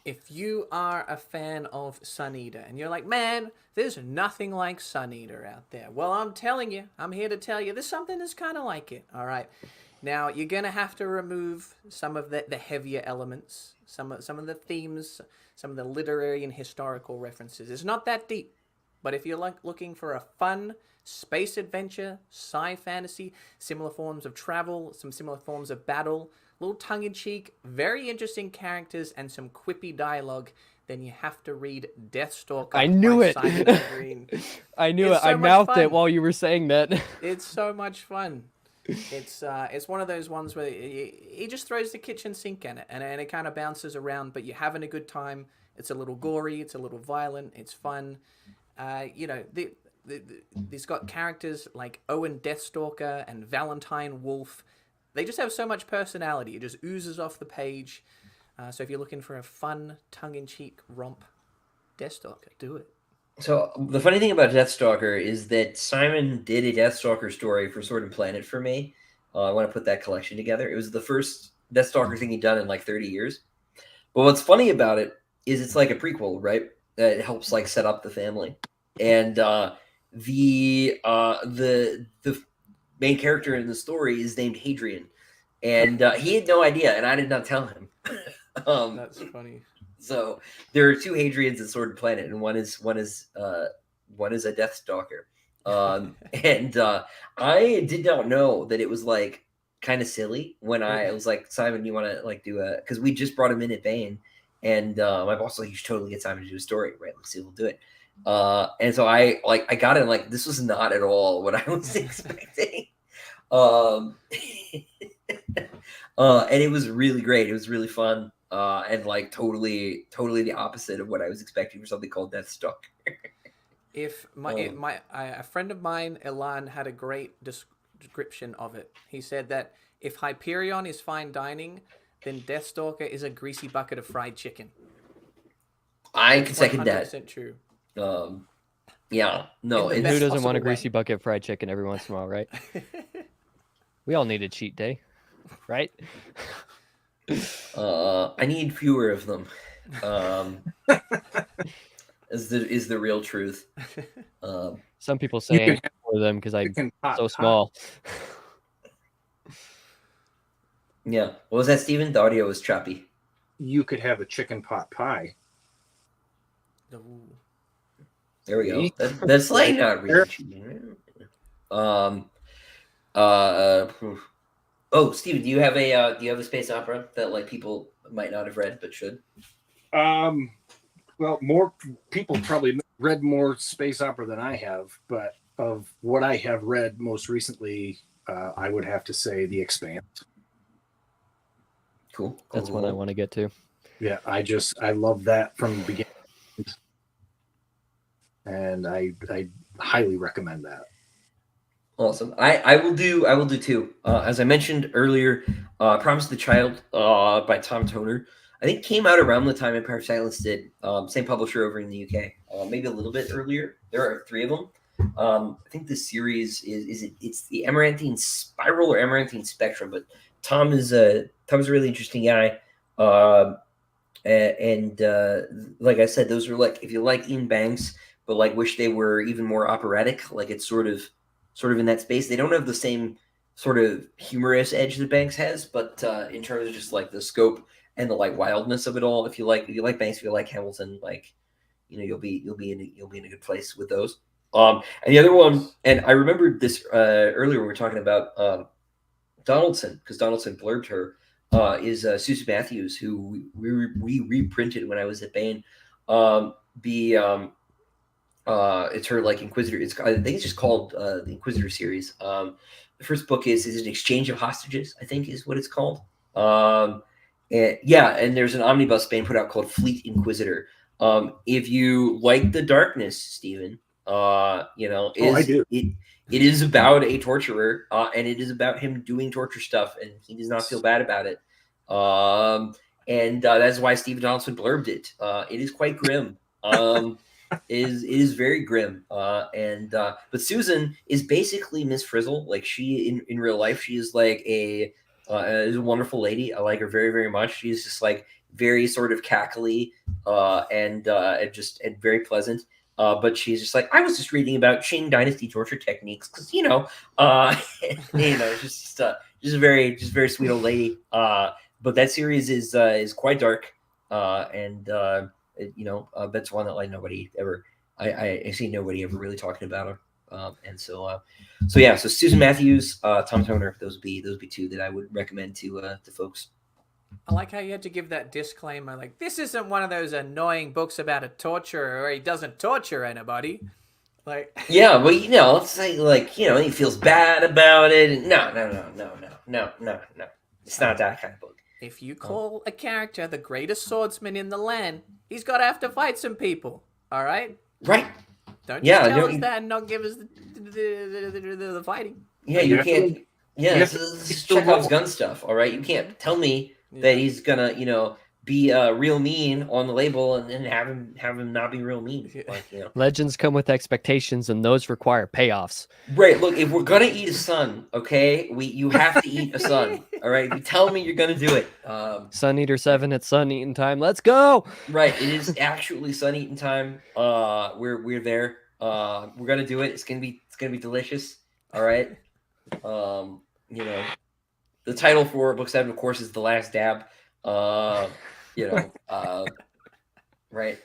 Speaker 3: If you are a fan of Sun Eater and you're like, man, there's nothing like Sun Eater out there. Well, I'm here to tell you, there's something that's kind of like it. All right. Now, you're going to have to remove some of the heavier elements, some of the themes, some of the literary and historical references. It's not that deep. But if you're looking for a fun space adventure, sci-fantasy, similar forms of travel, some similar forms of battle, little tongue-in-cheek, very interesting characters, and some quippy dialogue, then you have to read Deathstalker.
Speaker 2: I knew it.
Speaker 3: Green.
Speaker 2: I knew it. I mouthed it while you were saying that.
Speaker 3: It's so much fun. It's one of those ones where he just throws the kitchen sink in it, and it kind of bounces around, but you're having a good time. It's a little gory. It's a little violent. It's fun. He's got characters like Owen Deathstalker and Valentine Wolf. They just have so much personality. It just oozes off the page. So if you're looking for a fun, tongue-in-cheek romp, Deathstalker, do it.
Speaker 1: So the funny thing about Deathstalker is that Simon did a Deathstalker story for Sword and Planet for me. I want to put that collection together. It was the first Deathstalker thing he'd done in like 30 years. But what's funny about it is it's like a prequel, right? That helps like set up the family. And the main character in the story is named Hadrian, and he had no idea, and I did not tell him.
Speaker 3: That's funny.
Speaker 1: So there are two Hadrians in Sword and Planet, and one is a Deathstalker. And I did not know that it was like kind of silly when I was like, Simon, you want to like do a, because we just brought him in at Bain, and my boss was like, you should totally get Simon to do a story, right? Let's see, we'll do it. And so I got it. Like, this was not at all what I was expecting. And it was really great. It was really fun. And like totally the opposite of what I was expecting for something called Deathstalker.
Speaker 3: If a friend of mine, Elan, had a great description of it. He said that if Hyperion is fine dining, then Deathstalker is a greasy bucket of fried chicken.
Speaker 1: I can second that.
Speaker 3: 100% true.
Speaker 1: Yeah, no.
Speaker 2: And who doesn't want a greasy bucket of fried chicken every once in a while, right? We all need a cheat day, right?
Speaker 1: I need fewer of them. Is the real truth.
Speaker 2: Some people
Speaker 4: You
Speaker 2: say
Speaker 4: can
Speaker 2: I'm for them because I'm
Speaker 4: chicken pot
Speaker 2: so
Speaker 4: pie.
Speaker 2: small.
Speaker 1: Yeah. What was that, Steven? The audio was choppy.
Speaker 4: You could have a chicken pot pie.
Speaker 3: Ooh.
Speaker 1: There we go.
Speaker 4: See?
Speaker 1: That's like not really cheating. Oh, Steven, do you have a space opera that like people might not have read but should?
Speaker 4: Well, more people probably read more space opera than I have, but of what I have read most recently, I would have to say The Expanse.
Speaker 1: Cool.
Speaker 2: That's one I want to get to.
Speaker 4: Yeah, I love that from the beginning, and I highly recommend that.
Speaker 1: Awesome. I will do too. As I mentioned earlier, Promise the Child by Tom Toner. I think came out around the time Empire of Silence did. Same publisher over in the UK. Maybe a little bit earlier. There are 3 of them. I think the series it's the Amaranthine Spiral or Amaranthine Spectrum, but Tom's a really interesting guy. And like I said, those are like, if you like Ian Banks, but like wish they were even more operatic, like it's sort of in that space. They don't have the same sort of humorous edge that Banks has, but in terms of just like the scope and the like wildness of it all, if you like Banks, if you like Hamilton, like you'll be in a good place with those. And the other one, and I remembered this earlier when we were talking about Donaldson, because Donaldson blurbed her, is Susan Matthews, who we reprinted when I was at Bain. It's her like Inquisitor. I think it's just called the Inquisitor series. The first book is an Exchange of Hostages, I think is what it's called. And there's an omnibus Bain put out called Fleet Inquisitor. If you like the darkness, Stephen, I do. It is about a torturer, and it is about him doing torture stuff, and he does not feel bad about it. And that's why Stephen Donaldson blurbed it. It is quite grim. It is very grim. But Susan is basically Miss Frizzle. Like she in real life, she is like is a wonderful lady. I like her very, very much. She's just like very sort of cackly and very pleasant. But she's just like, I was just reading about Qing Dynasty torture techniques because just a very sweet old lady. But that series is quite dark, and that's one that like nobody ever. I see nobody ever really talking about her. So Susan Matthews, Tom Toner, those would be 2 that I would recommend to folks.
Speaker 3: I like how you had to give that disclaimer, like, this isn't one of those annoying books about a torturer where he doesn't torture anybody. Like,
Speaker 1: yeah, well, it's like he feels bad about it. No. It's not that kind of book.
Speaker 3: If you call a character the greatest swordsman in the land, he's got to have to fight some people. All right?
Speaker 1: Right.
Speaker 3: Don't just tell us that and not give us the fighting.
Speaker 1: Yeah, you can't. Yeah, this is Chekhov's gun stuff. All right, you can't tell me that he's gonna, be real mean on the label and then have him not be real mean. Like,
Speaker 2: Legends come with expectations, and those require payoffs.
Speaker 1: Right. Look, if we're gonna eat a son, okay, you have to eat a son. All right. You tell me you're gonna do it.
Speaker 2: Sun Eater 7 at sun eating time. Let's go.
Speaker 1: Right. It is actually sun eating time. We're there. We're gonna do it. It's gonna be delicious. All right. The title for book 7, of course, is The Last Dab. Right.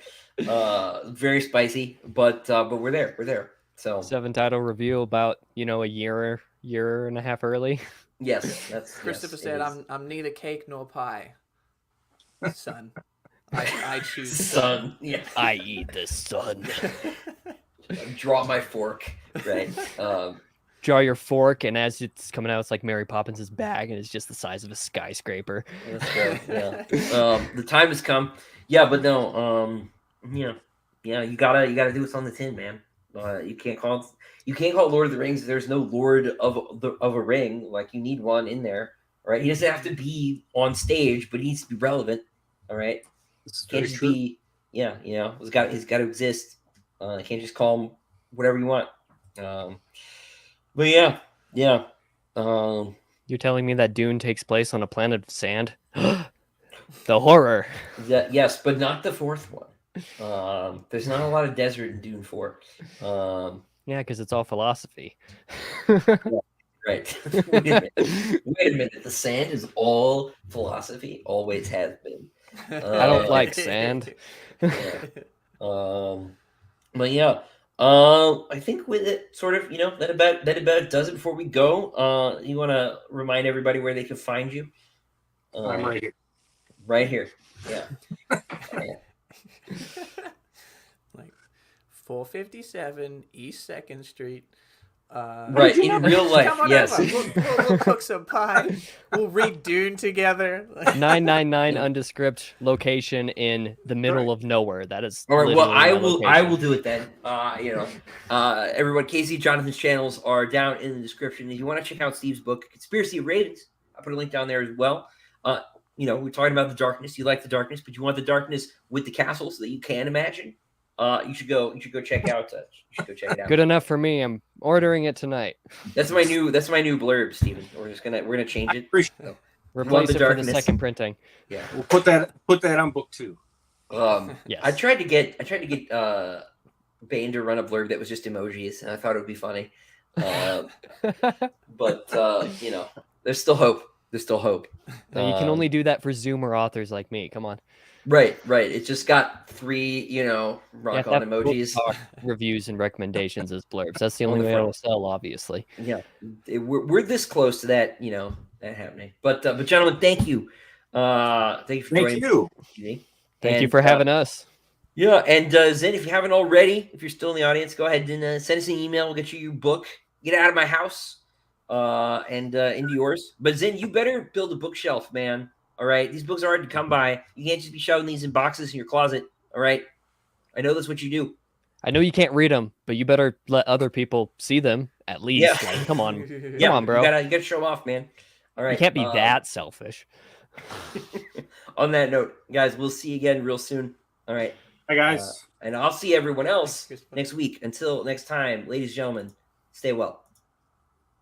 Speaker 1: Very spicy, but we're there. So
Speaker 2: 7 title review about, a year and a half early.
Speaker 1: Yes, that's
Speaker 3: Christopher said, I'm neither cake nor pie. Son. I choose
Speaker 1: sun. Yeah.
Speaker 2: I eat the sun.
Speaker 1: Draw my fork. Right.
Speaker 2: Draw your fork, and as it's coming out, it's like Mary Poppins' bag, and it's just the size of a skyscraper.
Speaker 1: That's good. Yeah. The time has come. Yeah, but no. You gotta do what's on the tin, man. You can't call it Lord of the Rings. There's no Lord of a Ring. Like, you need one in there. All right. He doesn't have to be on stage, but he needs to be relevant. All right. Can't just be. Yeah. He's got to exist. You can't just call him whatever you want. But yeah.
Speaker 2: You're telling me that Dune takes place on a planet of sand? The horror.
Speaker 1: Yes, but not the fourth one. There's not a lot of desert in Dune 4.
Speaker 2: Yeah, because it's all philosophy.
Speaker 1: Right. Wait a minute. The sand is all philosophy. Always has been.
Speaker 2: I don't like sand.
Speaker 1: Yeah. But yeah. I think with it, sort of, that about does it. Before we go, you want to remind everybody where they can find you?
Speaker 4: I'm right here.
Speaker 1: Right here. Yeah.
Speaker 3: Like 457 East 2nd Street.
Speaker 1: Right, in real life,
Speaker 3: Come on
Speaker 1: yes.
Speaker 3: over. We'll cook some pie. We'll read Dune together.
Speaker 2: 999 undescript location in the middle of nowhere. That is.
Speaker 1: All right. Well,
Speaker 2: literally
Speaker 1: I
Speaker 2: my
Speaker 1: will
Speaker 2: location.
Speaker 1: do it then. Everyone, Casey Jonathan's channels are down in the description. If you want to check out Steve's book, Conspiracy of Ravens, I put a link down there as well. We're talking about the darkness. You like the darkness, but you want the darkness with the castles that you can imagine. You should go check out. You should go check it out.
Speaker 2: Good enough for me. I'm ordering it tonight.
Speaker 1: That's my new blurb, Steven. We're gonna change it.
Speaker 4: Appreciate it.
Speaker 2: Replace
Speaker 1: the
Speaker 2: it for the
Speaker 1: darkness.
Speaker 2: second printing.
Speaker 1: Yeah.
Speaker 4: We'll put that on book 2.
Speaker 2: Yes.
Speaker 1: I tried to get Bane to run a blurb that was just emojis, and I thought it would be funny. But there's still hope. There's still hope.
Speaker 2: No, you can only do that for Zoomer authors like me. Come on.
Speaker 1: Right. It's just got 3, rock on emojis.
Speaker 2: Reviews and recommendations as blurbs. That's the only way it'll sell, obviously.
Speaker 1: Yeah, we're this close to that, that happening. But gentlemen, thank you. Thank you for joining me.
Speaker 2: Thank you for having us.
Speaker 1: Yeah, and Zen, if you haven't already, if you're still in the audience, go ahead and send us an email. We'll get you your book. Get out of my house and into yours. But Zen, you better build a bookshelf, man. All right, these books are hard to come by. You can't just be shoving these in boxes in your closet. All right, I know that's what you do.
Speaker 2: I know you can't read them, but you better let other people see them at least.
Speaker 1: Yeah.
Speaker 2: Like, come on,
Speaker 1: Yeah,
Speaker 2: come on, bro.
Speaker 1: You gotta show off, man. All right,
Speaker 2: You can't be that selfish.
Speaker 1: On that note, guys, we'll see you again real soon. All right,
Speaker 4: Hi guys.
Speaker 1: and I'll see everyone else next week. Until next time, ladies and gentlemen, stay well.